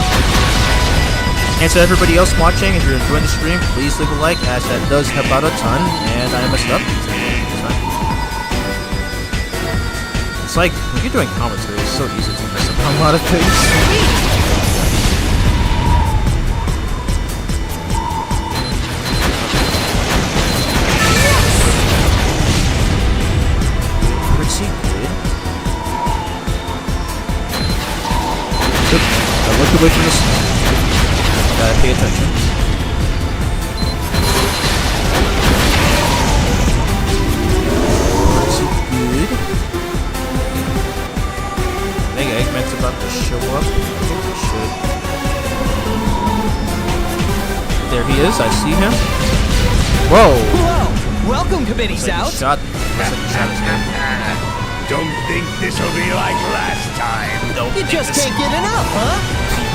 And to everybody else watching, if you're enjoying the stream, please leave a like, as that does help out a ton. And I messed up. It's like when you're doing commentary, it's so easy to mess up on a lot of things. Look away from this. Gotta pay attention. Pretty good. I think Eggman's about to show up. I think he should. There he is. I see him. Whoa! Whoa! Welcome, Committee South. Don't think this'll be like last time. You just can't get enough, huh?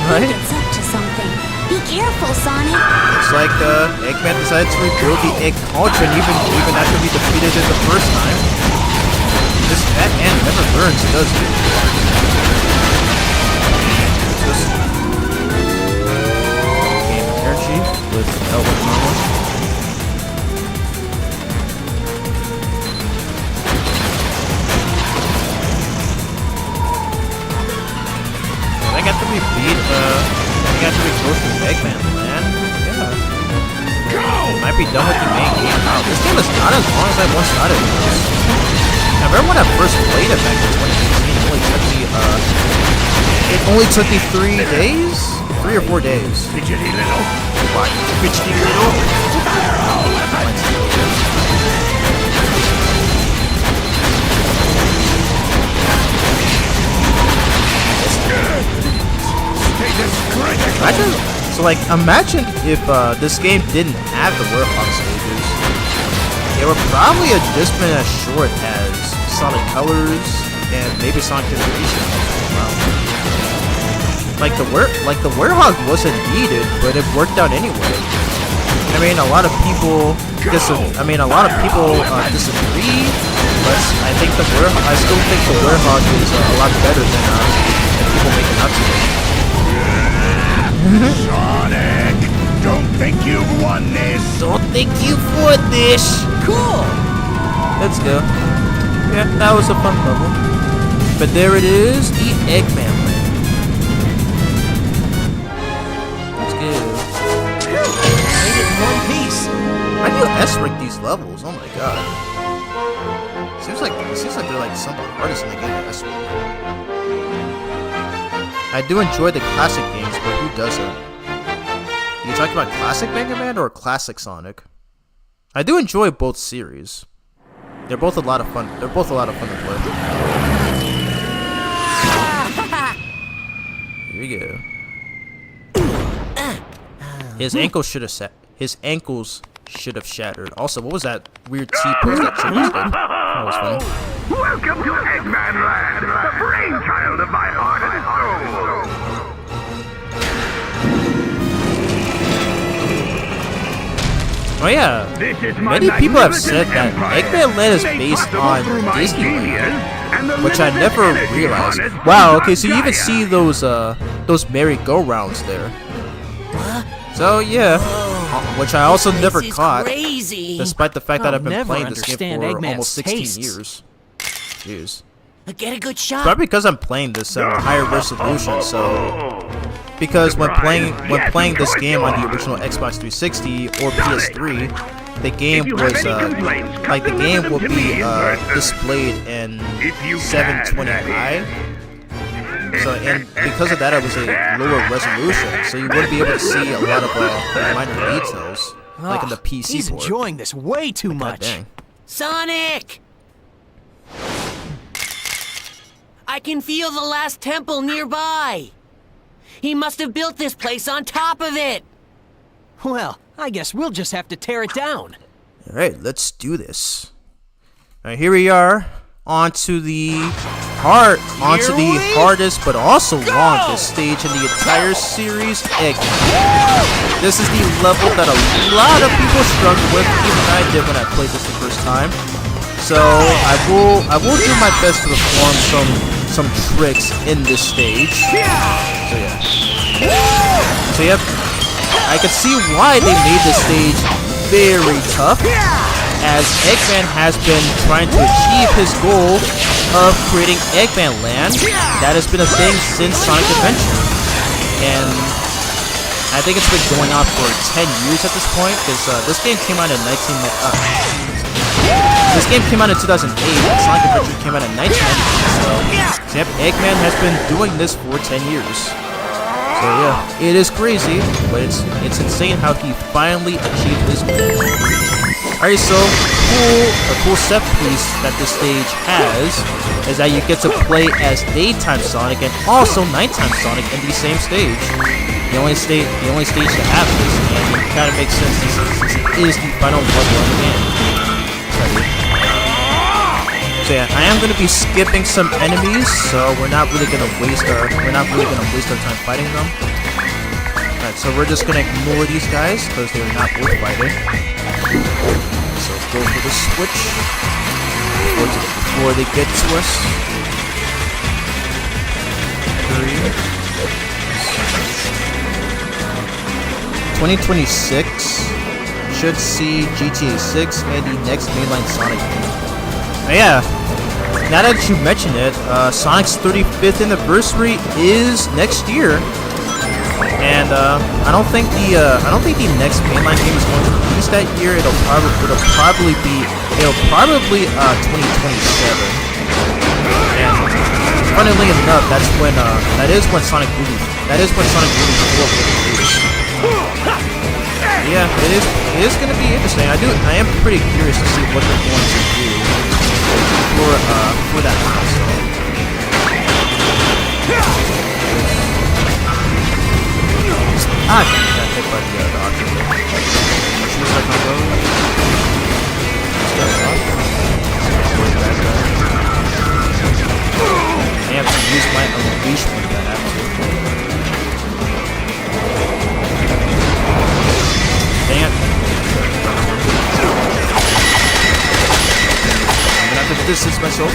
Right? It's up to something. Be careful, Sonic. Looks like Eggman decided to rebuild the Egg Cauldron even after we defeated it the first time. This fat man never learns, does he? Just gain energy with Elwood Mama. I got to be close to Eggman Land. Yeah. Might be done with the main game now. This game is not as long as I once thought it was. I remember when I first played it back in 2018, it only took me 3 days? 3 or 4 days. Fidgety little. What? Fidgety little? Imagine if this game didn't have the Warhawk stages. It would probably have just been as short as Sonic Colors and maybe Sonic Generations. Wow. Like the Warhawk wasn't needed, but it worked out anyway. I mean, a lot of people disagree, but I still think the Warhawk is a lot better than people make it out to be. Sonic, don't think you've won this. Don't think you've won this. Cool. Let's go. Yeah, that was a fun level. But there it is, the Eggman Land. Let's go. Made it in one piece. How do you S-rank these levels? Oh my god. Seems like they're like some of the hardest in the game to S-rank. I do enjoy the classic games, but who doesn't? You talking about classic Mega Man or classic Sonic? I do enjoy both series. They're both a lot of fun. They're both a lot of fun to play. Here we go. His ankles should have His ankles should have shattered. Also, what was that weird T-pose that Chick did? That was funny. Welcome to Eggman Land, the brainchild of my heart and soul. Oh yeah, many people have said that Eggman Land is based on Disneyland, which I never realized. Wow, okay, so you even see those merry-go-rounds there. So yeah, which I also never caught, despite the fact that I've been playing this game for almost 16 years. Jeez. Get a good shot. Probably because I'm playing this higher resolution, so... Because when playing this game on the original Xbox 360 or PS3, the game was the game will be displayed in 720i. So and because of that, it was a lower resolution, so you wouldn't be able to see a lot of minor details like in the PC He's port. enjoying this way too much. Dang. Sonic! I can feel the last temple nearby. He must have built this place on top of it. Well, I guess we'll just have to tear it down. Alright, let's do this. Alright, here we are. Onto the hardest but also longest stage in the entire series, Eggman. This is the level that a lot of people struggle with, even I did when I played this the first time. So I will do my best to perform some tricks in this stage. So yep, I can see why they made this stage very tough, as Eggman has been trying to achieve his goal of creating Eggman Land. That has been a thing since Sonic Adventure, and I think it's been going on for 10 years at this point, because this game came out in 2008, and Sonic Adventure came out in 1990. So yep, Eggman has been doing this for 10 years. So yeah, it is crazy, but it's insane how he finally achieved his goal. Alright, so a cool set piece that this stage has is that you get to play as daytime Sonic and also nighttime Sonic in the same stage. The only stage to have this, and it kind of makes sense since it is the final level of the game. So yeah, I am going to be skipping some enemies, so we're not really going to waste our time fighting them. Alright, so we're just going to ignore these guys because they're not worth fighting. So go for the switch before they get to us. 2026 should see GTA 6 and the next mainline Sonic game. Yeah, now that you mention it, Sonic's 35th anniversary is next year, and I don't think the next mainline game is going to release that year. It'll probably be 2027. And funnily enough, that is when Sonic Movie 4 will release. Yeah, it is going to be interesting. I am pretty curious to see what they're going to do for that console. Got hit by the doctor. She was like, "Hello." I have to use my unleash when I have to. Dang it. I'm gonna have to distance myself.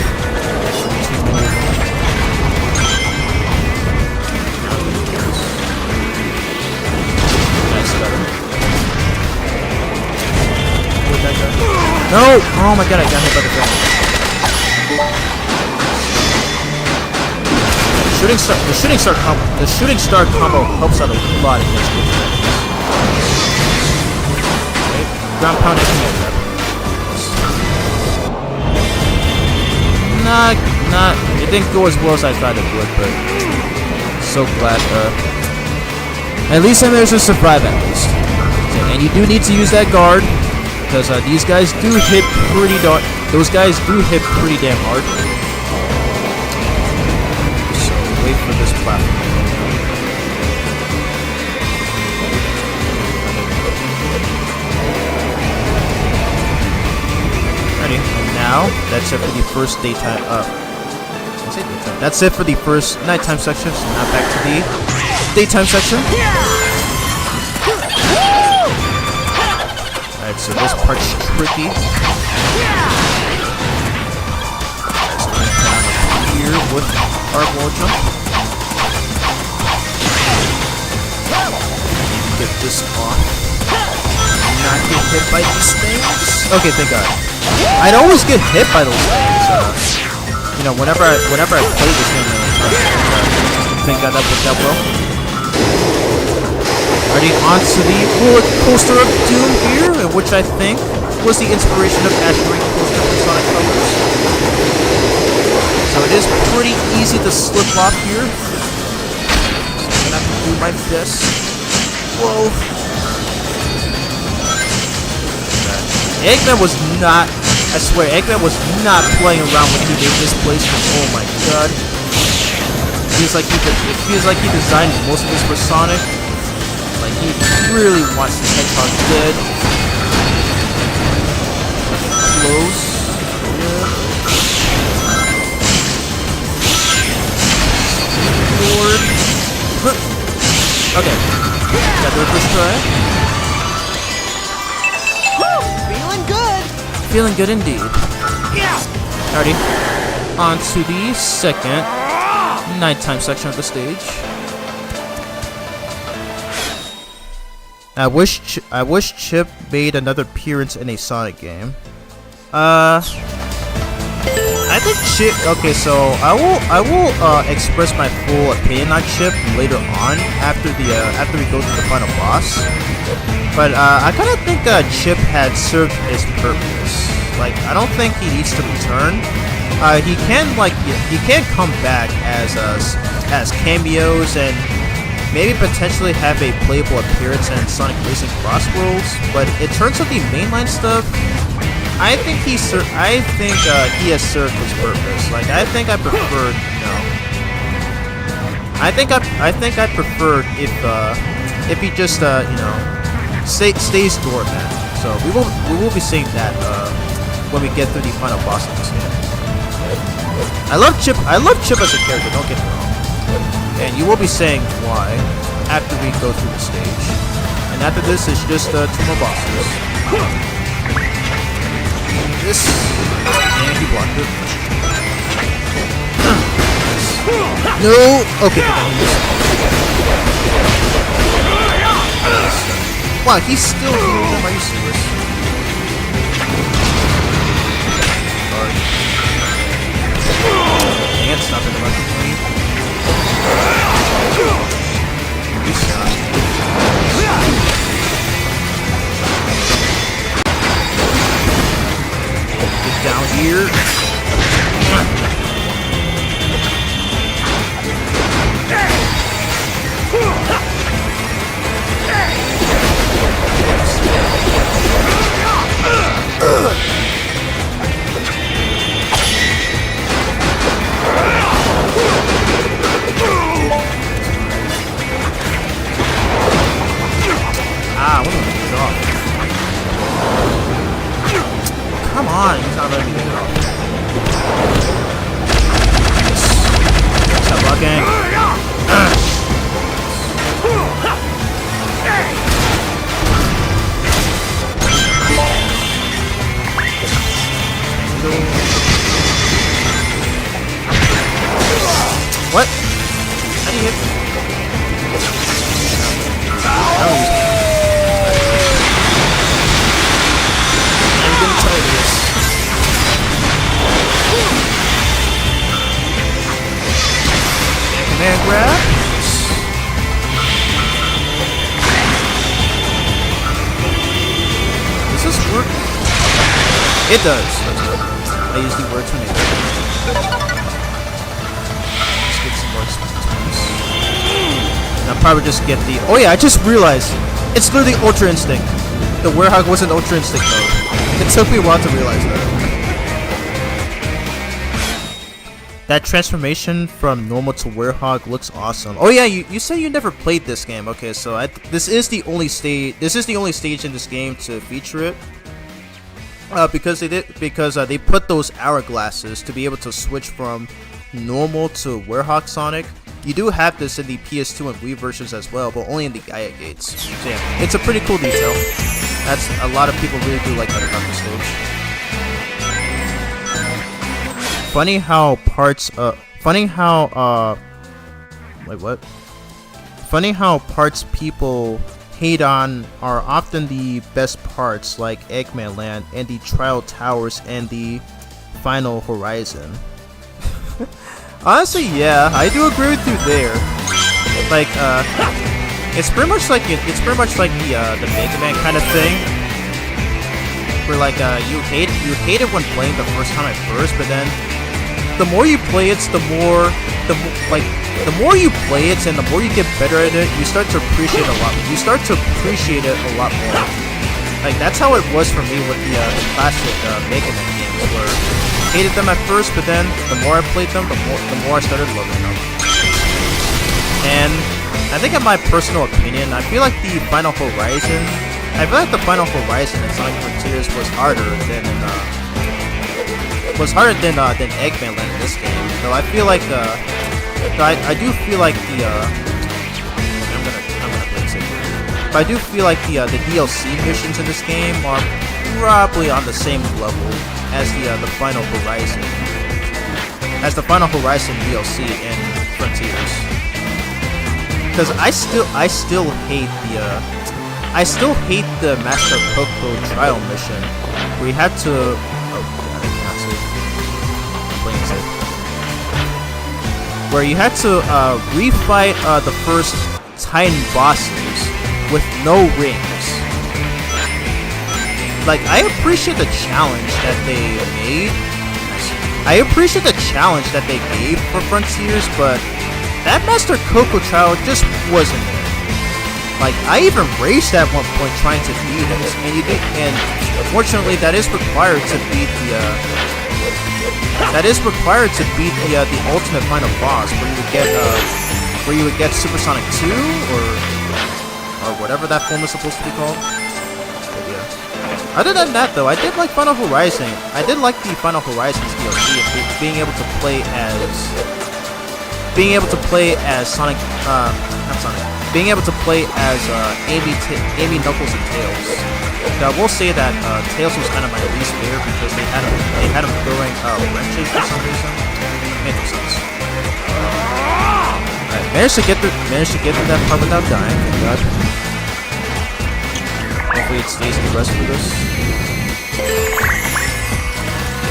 Nice stutter. No! Oh my god, I got hit by the ground. The shooting star combo helps out a lot against good enemies. Okay, ground pound and command grab. Nah, it didn't go as well as I thought it would, but so glad. At least I managed to survive at least. Okay, and you do need to use that guard because these guys do hit pretty darn. Those guys do hit pretty damn hard. So wait for this platform. Ready? And now that's it for the first daytime. That's it for the first nighttime section. So now back to the daytime section. Alright, so this part's tricky. Alright, so we're gonna down up here with our wall jump. Get this on. Not get hit by these things. Okay, thank God. I'd always get hit by those things. You know, whenever I play this game, thank God that worked out well. Already onto the roller coaster of doom here, which I think was the inspiration of Asteroid Coaster from Sonic Colors. So it is pretty easy to slip off here. So I'm gonna have to do my best. Whoa. Eggman was not. I swear, Eggman was not playing around when he made this place. Oh my God! It feels like he designed most of this for Sonic. Like he really wants the Hedgehog dead. Close. Forward. Okay. Got the first try. Feeling good. Feeling good indeed. Alrighty. On to the second nighttime section of the stage. I wish Chip made another appearance in a Sonic game. I think Chip. Okay, so I will express my full opinion on Chip later on after we go to the final boss. But I kind of think Chip had served his purpose. Like, I don't think he needs to return. He can come back as cameos and maybe potentially have a playable appearance in Sonic Racing Cross Worlds. But in terms of the mainline stuff, I think he has served his purpose. Like, I think I preferred, you know. I think I preferred if he just you know, stays dormant. So we will be seeing that when we get through the final boss of this game. I love Chip as a character, don't get me wrong. And you will be saying why after we go through the stage. And after this is just 2 more bosses. This, and he blocked it. No, okay, wow, he's still here. Are you serious? Dang it, stop it, electrically. Get down here. Come on, he's not letting me get it off. Stop blocking. What? How do you hit? I'm gonna tell you this. Command grab. Does this work? It does. I use the word tornado. Let's get some more expensive ones. I'll probably just get the... Oh yeah, I just realized. It's literally Ultra Instinct. The Werehog wasn't Ultra Instinct mode. It took me a while to realize that. That transformation from normal to Werehog looks awesome. Oh yeah, you said you never played this game. Okay, so this is the only stage. This is the only stage in this game to feature it. Because they put those hourglasses to be able to switch from normal to Werehog Sonic. You do have this in the PS2 and Wii versions as well, but only in the Gaia gates. So yeah, it's a pretty cool detail. That's a lot of people really do like that about this stage. Funny how parts people hate on are often the best parts, like Eggman Land and the Trial Towers and the Final Horizon. Honestly, yeah, I do agree with you there. Like, it's pretty much like the Mega Man kind of thing, where like you hate it when playing the first time at first, but then the more you play it, the more you play it and the more you get better at it, you start to appreciate it a lot. You start to appreciate it a lot more. Like that's how it was for me with the classic Mega Man games, where I hated them at first, but then the more I played them, the more I started loving them. And I think, in my personal opinion, I feel like the Final Horizon in Sonic Frontiers was harder than Eggman Land in this game. So I feel like I do feel like the I'm gonna place it. But I do feel like the DLC missions in this game are probably on the same level as the Final Horizon, DLC in Frontiers. Because I still hate the Master Coco trial mission where you had to where you had to refight the first Titan bosses with no rings. Like, I appreciate the challenge that they made. I appreciate the challenge that they gave for Frontiers, but that Master Coco trial just wasn't it. Like, I even raged at one point trying to beat it, and unfortunately that is required to beat the ultimate final boss, where you would get Supersonic 2 or whatever that form is supposed to be called. But yeah. Other than that, though, I did like Final Horizon. I did like the Final Horizons DLC and being able to play as Sonic. Being able to play as Amy, Knuckles, and Tails. Now, I will say that Tails was kind of my least favorite because they had him throwing wrenches for some reason. Made no sense. Alright, managed to get to that part without dying. Thank God. Hopefully it stays in the rest for this.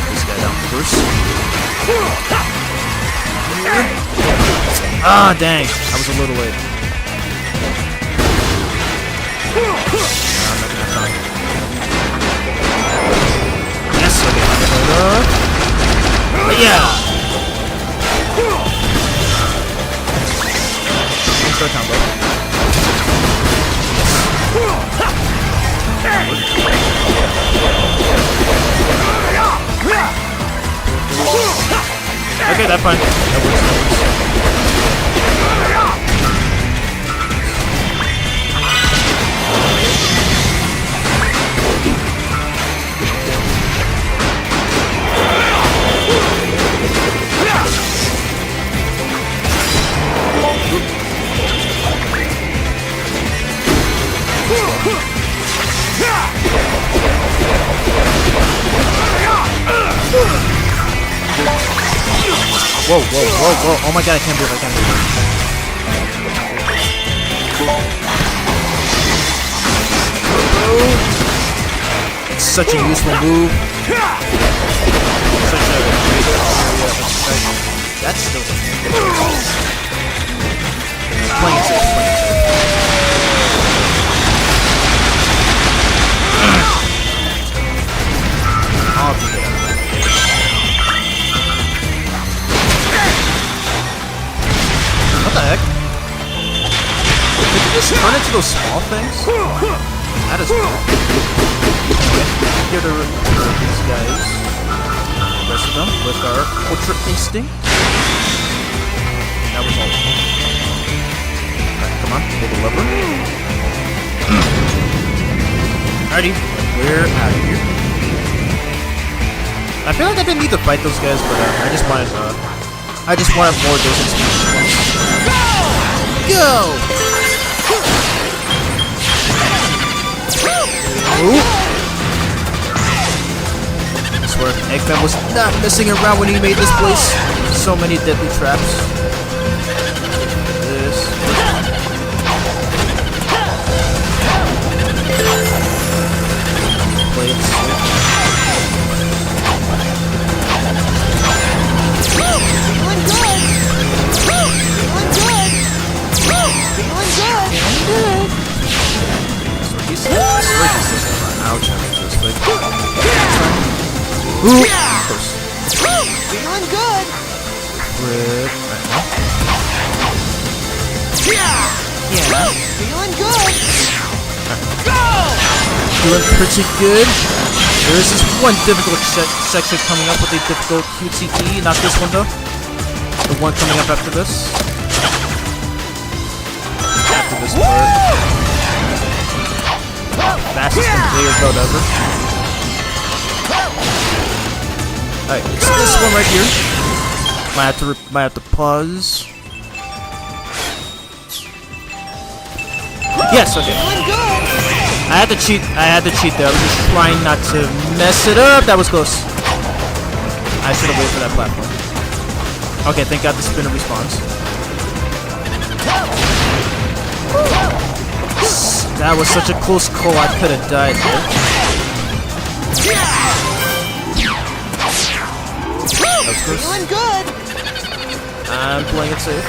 This guy down first. Ah, dang! I was a little late. Yes, okay. But yeah. Start combo. Okay, that's fine. That works. Whoa, whoa, whoa, whoa. Oh my god, I can't do it, It's such a useful move. Such a great area of effect. That's still playing safe. I'll do that. What the heck? those small things. That is cool. Here to these guys. The rest of them with our Ultra Instinct. That was all. Alright, come on, pull the lever. Alrighty, we're out of here. I feel like I didn't need to fight those guys, but I just wanted more of those experiences. Go! Ooh. I swear, Eggman was not messing around when he made this place. So many deadly traps. This. Plates. Feeling good! Feeling good! Feeling good! So he's ouch, I'm just like. Ooh! Close. Feeling good! Rip. Right now. Yeah! Feeling good! Doing pretty good. There is this one difficult section coming up with a difficult QTE. Not this one though. The one coming up after this. After this part. Fastest conveyor belt ever. Alright, it's this one right here. Might have to pause. Yes, okay. I had to cheat there. I was just trying not to mess it up. That was close. I should have waited for that platform. Okay, thank God the spinner respawns. That was such a close call, I could have died there. That was close. Feeling good! I'm playing it safe.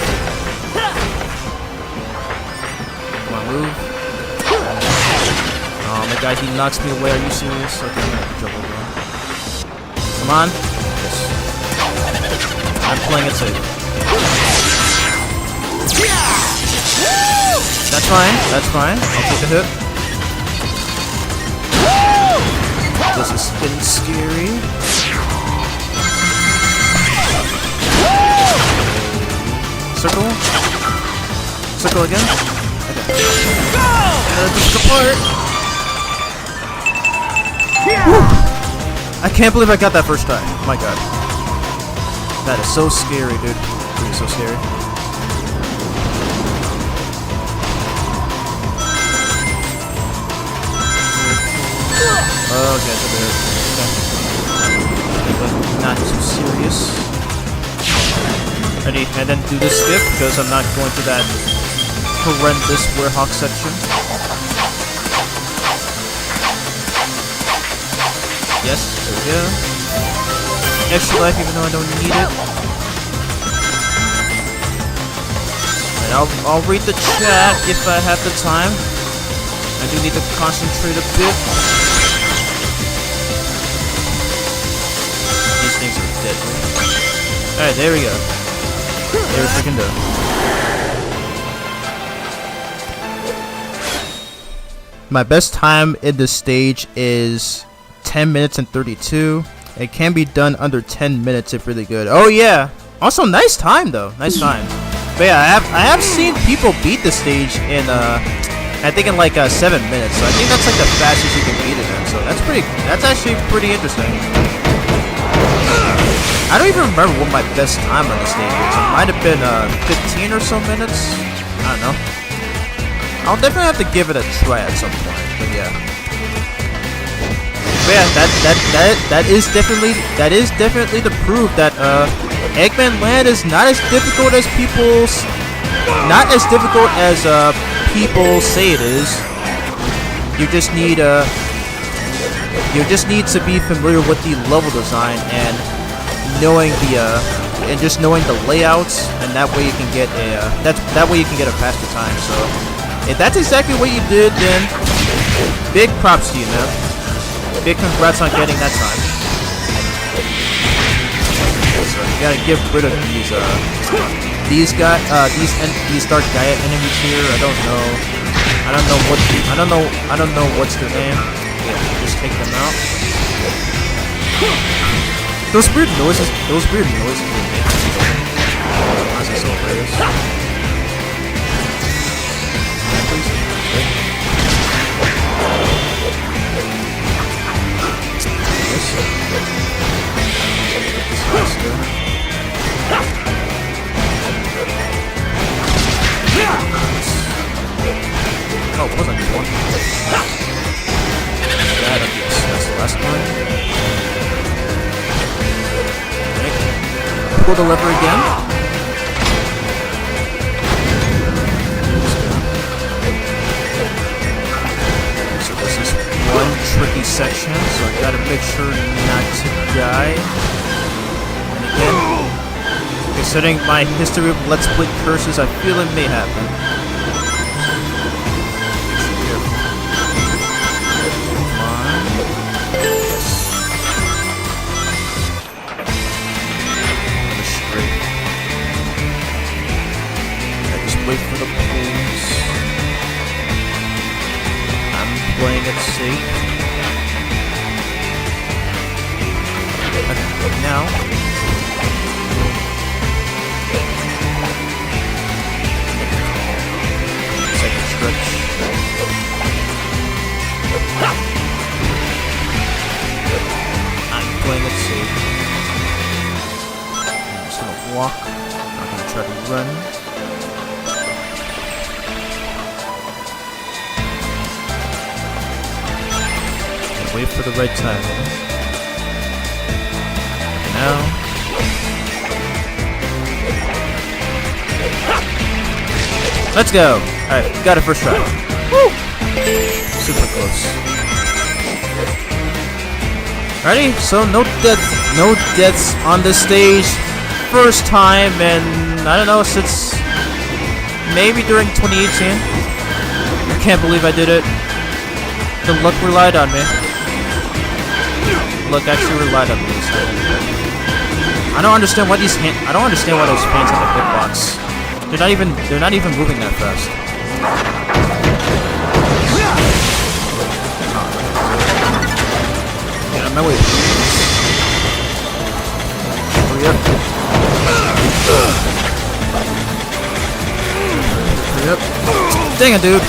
Come on, move. Oh my God, he knocks me away. Are you serious? Okay, I'm gonna jump over him. Come on. Yes. I'm playing it safe. That's fine. That's fine. I'll take a hit. This is getting scary. Circle. Circle again. Okay. Just apart. I can't believe I got that first try. Oh my God. That is so scary, dude. It's so scary. Okay, so there. Okay. Not too serious. Ready? And then do the skip because I'm not going to that horrendous Warhawk section. Yes, there we go. Extra life even though I don't need it. And I'll read the chat if I have the time. I do need to concentrate a bit. These things are deadly. Alright, there we go. There we freaking go. My best time in this stage is 10 minutes and 32. It can be done under 10 minutes if really good. Oh yeah. Also nice time though. Nice time. But yeah, I have seen people beat the stage in I think in like 7 minutes. So I think that's like the fastest you can beat it in. So that's actually pretty interesting. I don't even remember what my best time on the stage is. It might have been 15 or so minutes. I don't know. I'll definitely have to give it a try at some point. But yeah. But yeah, that is definitely to prove that Eggman Land is not as difficult as people say it is. You just need to be familiar with the level design and knowing the layouts, and that way you can get a faster time. So if that's exactly what you did, then big props to you, man. Big congrats on getting that time. So you gotta get rid of these Dark Gaia enemies here. I don't know I don't know what's their name. Yeah, just take them out. Those weird noises they make. As I saw this. Oh, it wasn't one. That, that's the last one. Okay. Pull the lever again. So this is one tricky section, so I gotta make sure not to die. And again, considering my history of Let's Play curses, I feel it may happen. Wait for the pulls. I'm playing it safe. Okay, now. Second stretch. I'm playing it safe. I'm just gonna walk. I'm not gonna try to run. Wait for the right time. Now. Let's go! Alright, got it first try. Woo! Super close. Ready? So no deaths on this stage. First time, and I don't know, since maybe during 2018. I can't believe I did it. The luck relied on me. Look, actually relied on me this time. I don't understand why those hands on the hitbox. They're not even moving that fast. Get out of my way. Hurry up. Hurry up. Dang it, dude.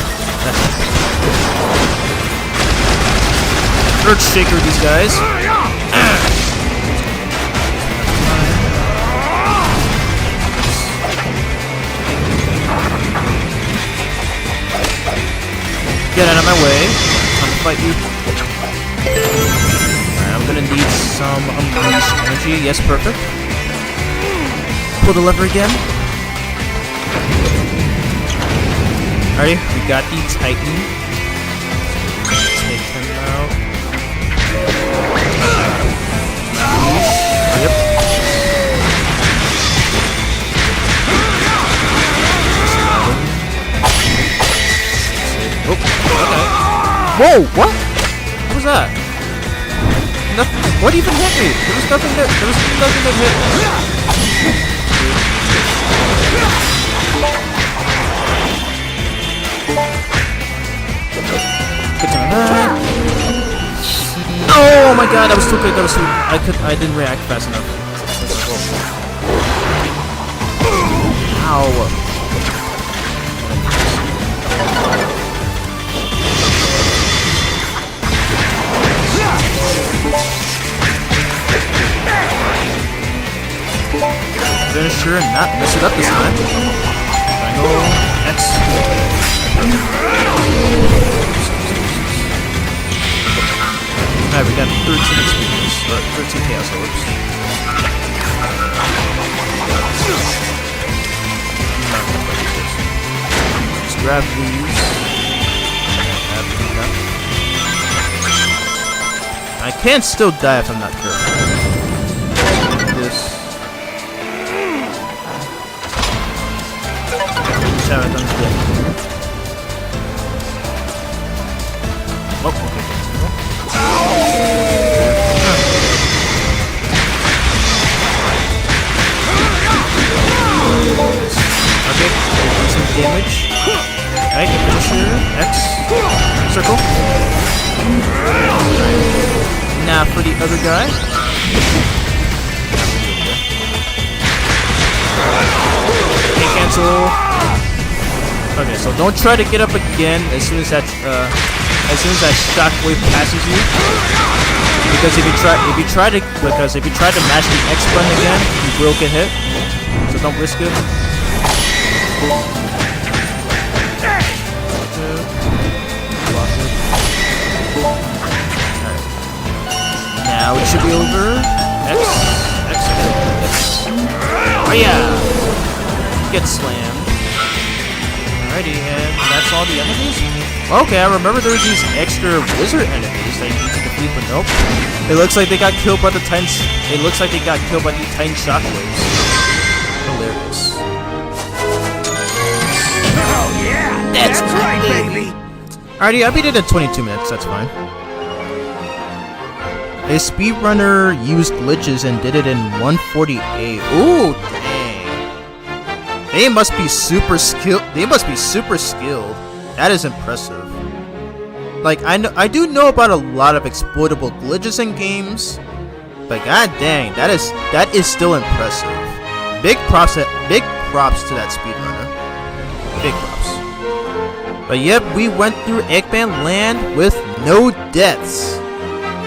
Earth shaker, these guys. Get out of my way. I'm gonna fight you. Alright, I'm gonna need some unleashed energy. Yes, perfect. Pull the lever again. Alrighty, we got the Titan. Take him out. Yep. Oh, okay. Whoa, what? What was that? Nothing. What even hit me? There was nothing that hit me. Good time. Oh my god, that was too quick. I didn't react fast enough. Ow. Finisher and not mess it up this time. Triangle X. Alright, we got 13 experience, or 13 chaos orbs. Just grab these. I can still die if I'm not careful. Like this. Oh, okay. Okay, do some damage. Alright, finisher, X. not for the other guy. Okay, cancel. Okay, so don't try to get up again as soon as that shockwave passes you. Because if you try to mash the X button again, you will get hit. So don't risk it. Now it should be over. X. Oh yeah! Get slammed. Alrighty, and that's all the enemies? Okay, I remember there were these extra wizard enemies that you need to defeat, but nope. It looks like they got killed by the Titan shockwaves. Hilarious. Oh yeah! That's right, baby! Alrighty, I beat it in 22 minutes, that's fine. A speedrunner used glitches and did it in 148. Ooh, dang. They must be super skilled. That is impressive. Like, I do know about a lot of exploitable glitches in games, but god dang, that is still impressive. Big props to that speedrunner. Big props. But yep, we went through Eggman Land with no deaths.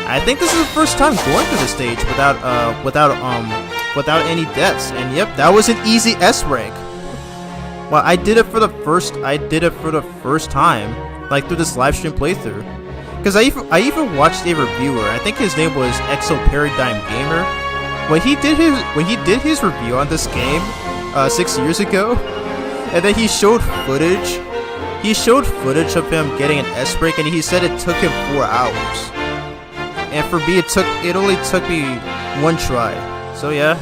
I think this is the first time going through the stage without any deaths, and yep, that was an easy S rank. Well, I did it for the first time, like through this live stream playthrough, because I even watched a reviewer. I think his name was Exo Paradigm Gamer. When he did his review on this game 6 years ago, and then he showed footage. He showed footage of him getting an S rank, and he said it took him 4 hours. And for me, it only took me 1 try. So yeah,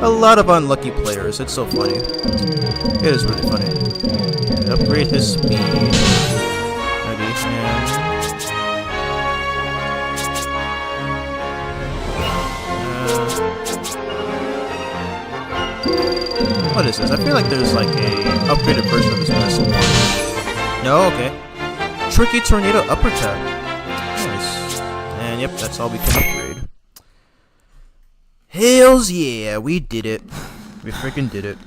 a lot of unlucky players. It's so funny. It is really funny. Upgrade his speed. What is this? I feel like there's like a upgraded version of this medicine. No, okay. Tricky tornado uppercut. Nice. And yep, that's all we can upgrade. Hells yeah, we did it. We freaking did it.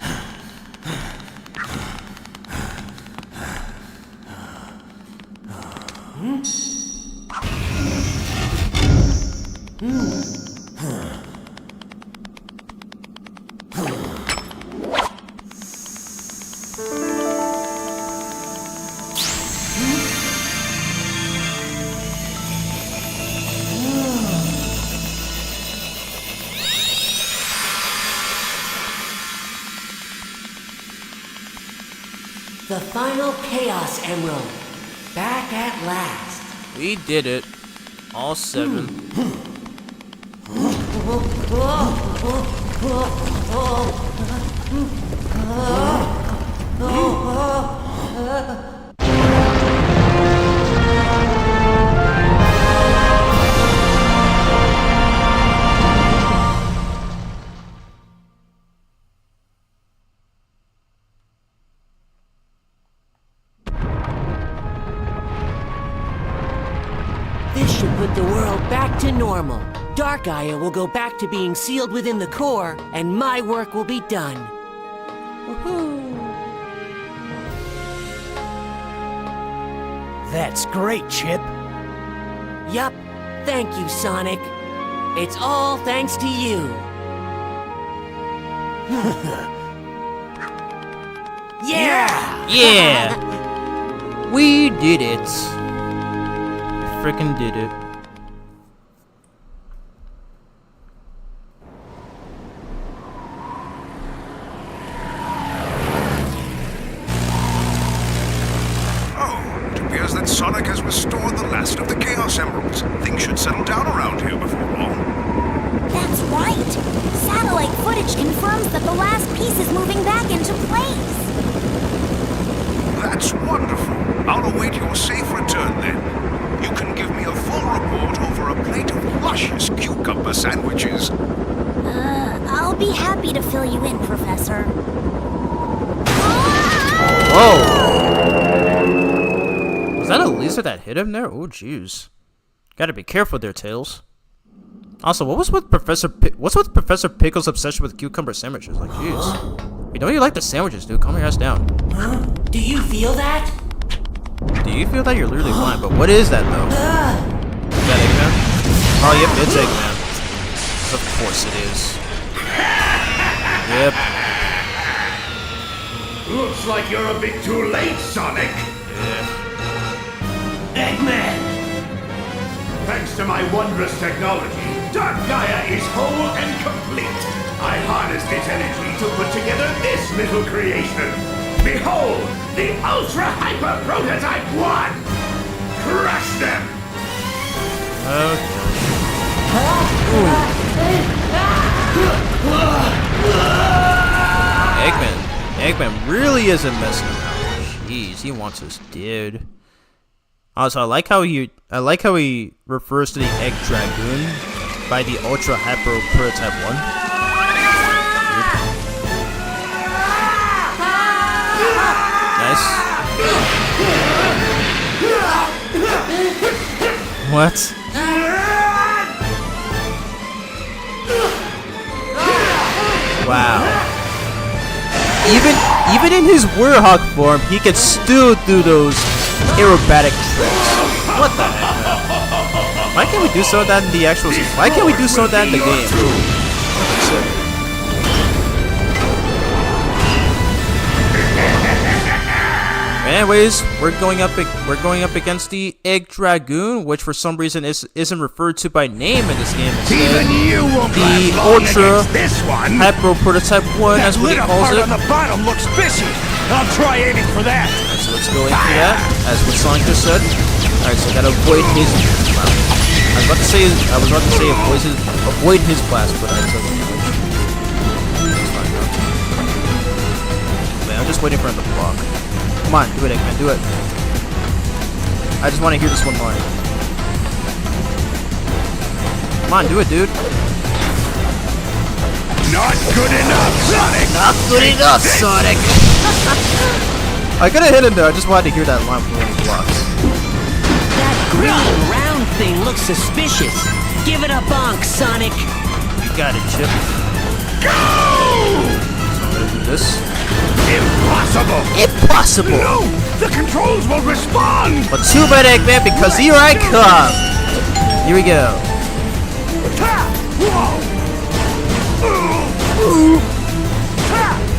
The final Chaos Emerald. Back at last. We did it. All 7. This should put the world back to normal. Dark Gaia will go back to being sealed within the core, and my work will be done. Woohoo! That's great, Chip. Yup. Thank you, Sonic. It's all thanks to you. Yeah! Yeah! We did it. We freaking did it. It appears that Sonic has restored the last of the Chaos Emeralds. Things should settle down around here before long. That's right. Satellite footage confirms that the last piece is moving back into place. That's wonderful. I'll await your safe return then. You can give me a full report over a plate of luscious cucumber sandwiches. I'll be happy to fill you in, Professor. Whoa! Was that a laser that hit him there? Oh, jeez. Gotta be careful there, Tails. Also, what's with Professor Pickle's obsession with cucumber sandwiches? Like, jeez. Hey, don't you like the sandwiches, dude? Calm your ass down. Do you feel that? Do you feel that? You're literally blind, but what is that, though? Is that Eggman? Oh, yep, it's Eggman. Of course it is. Yep. Looks like you're a bit too late, Sonic. Eggman! Thanks to my wondrous technology, Dark Gaia is whole and complete. I harnessed its energy to put together this little creation. Behold, the Ultra Hyper Prototype 1! Crush them! Eggman really isn't messing around. Jeez, he wants us dead. Also, I like how he refers to the Egg Dragoon by the Ultra Hyper Prototype 1. Nice. What? Wow. Even in his Warhawk form, he can still do those aerobatic tricks. What the heck, man? Why can't we do some of that in the actual? Why can't we do some of that in the game? Anyways, we're going up against the Egg Dragoon, which for some reason isn't referred to by name in this game. Even you won't the last long Ultra against this one. Hyper Prototype 1, as what he calls it. on the bottom looks fishy. I'll try aiming for that. Alright, so let's go in for that, as what Sonic just said. Alright, so I gotta avoid his. Wow. I was about to say avoid his blast, but I took it. It's fine, though. Man, I'm just waiting for him to block. Come on, do it, Eggman, do it. I just want to hear this one line. Come on, do it, dude. Not good enough, Sonic. Not good enough, Sonic. I could have hit him there. I just wanted to hear that line from when he blocks. That green round thing looks suspicious. Give it a bonk, Sonic. You got it, Chip. Go! So I'm gonna do this. Impossible! Impossible! No! The controls will respond! But too bad, Eggman, because here I come! Here we go.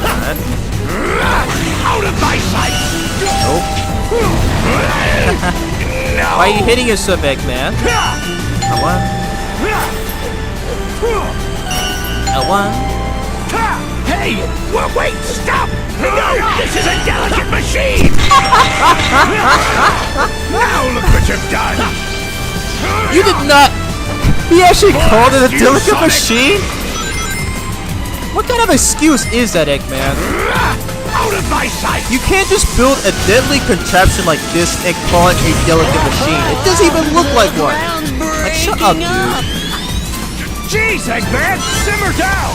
Alright. Out of my sight! Nope. No! Why are you hitting yourself, Eggman? L1. L1. Hey! Well, wait! Stop! No! This is a delicate machine! Now look what you've done! You did not... He actually called it a you, delicate Sonic. machine? What kind of excuse is that, Eggman? Out of my sight! You can't just build a deadly contraption like this and call it a delicate machine. It doesn't even look like one. Like, shut up, dude. Jeez, Eggman! Simmer down!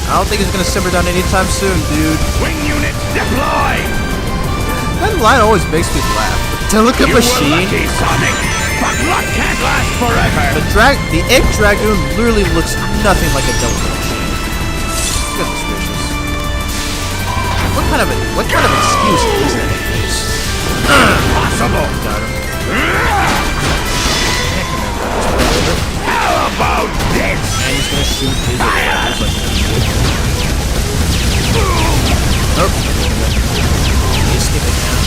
I don't think he's gonna simmer down anytime soon, dude. Wing units deploy! That line always makes me laugh. A delicate You were machine. lucky, Sonic, but luck can't last forever! The Egg Dragoon literally looks nothing like a delicate machine. Goodness gracious. What kind of excuse is that? Impossible! Got him. How about this? And he's gonna shoot his fighters like that. Nope. He's skipping now.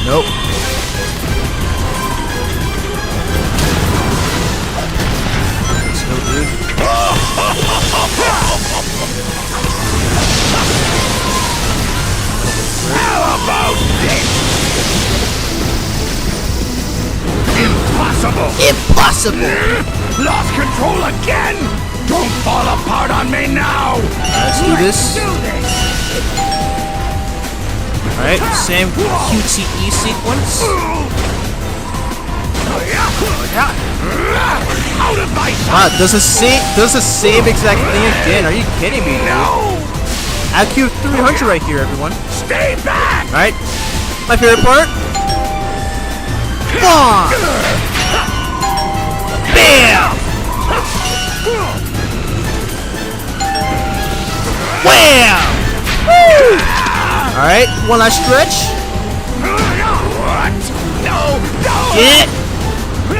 Nope. Let's go, dude. How about this? Impossible! Impossible! Lost control again! Don't fall apart on me now! Let's do this. Do this! Alright, same QTE sequence. Out of my sight! Wow, does the same exact thing again? Are you kidding me, dude? No! IQ 300 right here, everyone. Stay back! Alright, my favorite part. Fuck! Bam! Wham! Alright, one last stretch. What? No! No! Get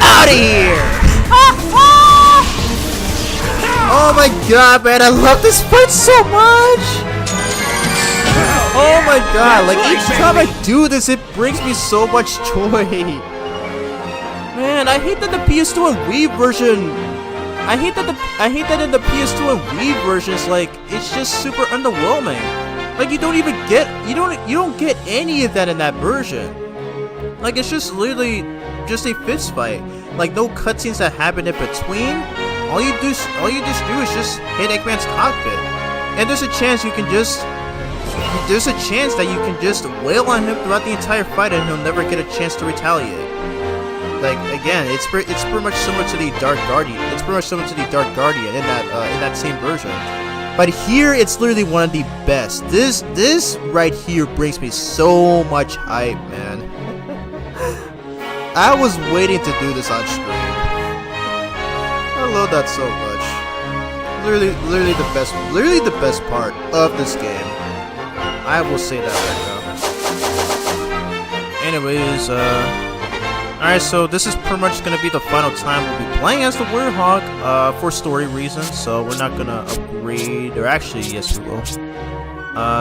out of here! Oh my god, man, I love this fight so much! Oh my god, like each time I do this, it brings me so much joy. Man, I hate that the PS2 and Wii version. I hate that in the PS2 and Wii versions, like it's just super underwhelming. Like you don't even get you don't get any of that in that version. Like it's just literally just a fist fight. Like no cutscenes that happen in between. All you just do is just hit Eggman's cockpit, and there's a chance that you can just wail on him throughout the entire fight, and he'll never get a chance to retaliate. Like again, it's pretty much similar to the Dark Guardian. It's pretty much similar to the Dark Guardian in that same version. But here, it's literally one of the best. This right here brings me so much hype, man. I was waiting to do this on stream. I love that so much. Literally the best part of this game. I will say that right now. Anyways, alright, so this is pretty much gonna be the final time we'll be playing as the Werehog, for story reasons. So we're not gonna upgrade, or actually, yes we will.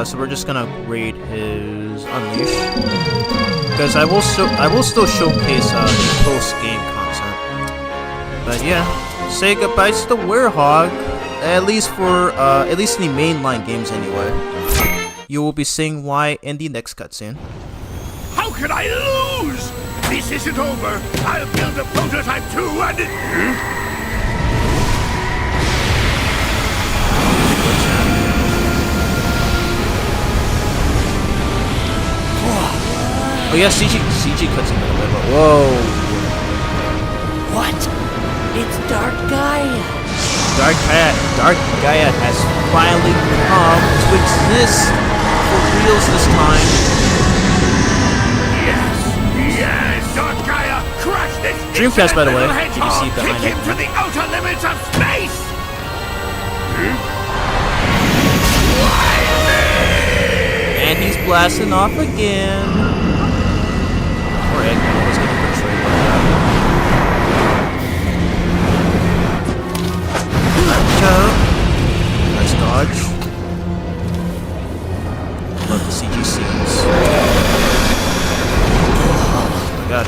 So we're just gonna upgrade his Unleash, because I will still showcase the post-game content. But yeah, say goodbye to the Werehog, at least in the mainline games anyway. You will be seeing why in the next cutscene. How could I lose? This isn't over. I'll build a prototype too and... Oh yeah, CG cutscene by the way, but whoa. What? It's Dark Gaia. Dark Gaia has finally come to exist for reals this time. Yes, Dark Gaia, crush this Dreamcast, by the way. hedgehog. Did you see behind Take him it? to the outer limits of space. And he's blasting off again. Poor Eggman always getting betrayed like that. Nice dodge. Love the CG scenes. Oh my god.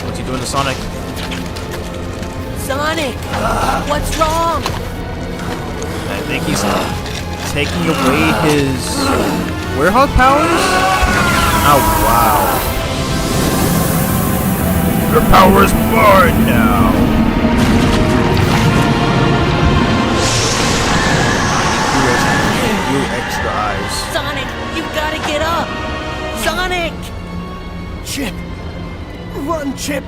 What's he doing to Sonic? Sonic! What's wrong? I think he's taking away his Werehog powers? Oh wow. Your power is mine now. You extra eyes. Sonic, you've got to get up! Sonic! Chip! Run, Chip!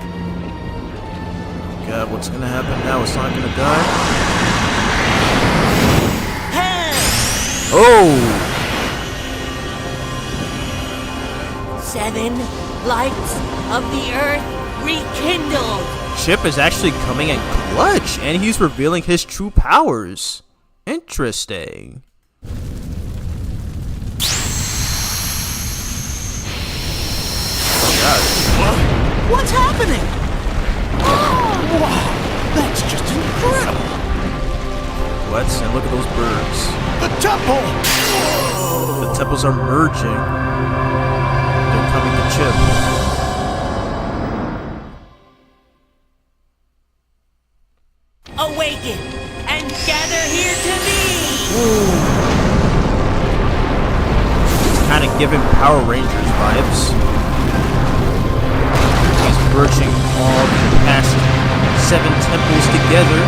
God, what's gonna happen now? Is Sonic gonna die? Hey! Oh! 7 lights of the earth rekindled! Chip is actually coming in clutch, and he's revealing his true powers. Interesting. What's happening? Oh, wow, that's just incredible! Let's and look at those birds. The temple! The temples are merging. They're coming to Chip. Awaken and gather here to me! Kind of giving Power Rangers vibes. He's merging all the past 7 temples together.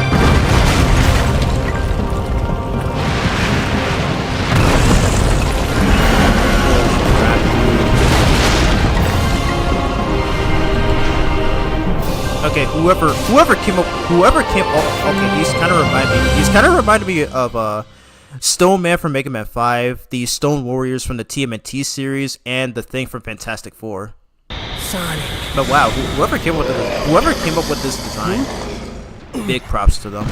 Okay, whoever came up, okay, he's kind of reminded me of Stone Man from Mega Man 5, the Stone Warriors from the TMNT series, and the Thing from Fantastic Four. Sonic. But wow, whoever came up with this design, big props to them.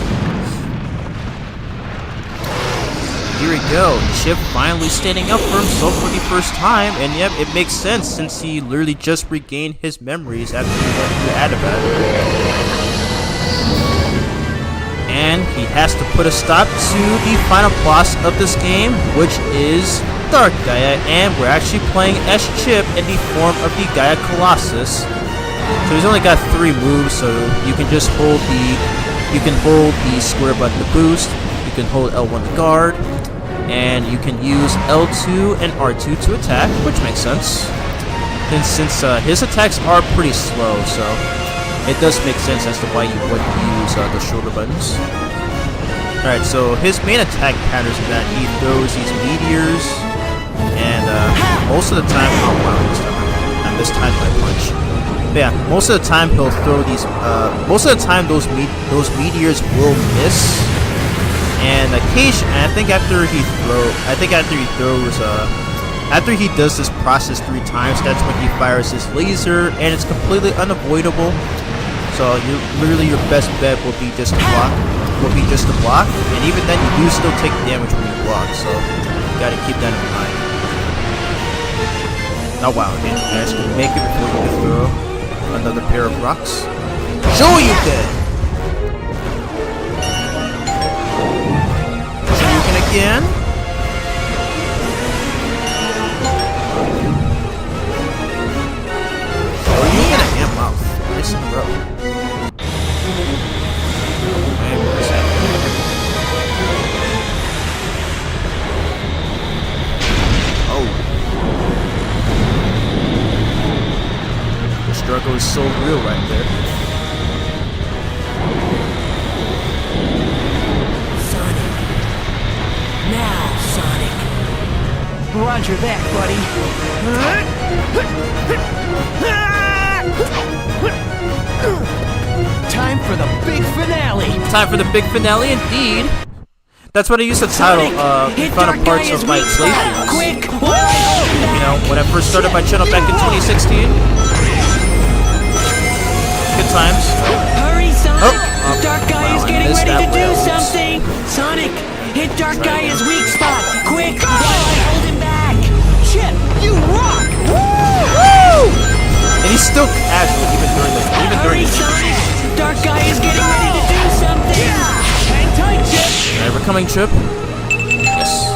Here we go, Chip finally standing up for himself for the first time, and yep, it makes sense since he literally just regained his memories after he went through Adabat. And he has to put a stop to the final boss of this game, which is Dark Gaia, and we're actually playing as Chip in the form of the Gaia Colossus. So he's only got 3 moves, so you can just hold the square button to boost, you can hold L1 to guard, and you can use L2 and R2 to attack, which makes sense. And since his attacks are pretty slow, so it does make sense as to why you would use the shoulder buttons. Alright, so his main attack patterns is that he throws these meteors, and most of the time, oh wow, I mistimed my punch. But yeah, most of the time he'll throw these, most of the time those meteors will miss. And occasionally, I think after he does this process 3 times, that's when he fires his laser, and it's completely unavoidable. So literally your best bet will be just to block. And even then, you do still take damage when you block. So you gotta keep that in mind. Oh wow, okay, you guys can make it before you can throw another pair of rocks. Sure you did. Again. Oh, you're gonna amp out twice in a row. Hey, where's that? Oh. The struggle is so real right there. Now, Sonic. Roger that, buddy. Time for the big finale. Time for the big finale, indeed. That's what I used to title final parts of my playthroughs. Quick! You know, when I first started my channel back in 2016. Good times. Hurry, Sonic! Oh, Dark Gaia wow, is I getting missed ready to that do rail. something! Sonic, hit Dark Gaia's weak spot! Quick! While I hold him back! Chip, you rock! Woo! And he's still casual even during Hurry, the Sonic! Dark Gaia is getting ready to do something! Hang tight, Chip! Alright, we're coming, Chip. Yes.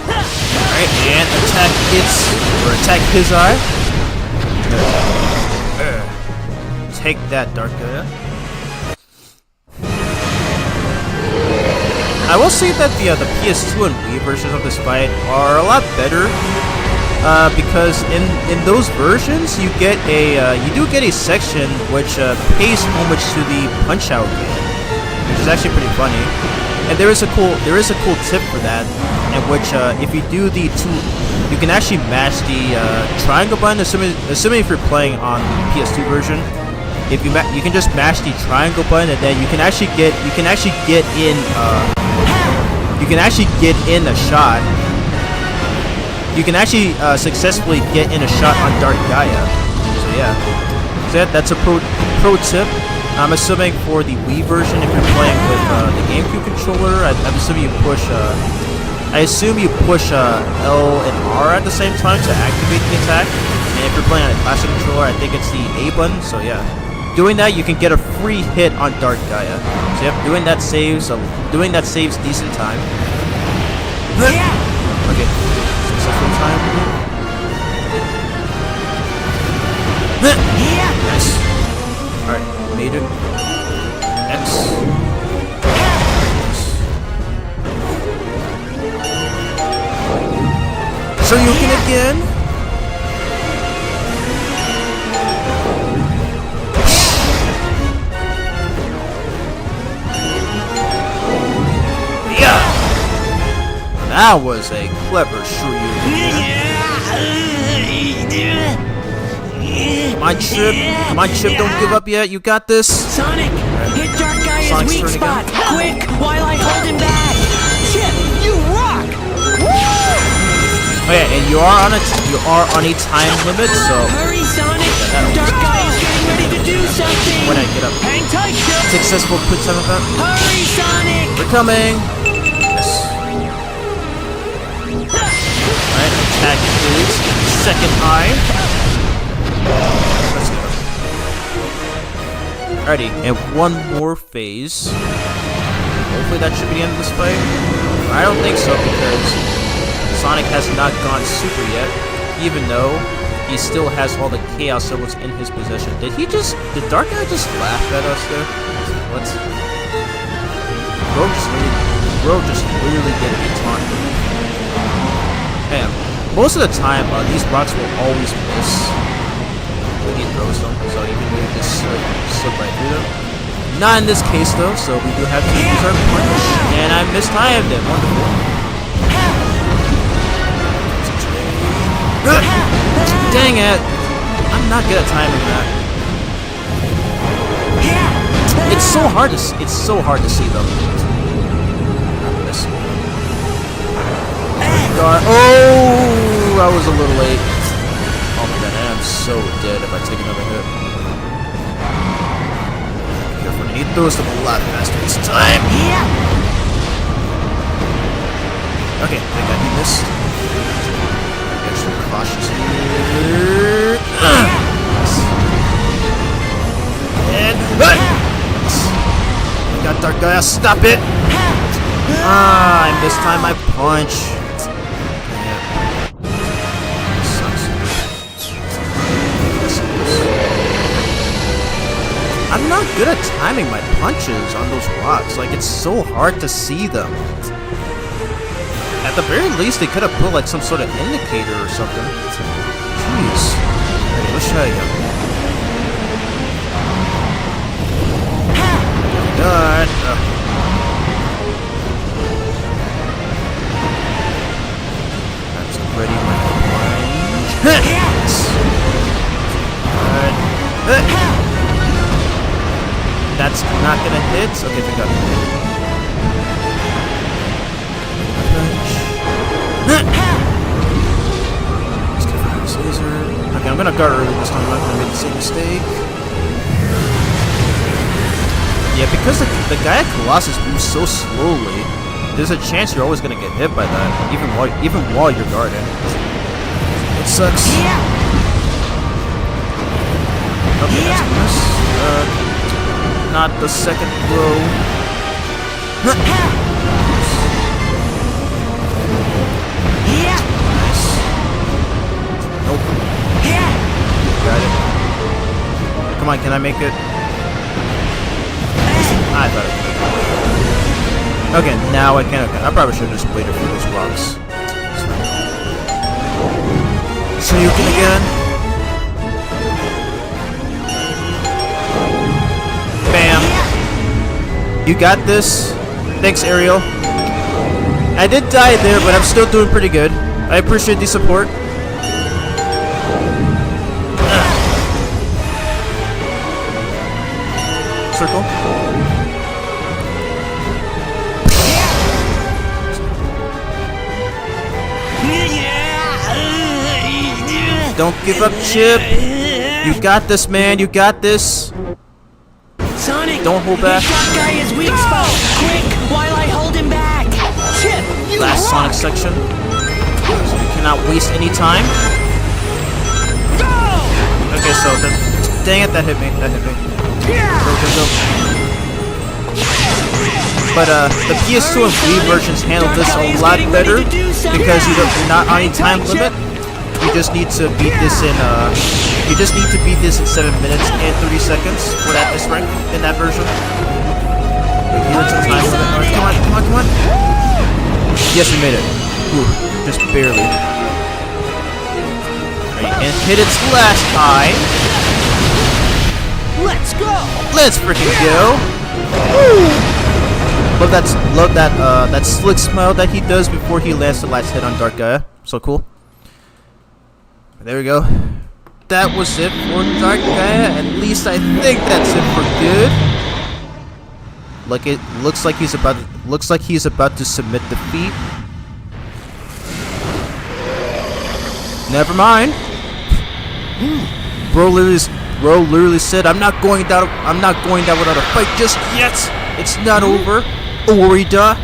Alright, and attack his eye. Take that, Dark Gaia. I will say that the PS2 and Wii versions of this fight are a lot better, because in those versions you get you do get a section which pays homage to the Punch-Out game, which is actually pretty funny. And there is a cool tip for that, in which if you do the you can actually mash the triangle button. Assuming if you're playing on the PS2 version, if you can just mash the triangle button, and then you can actually get in a shot. You can actually successfully get in a shot on Dark Gaia. So yeah, that's a pro tip. I'm assuming for the Wii version, if you're playing with the GameCube controller, I'm assuming you push. I assume you push L and R at the same time to activate the attack. And if you're playing on a classic controller, I think it's the A button. So yeah, doing that you can get a free hit on Dark Gaia. So yep, doing that saves decent time. Okay, successful time. Nice. All right. Made it. X. So you can again. Yeah. That was a clever Shoryuken. Come on, Chip, don't give up yet. You got this. Sonic, hit Dark Gaia's Sonic's weak turn spot! again. Quick, while I hold him back! Chip, you rock! Oh yeah, and you are on a time limit, so Hurry, Sonic! Dark Guy is getting ready to do something! when I get up, Hang tight, Chip! successful quick time event. Hurry, Sonic! We're coming. Yes. Alright, attack is second eye. Let's go. Alrighty, and one more phase. Hopefully that should be the end of this fight. I don't think so because Sonic has not gone super yet, even though he still has all the Chaos Symbols in his possession. Did Dark Guy just laugh at us there? What? Bro just literally getting me taunted. Man, most of the time, these rocks will always miss when he throws them, so even though you just slip right through them. Not in this case though, so we do have to use our punch. And I mistimed it. Wonderful. Dang it! I'm not good at timing that. It's so hard to see them. Oh, I was a little late. Oh my god, I am so dead if I take another hit. He throws them a lot faster this time. Okay, I got you missed. Extra cautious here. And I got Dark Guy. Stop it! I missed time my punch. I'm not good at timing my punches on those rocks. Like, it's so hard to see them. At the very least, they could have put like some sort of indicator or something. Jeez. Okay, let's try again. God. That's ready my punch. That's not gonna hit. Okay, we got it. Let's get rid of this laser. Okay, I'm gonna guard early this time. I'm not gonna make the same mistake. Yeah, because the guy at Colossus moves so slowly, there's a chance you're always gonna get hit by that, even while you're guarding. It sucks. Okay, that's a miss. Not the second blow. Nice. Nope. Got it. Come on, can I make it? I thought it would. Okay, now I can. Okay, I probably should have just waited for those rocks. So you can again. Bam. You got this. Thanks, Ariel. I did die there, but I'm still doing pretty good. I appreciate the support. Circle. Don't give up, Chip. You got this, man. You got this. Sonic, don't hold back. Dark Guy is weak spot. Quick, while I hold him back. Chip, you last rock. Sonic section. So we cannot waste any time. Go! Okay, so dang it, that hit me. That hit me. Go. But the PS2 and Wii versions handle this a lot better because you're not on a time limit. You just need to beat this in 7 minutes and 30 seconds for that this rank in that version. Here it's a time limit. Right, come on. Yes, we made it. Ooh, just barely. Alright, and hit its last eye. Let's go! Let's freaking go! Woo! Love that slick smile that he does before he lands the last hit on Dark Gaia. So cool. There we go. That was it for Dark Gaia. At least I think that's it for good. Like it looks like he's about to submit defeat. Never mind. Bro literally said, I'm not going down without a fight just yet. It's not over. Orida.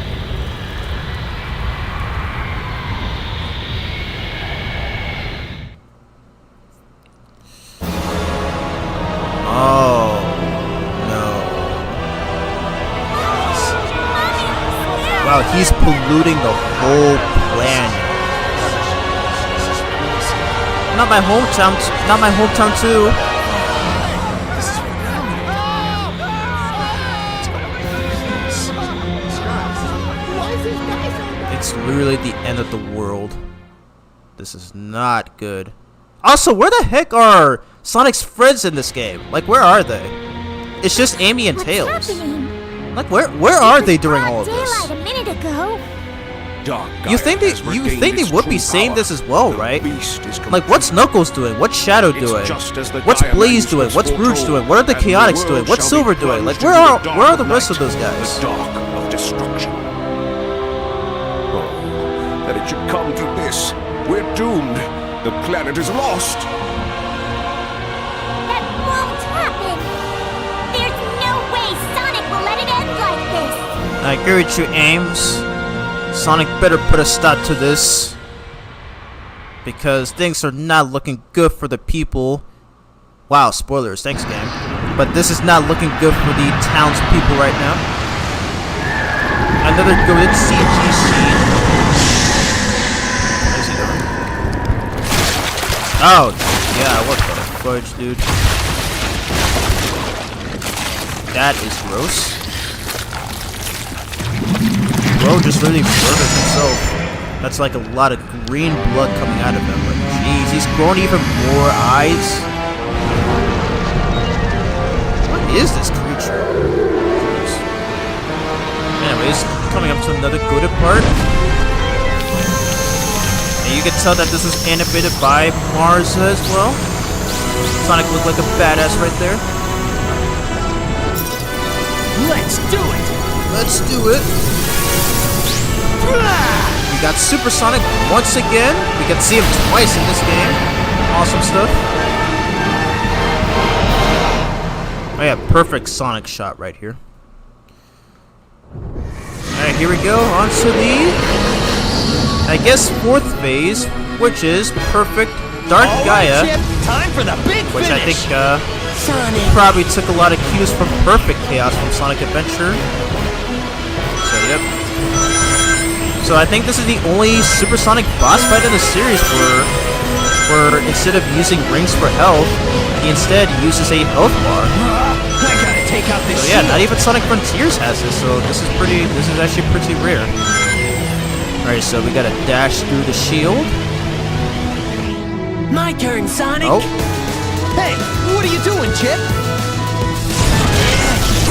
Oh no. Wow, he's polluting the whole planet. Not my hometown too. It's literally the end of the world. This is not good. Also, where the heck are Sonic's friends in this game? Like, where are they? It's just Amy and Tails. Like, where are they during all of this? Daylight a minute ago. You think they would be saying this as well, right? Like, what's Knuckles doing? What's Shadow doing? What's Blaze doing? What's Rouge doing? What are the Chaotix doing? What's Silver doing? Like, where are the rest of those guys? Dark of destruction. Oh, that it should come to this. We're doomed. The planet is lost. That won't happen. There's no way Sonic will let it end like this. I agree with you, Ames. Sonic better put a stop to this, because things are not looking good for the people. Wow, spoilers, thanks game. But this is not looking good for the townspeople right now. Another good CG scene. What is he doing? Oh, yeah, what the fudge, dude. That is gross. Bro just literally murdered himself. That's like a lot of green blood coming out of him. Like, jeez, he's grown even more eyes. What is this creature? Anyways, coming up to another goated part. And you can tell that this is animated by Mars as well. Sonic looked like a badass right there. Let's do it! Let's do it. We got Super Sonic once again. We can see him twice in this game. Awesome stuff. Oh yeah, perfect Sonic shot right here. Alright, here we go. On to the, I guess, 4th phase, which is Perfect Dark Gaia. Chip, time for the big which finish. I think Sonic. probably took a lot of cues from Perfect Chaos from Sonic Adventure. So, yep. So I think this is the only supersonic boss fight in the series where instead of using rings for health, he instead uses a health bar. I gotta take out this So yeah, shield. not even Sonic Frontiers has this, so this is actually pretty rare. Alright, so we gotta dash through the shield. My turn, Sonic. Oh. Hey, what are you doing, Chip?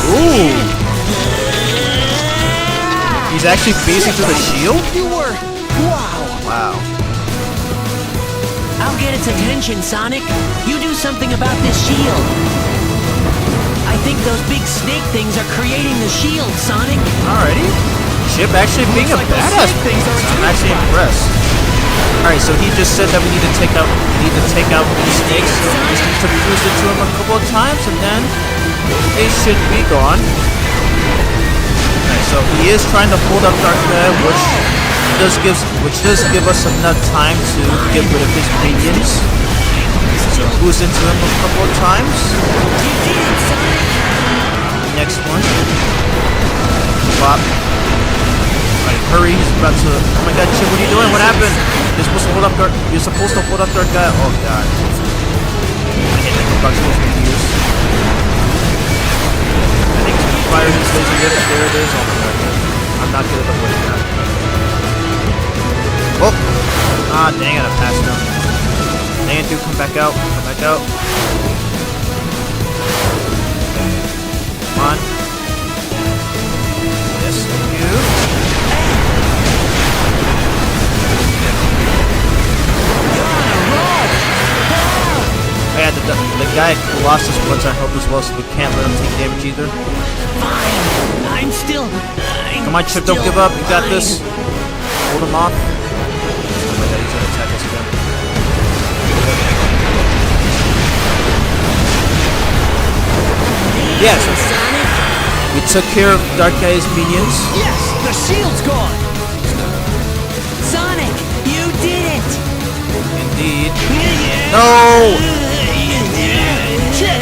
Ooh. He's actually phasing through the shield? You were... Wow. Wow. I'll get its attention, Sonic. You do something about this shield. I think those big snake things are creating the shield, Sonic. Alrighty. Chip actually being a like those badass. snake things are I'm actually impressed. Alright, so he just said that we need to take out these snakes, so we just need to boost into him a couple of times and then they should be gone. Alright, so he is trying to hold up Dark Gaia, which does give us enough time to get rid of his minions. So boost into him a couple of times. Next one. Bop. Alright, hurry, he's about to... Oh my god, Chip, what are you doing? What happened? You're supposed to hold up Dark Gaia. Oh god. I hate that Dark supposed to be used. I think he fired his laser yet. There it is. Oh my god. I'm not good at avoiding that. Oh! Ah, dang it, I passed him. Dang it, dude, come back out. Come back out. Come on. Yes, thank you. Oh yeah, the guy Colossus runs our help as well, so we can't let him take damage either. I'm still... Come on, Chip, don't give up. You got this. Hold him off. Oh my god, he's gonna attack us again. Yeah, so we took care of Dark Guy's minions. Yes, the shield's gone. Sonic, you did it! Indeed. No! Shit!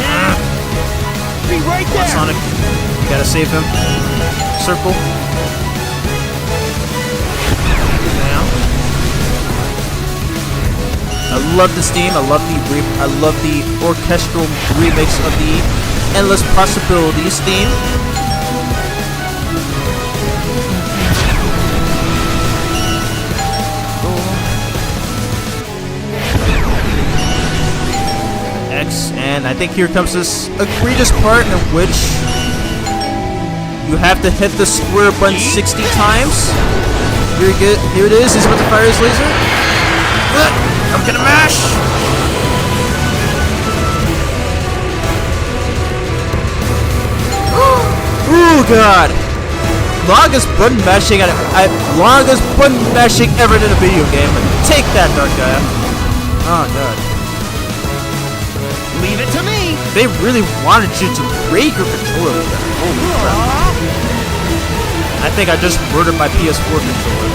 Be right Come on, there. Sonic. You gotta save him. Circle. Now. I love this theme. I love the orchestral remix of the Endless Possibilities theme. X, and I think here comes this egregious part in which you have to hit the square button 60 times. Here it is. He's about to fire his laser. I'm gonna mash. Oh god! Longest button mashing longest button mashing ever in a video game. Take that, Dark Gaia. Oh god. Leave it to me. They really wanted you to break your controller with that. Holy crap. I think I just murdered my PS4 controller.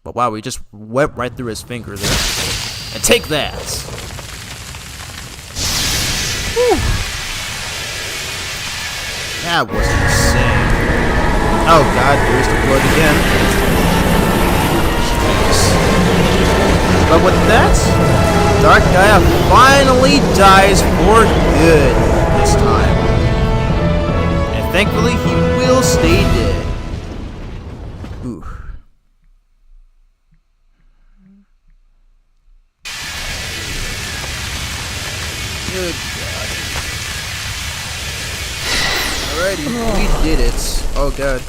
But wow, we just went right through his finger there. And take that. Whew. That was insane. Oh god, there's the blood again. Jeez. But with that, Dark Gaia finally dies for good this time. And thankfully, he will stay dead. Ooh. Good god. Alrighty, we did it. Oh god.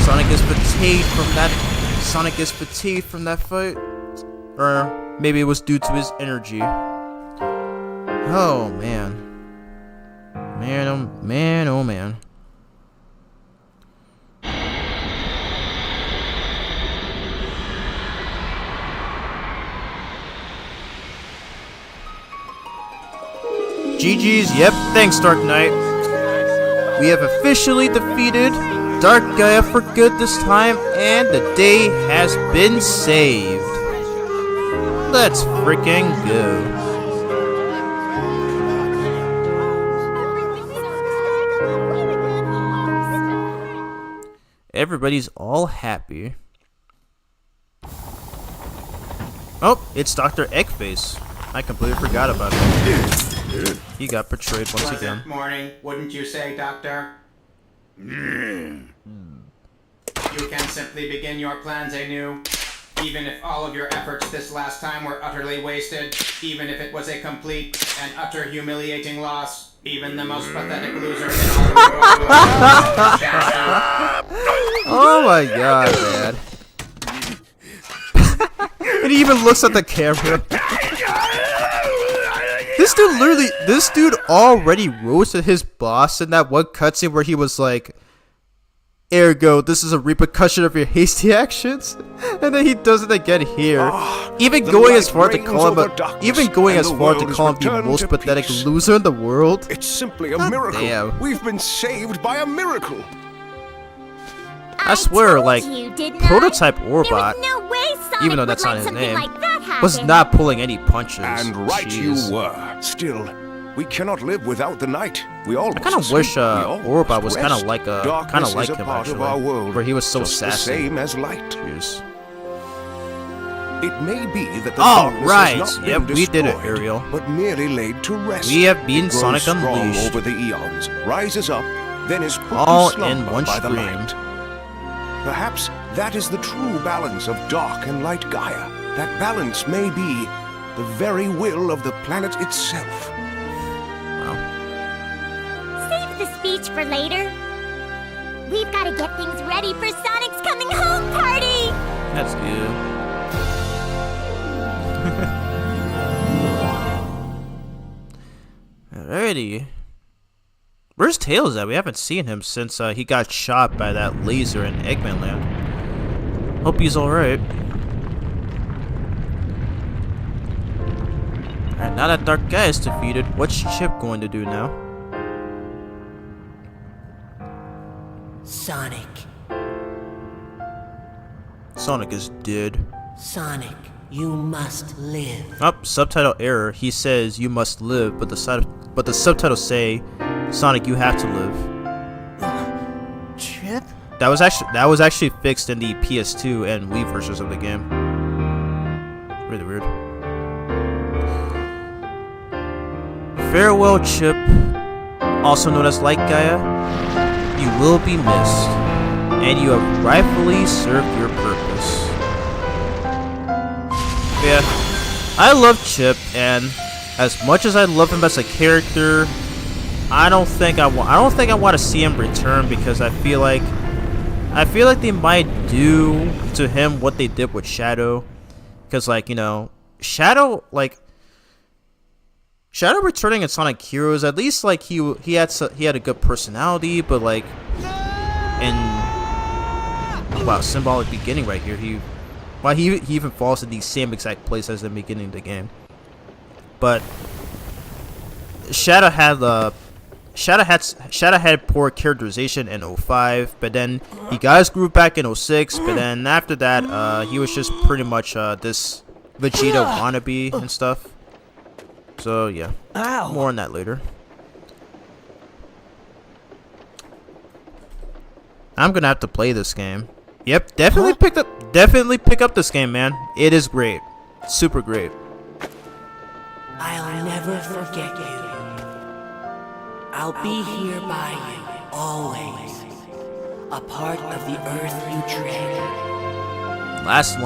Sonic is fatigued from that fight. Or maybe it was due to his energy. Oh man. Man, oh man, oh man. GG's, yep, thanks Dark Knight. We have officially defeated Dark Gaia for good this time, and the day has been saved. Let's freaking go. Everybody's all happy. Oh, it's Dr. Eggface. I completely forgot about him. He got betrayed once again. Morning, wouldn't you say, Doctor? You can simply begin your plans anew. Even if all of your efforts this last time were utterly wasted, even if it was a complete and utter humiliating loss, even the most pathetic loser in all the world Oh my god, man. And he even looks at the camera. This dude already roasted his boss in that one cutscene where he was like, ergo, this is a repercussion of your hasty actions. And then he does it again here. Even going as far to call him the most pathetic loser in the world. It's simply a God miracle. damn. We've been saved by a miracle. I swear, told like, you, didn't I? Prototype There was Orbot, no way Sonic even though that's would not let his something name, like that happen. was not pulling any punches. And right Jeez. you were. Still, we cannot live without the night. We all I kind of wish Orbot was kind of like him actually. Our actually, world, where he was so just sassy. The same as light. Jeez. It may be that the Oh, darkness right. has not Yep, been we did it, destroyed, Ariel. but merely laid to rest. We have beaten It grows Sonic strong Unleashed. over the eons, rises up, then is put All to slumber in one by the stream. light. Perhaps that is the true balance of dark and light Gaia. That balance may be the very will of the planet itself. Wow. Save the speech for later. We've got to get things ready for Sonic's coming home party. That's good. Alrighty. Where's Tails at? We haven't seen him since he got shot by that laser in Eggman Land. Hope he's alright. Alright, now that Dark Gaia is defeated, what's Chip going to do now? Sonic. Sonic is dead. Sonic, you must live. Oh, subtitle error. He says you must live, but the subtitles say, Sonic, you have to live. Chip? That was actually fixed in the PS2 and Wii versions of the game. Really weird. Farewell, Chip, also known as Light Gaia. You will be missed, and you have rightfully served your purpose. Yeah, I love Chip, and as much as I love him as a character, I don't think I want to see him return, because I feel like they might do to him what they did with Shadow, because Shadow returning in Sonic Heroes, at least he had a good personality, but symbolic beginning right here, he even falls in the same exact place as the beginning of the game. But Shadow had poor characterization in 05, but then he got his groove back in 06, but then after that, he was just pretty much this Vegeta wannabe and stuff. So yeah, more on that later. I'm gonna have to play this game. Yep, definitely pick up this game, man. It is great, super great. I'll never forget you. I'll be here by you, always. A part of the earth you tread. Last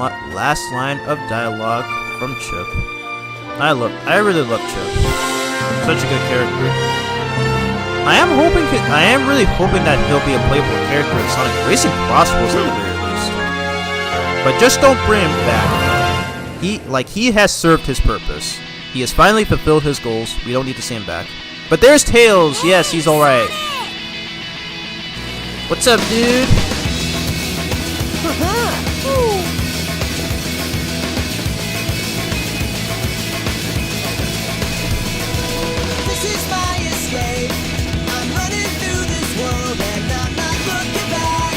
line of dialogue from Chip. I really love Chip. Such a good character. I am really hoping that he'll be a playable character in Sonic Racing Crossroads at the very least. But just don't bring him back. He has served his purpose. He has finally fulfilled his goals. We don't need to see him back. But there's Tails. Yes, he's alright. What's up, dude? This is my escape. I'm running through this world and I'm not looking back.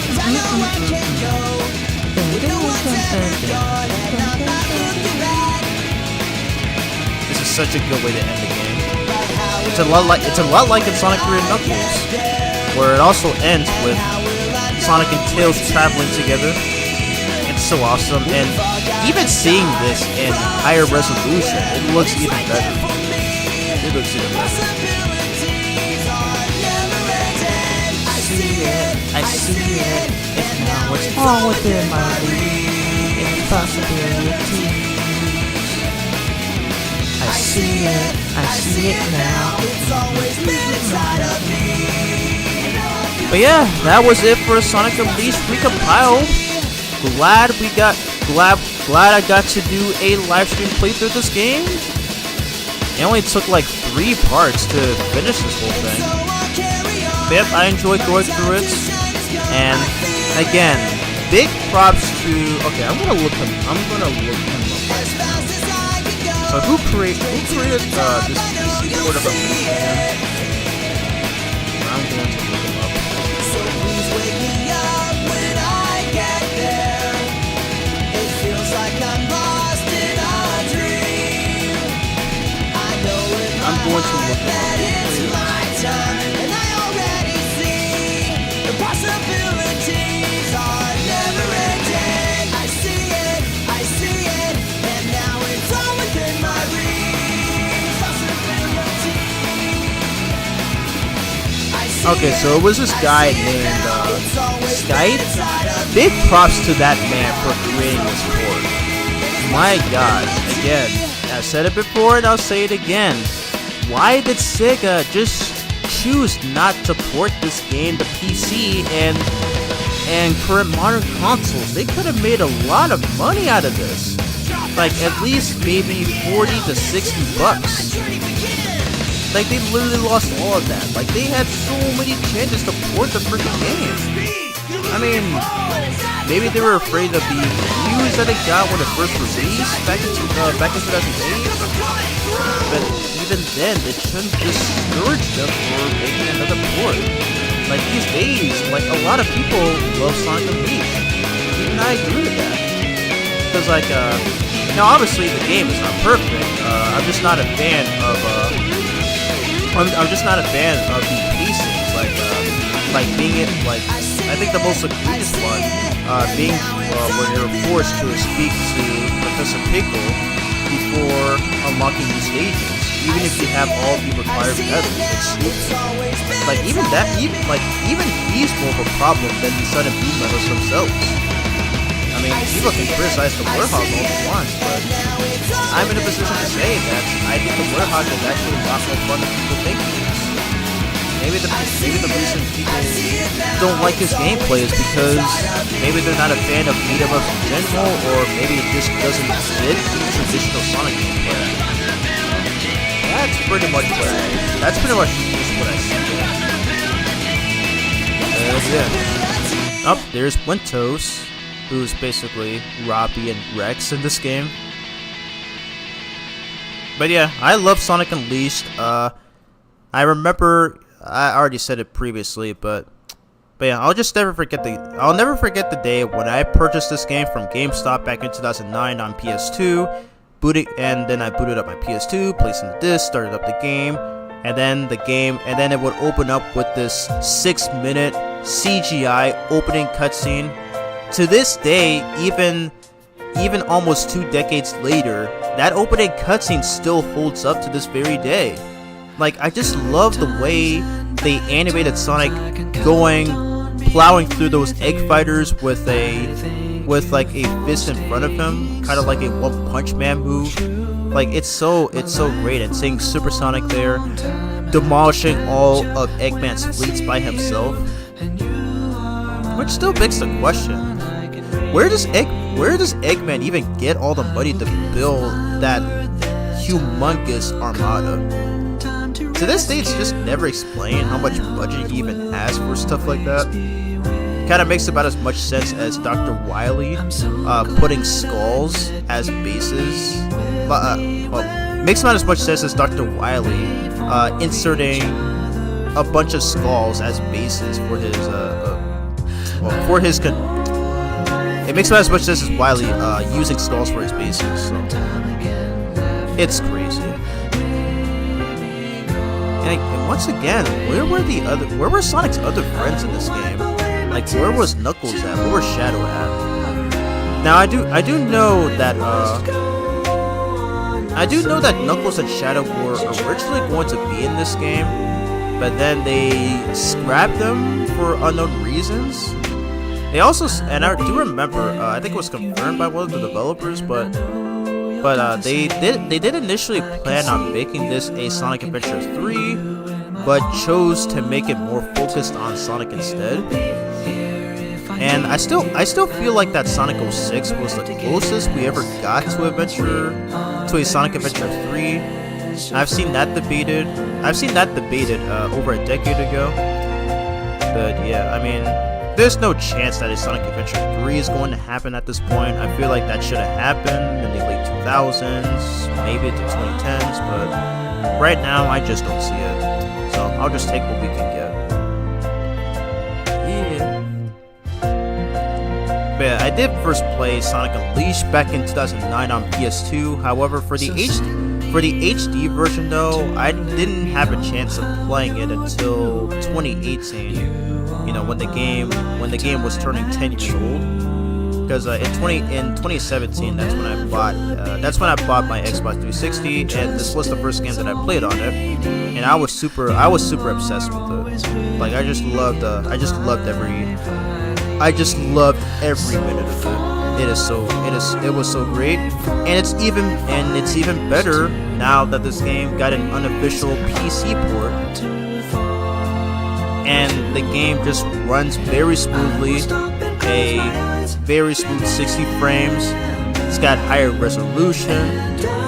'Cause I know I can go with no one's ever gone and I'm not looking back. This is such a good way to end the game. It's a lot like in Sonic 3 and Knuckles, where it also ends with Sonic and Tails traveling together. It's so awesome, and even seeing this in higher resolution, it looks even better. It looks even better. I see it, and now it's all within my reach. It's possibility. I see it now. It's always been inside of me. But yeah, that was it for Sonic Unleashed Recompiled. Glad I got to do a live stream playthrough of this game. It only took like 3 parts to finish this whole thing. But yep, I enjoyed going through it. And again, big props to. Okay, I'm gonna look him up right now. So who created this PC port of a movie again? I'm going to look him up. So please wake me up when I get there. It feels like I'm lost in a dream. I know in I'm going to look him that up. it's my time, and I already see the possibilities are never ending. I see it, and now it's all within my reach. Possibility. Okay, so it was this guy named Skype. Big props to that man for creating this port. My god, again, I've said it before and I'll say it again. Why did Sega just choose not to port this game to PC and current modern consoles? They could have made a lot of money out of this. Like at least maybe 40 to 60 bucks. Like they literally lost all of that. Like they had so many chances to port the freaking game. I mean, maybe they were afraid of the views that it got when it first released back in 2008. But even then, it shouldn't discourage them for making another port. Like these days, like a lot of people love Sonic Unleashed. Even I agree with that. Because like, now obviously the game is not perfect. I'm just not a fan of, I'm just not a fan of the pacings. Like being it, like, I think the most egregious one, being when you're forced to speak to Professor Pickle before unlocking new stages, even if you have all the required medals. It's stupid. Like even he's more of a problem than the Sun and Moon medals themselves. I mean, people can criticize the Warhog all they want, but I'm in a position to say that I think the Warhog is actually a lot more fun than people think it is. Maybe the reason people don't like his gameplay is because maybe they're not a fan of beat 'em ups in general, or maybe it just doesn't fit the traditional Sonic gameplay. That's pretty much just what I see. Yeah. Oh, there's Wintos, who's basically Robbie and Rex in this game. But yeah, I love Sonic Unleashed. I remember, I already said it previously, but yeah, I'll never forget the day when I purchased this game from GameStop back in 2009 on PS2. And then I booted up my PS2, placed in the disc, started up the game, and then it would open up with this 6-minute CGI opening cutscene. To this day, even almost 2 decades later, that opening cutscene still holds up to this very day. Like, I just love the way they animated Sonic plowing through those egg fighters with like a fist in front of him, kind of like a One Punch Man move. Like, it's so great, and seeing Super Sonic there, demolishing all of Eggman's fleets by himself. Which still begs the question, where does Eggman even get all the money to build that humongous armada? To this day, it's just never explained how much budget he even has for stuff like that. Kind of makes about as much sense as Dr. Wily putting skulls as bases. Makes about as much sense as Dr. Wily inserting a bunch of skulls as bases for his it makes about as much sense as Wily using skulls for his bases. So it's crazy. And once again, where were Sonic's other friends in this game? Like, where was Knuckles at? Where was Shadow at? Now I do know that Knuckles and Shadow were originally going to be in this game, but then they scrapped them for unknown reasons. They also, and I do remember, I think it was confirmed by one of the developers, but they did initially plan on making this a Sonic Adventure 3, but chose to make it more focused on Sonic instead. And I still feel like that Sonic 06 was the closest we ever got to a Sonic Adventure 3. I've seen that debated over a decade ago. But yeah, I mean, there's no chance that a Sonic Adventure 3 is going to happen at this point. I feel like that should have happened in the late 2000s, maybe the 2010s, but right now I just don't see it. So I'll just take what we can get. But yeah, I did first play Sonic Unleashed back in 2009 on PS2. However, for the HD version though, I didn't have a chance of playing it until 2018. You know, when the game was turning 10 years old. Because in 2017, that's when I bought my Xbox 360, and this was the first game that I played on it, and I was super obsessed with it. Like, I just loved every minute of it. It was so great, and it's even better now that this game got an unofficial PC port. And the game just runs very smoothly, a very smooth 60 frames. It's got higher resolution,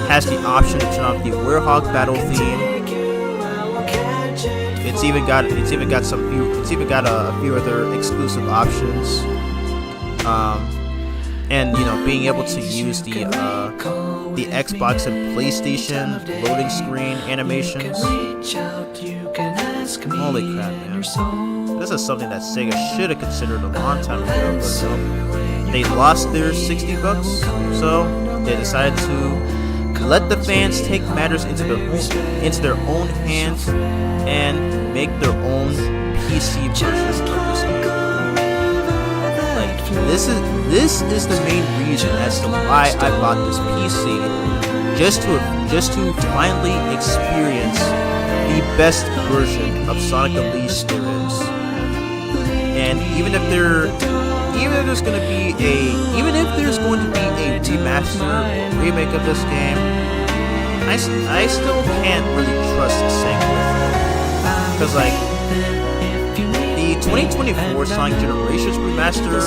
has the option to turn off the Warhog battle theme. It's even got a few other exclusive options. and being able to use the Xbox and PlayStation loading screen animations. Holy crap, man! This is something that Sega should have considered a long time ago, but they lost their $60, so they decided to let the fans take matters into their own hands and make their own PC version of this game. Like, this is the main reason as to why I bought this PC, just to finally experience the best version of Sonic Unleashed there is. And even if there's going to be a remaster or remake of this game, I still can't really trust Sega, because like the 2024 Sonic Generations remaster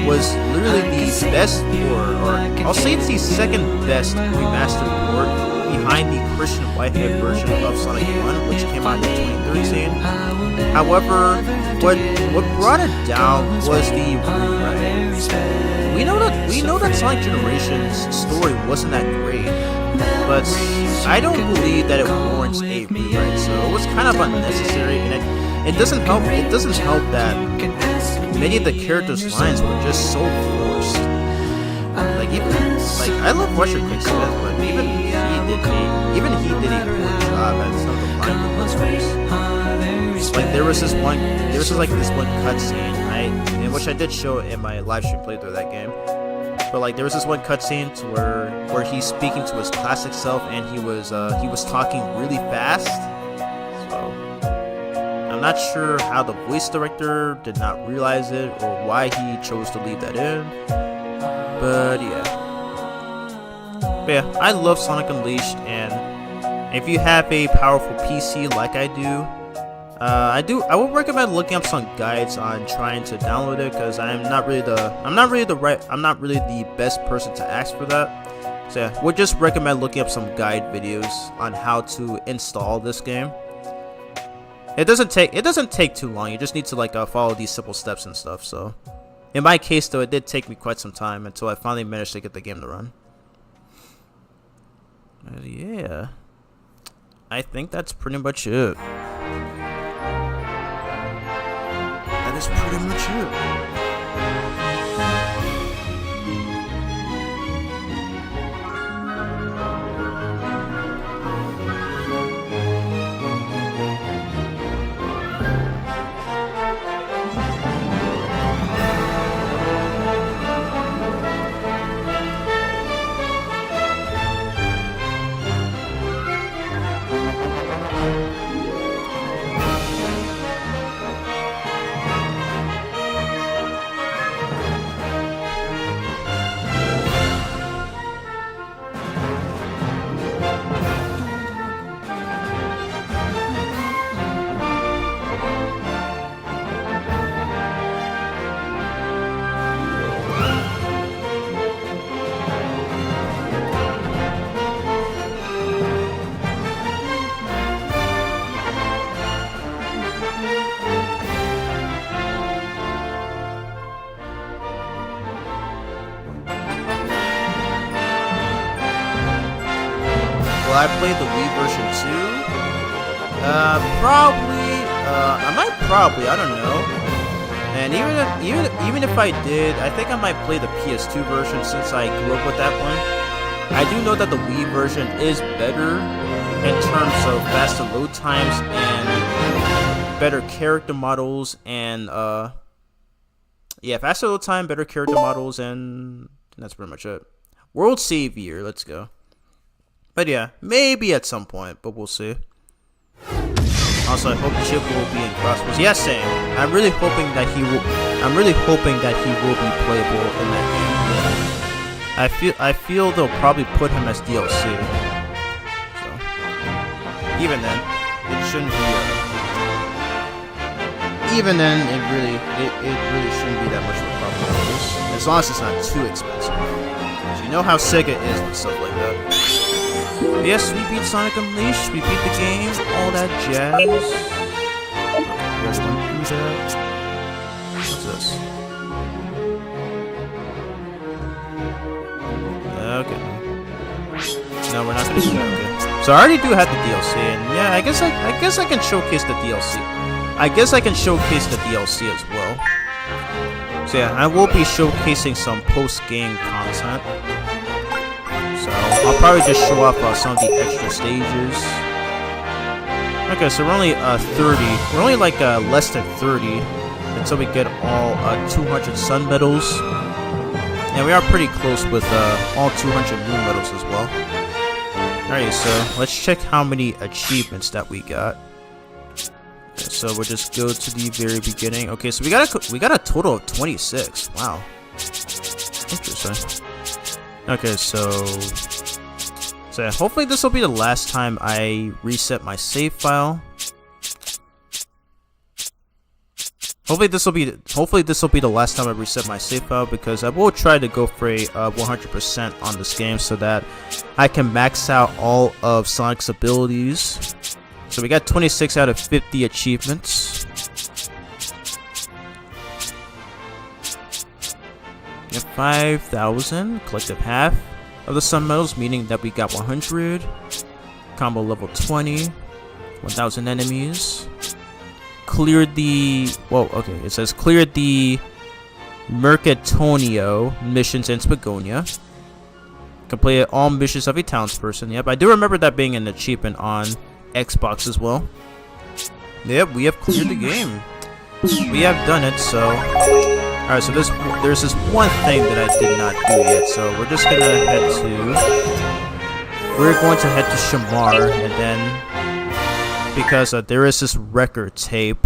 was literally the best, or I'll say it's the second best remastered port behind the Christian Whitehead version of Sonic 1, which came out in 2013. However, what brought it down was the rewrite. We know that Sonic Generations story wasn't that great, but I don't believe that it warrants a rewrite. So it was kind of unnecessary, and it doesn't help. It doesn't help that many of the characters' lines were just so forced. Like I love Rusher Quicksmith, but even he did a poor job at some of the line deliveries. Like there was this one cutscene, right, in which I did show in my live stream playthrough of that game. But like there was this one cutscene to where he's speaking to his classic self, and he was talking really fast. So I'm not sure how the voice director did not realize it or why he chose to leave that in. But yeah, I love Sonic Unleashed, and if you have a powerful PC like I do, I would recommend looking up some guides on trying to download it, because I'm not really the best person to ask for that. So yeah, would just recommend looking up some guide videos on how to install this game. It doesn't take too long. You just need to follow these simple steps and stuff. So in my case though, it did take me quite some time until I finally managed to get the game to run. Yeah, I think that's pretty much it. That is pretty much it. Will I play the Wii version too? Probably. I don't know. And even if I did, I think I might play the PS2 version since I grew up with that one. I do know that the Wii version is better in terms of faster load times and better character models, and faster load time, better character models, and that's pretty much it. World Savior, let's go. But yeah, maybe at some point, but we'll see. Also, I hope Chip will be in Crossbows. Yeah, same. I'm really hoping that he will be playable in that game. I feel they'll probably put him as DLC. So even then, it shouldn't be. Even then, it really shouldn't be that much of a problem. As long as it's not too expensive. So you know how Sega is with stuff like that. But yes, we beat Sonic Unleashed, we beat the game, all that jazz. What's this? Okay. No, we're not gonna do that. Okay. So I already do have the DLC, and yeah, I guess I can showcase the DLC. I guess I can showcase the DLC as well. So yeah, I will be showcasing some post-game content. So I'll probably just show off some of the extra stages. Okay, so we're only 30. We're only like less than 30 until we get all 200 sun medals. And we are pretty close with all 200 moon medals as well. Alright, so let's check how many achievements that we got. Okay, so we'll just go to the very beginning. Okay, so we got a total of 26. Wow. Interesting. Okay, so yeah, hopefully this will be the last time I reset my save file. Hopefully this will be the last time I reset my save file, because I will try to go for a 100% on this game so that I can max out all of Sonic's abilities. So we got 26 out of 50 achievements. We have 5,000, collected half of the sun medals, meaning that we got 100. Combo level 20, 1,000 enemies. Cleared the, whoa, okay, it says cleared the Mercatonio missions in Spagonia. Completed all missions of a townsperson. Yep, I do remember that being an achievement on Xbox as well. Yep, we have cleared the game. We have done it, so... Alright, so there's this one thing that I did not do yet, so we're just gonna head to... We're going to head to Shamar, and then... Because there is this record tape,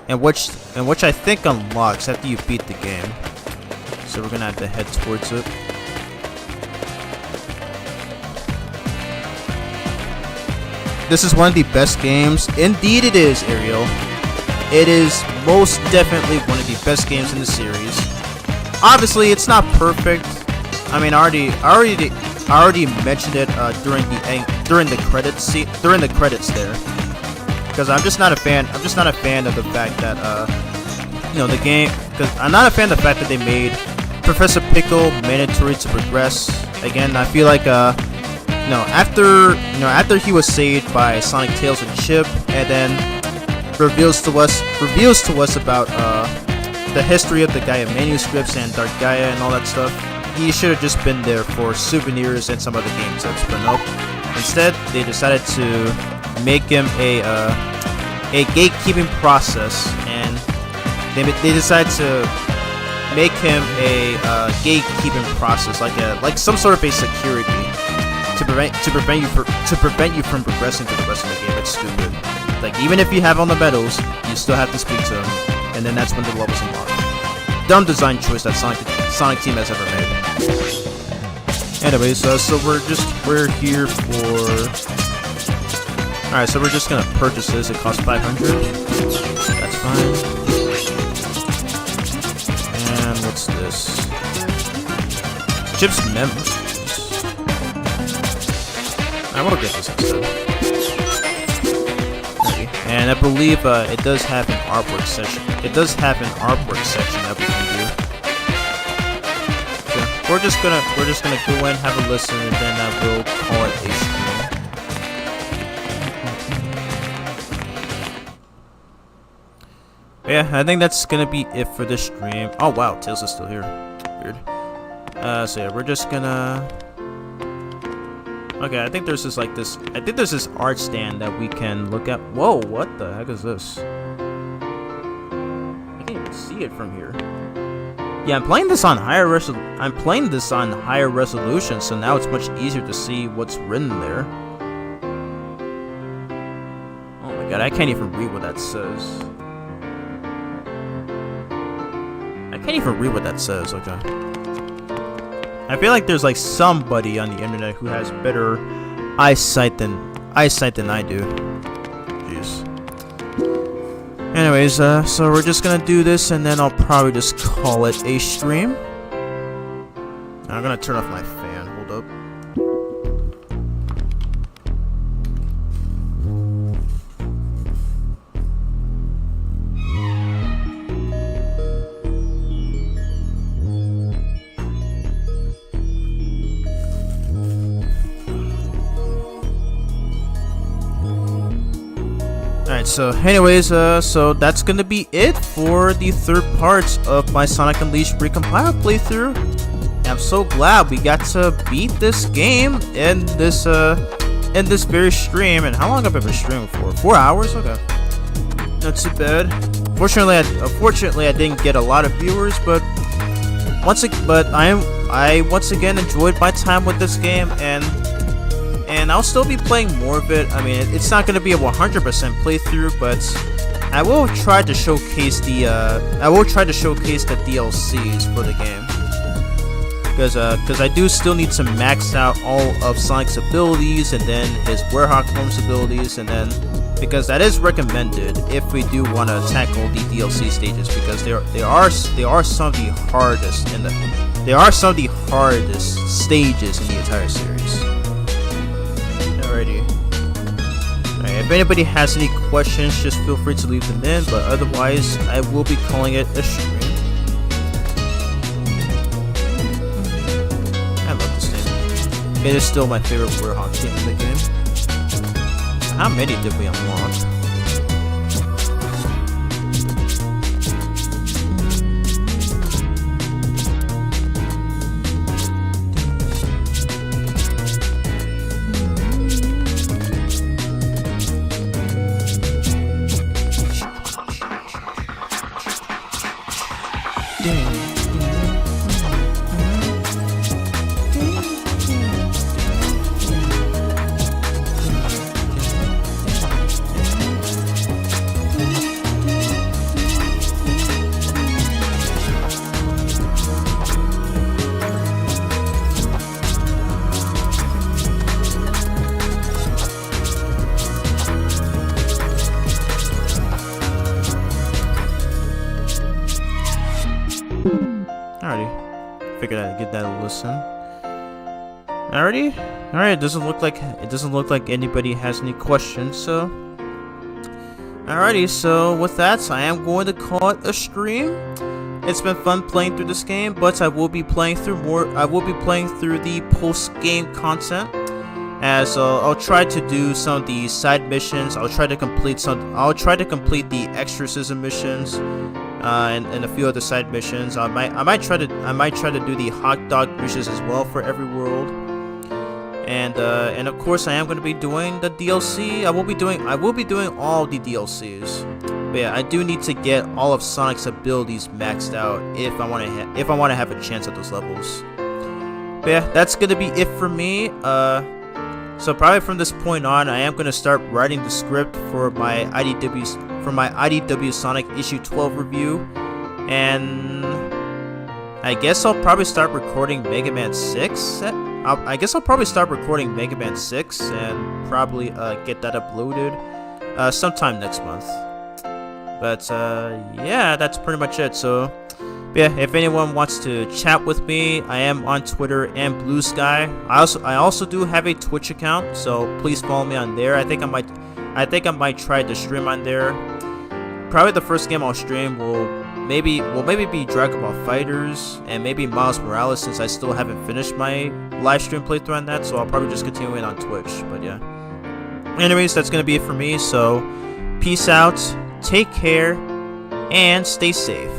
and which I think unlocks after you beat the game. So we're gonna have to head towards it. This is one of the best games. Indeed it is, Ariel. It is most definitely one of the best games in the series. Obviously, it's not perfect. I mean, I already mentioned it during the credits there, because I'm just not a fan. I'm just not a fan of the fact that you know, the game. Because I'm not a fan of the fact that they made Professor Pickle mandatory to progress. Again, I feel like after he was saved by Sonic, Tails, and Chip, and then reveals to us about the history of the Gaia manuscripts and Dark Gaia and all that stuff. He should have just been there for souvenirs and some other game tips, but nope. Instead, they decided to make him a gatekeeping process, and they decided to make him a gatekeeping process, like some sort of a security to prevent you from progressing to the rest of the game. It's stupid. Like, even if you have all the medals, you still have to speak to him, and then that's when the levels unlock. Dumb design choice that Sonic Team has ever made. Anyways, so we're here for... Alright, so we're just gonna purchase this. It costs 500. That's fine. And what's this? Chip's memories. I want to get this instead. Okay. And I believe it does have an artwork section. It does have an artwork section that we can do. So we're just gonna go in, have a listen, and then we'll call it a stream. Yeah, I think that's gonna be it for this stream. Oh wow, Tails is still here. Weird. So yeah, we're just gonna. Okay, I think there's this art stand that we can look at. Whoa, what the heck is this? I can't even see it from here. Yeah, I'm playing this on higher resolution, so now it's much easier to see what's written there. Oh my god, I can't even read what that says. Okay. I feel like there's like somebody on the internet who has better eyesight than I do. Jeez. Anyways, so we're just gonna do this, and then I'll probably just call it a stream. I'm gonna turn off my fan. Hold up. Alright, so anyways, so that's gonna be it for the third part of my Sonic Unleashed Recompiled playthrough. I'm so glad we got to beat this game in this very stream. And how long have I been streaming for? 4 hours? Okay, not too bad. Unfortunately, I didn't get a lot of viewers, but I once again enjoyed my time with this game, and I'll still be playing more of it. I mean, it's not going to be a 100% playthrough, but I will try to showcase the DLCs for the game, because I do still need to max out all of Sonic's abilities and then his Werehog Forms abilities, and then because that is recommended if we do want to tackle the DLC stages, because they are some of the hardest stages in the entire series. Alrighty. Alright, if anybody has any questions, just feel free to leave them in, but otherwise, I will be calling it a stream. I love this thing. It is still my favorite Werehog team in the game. How many did we unlock? Figured I'd give that a listen. Alrighty, alright. It doesn't look like anybody has any questions. So, alrighty. So with that, I am going to call it a stream. It's been fun playing through this game, but I will be playing through more. I will be playing through the post-game content, as I'll try to do some of the side missions. I'll try to complete the exorcism missions. And a few other side missions. I might try to do the hot dog missions as well for every world. And of course I am going to be doing the DLC. I will be doing all the DLCs. But yeah, I do need to get all of Sonic's abilities maxed out if I want to have a chance at those levels. But yeah, that's going to be it for me. So probably from this point on, I am going to start writing the script for my IDW Sonic issue 12 review, and I guess I'll probably start recording Mega Man 6. I guess I'll probably start recording Mega Man 6 and probably get that uploaded sometime next month. But yeah, that's pretty much it. So yeah, if anyone wants to chat with me, I am on Twitter and Blue Sky. I also do have a Twitch account, so please follow me on there. I think I might try to stream on there. Probably the first game I'll stream will maybe be Dragon Ball FighterZ and maybe Miles Morales, since I still haven't finished my live stream playthrough on that. So I'll probably just continue it on Twitch. But yeah. Anyways, that's gonna be it for me. So peace out, take care, and stay safe.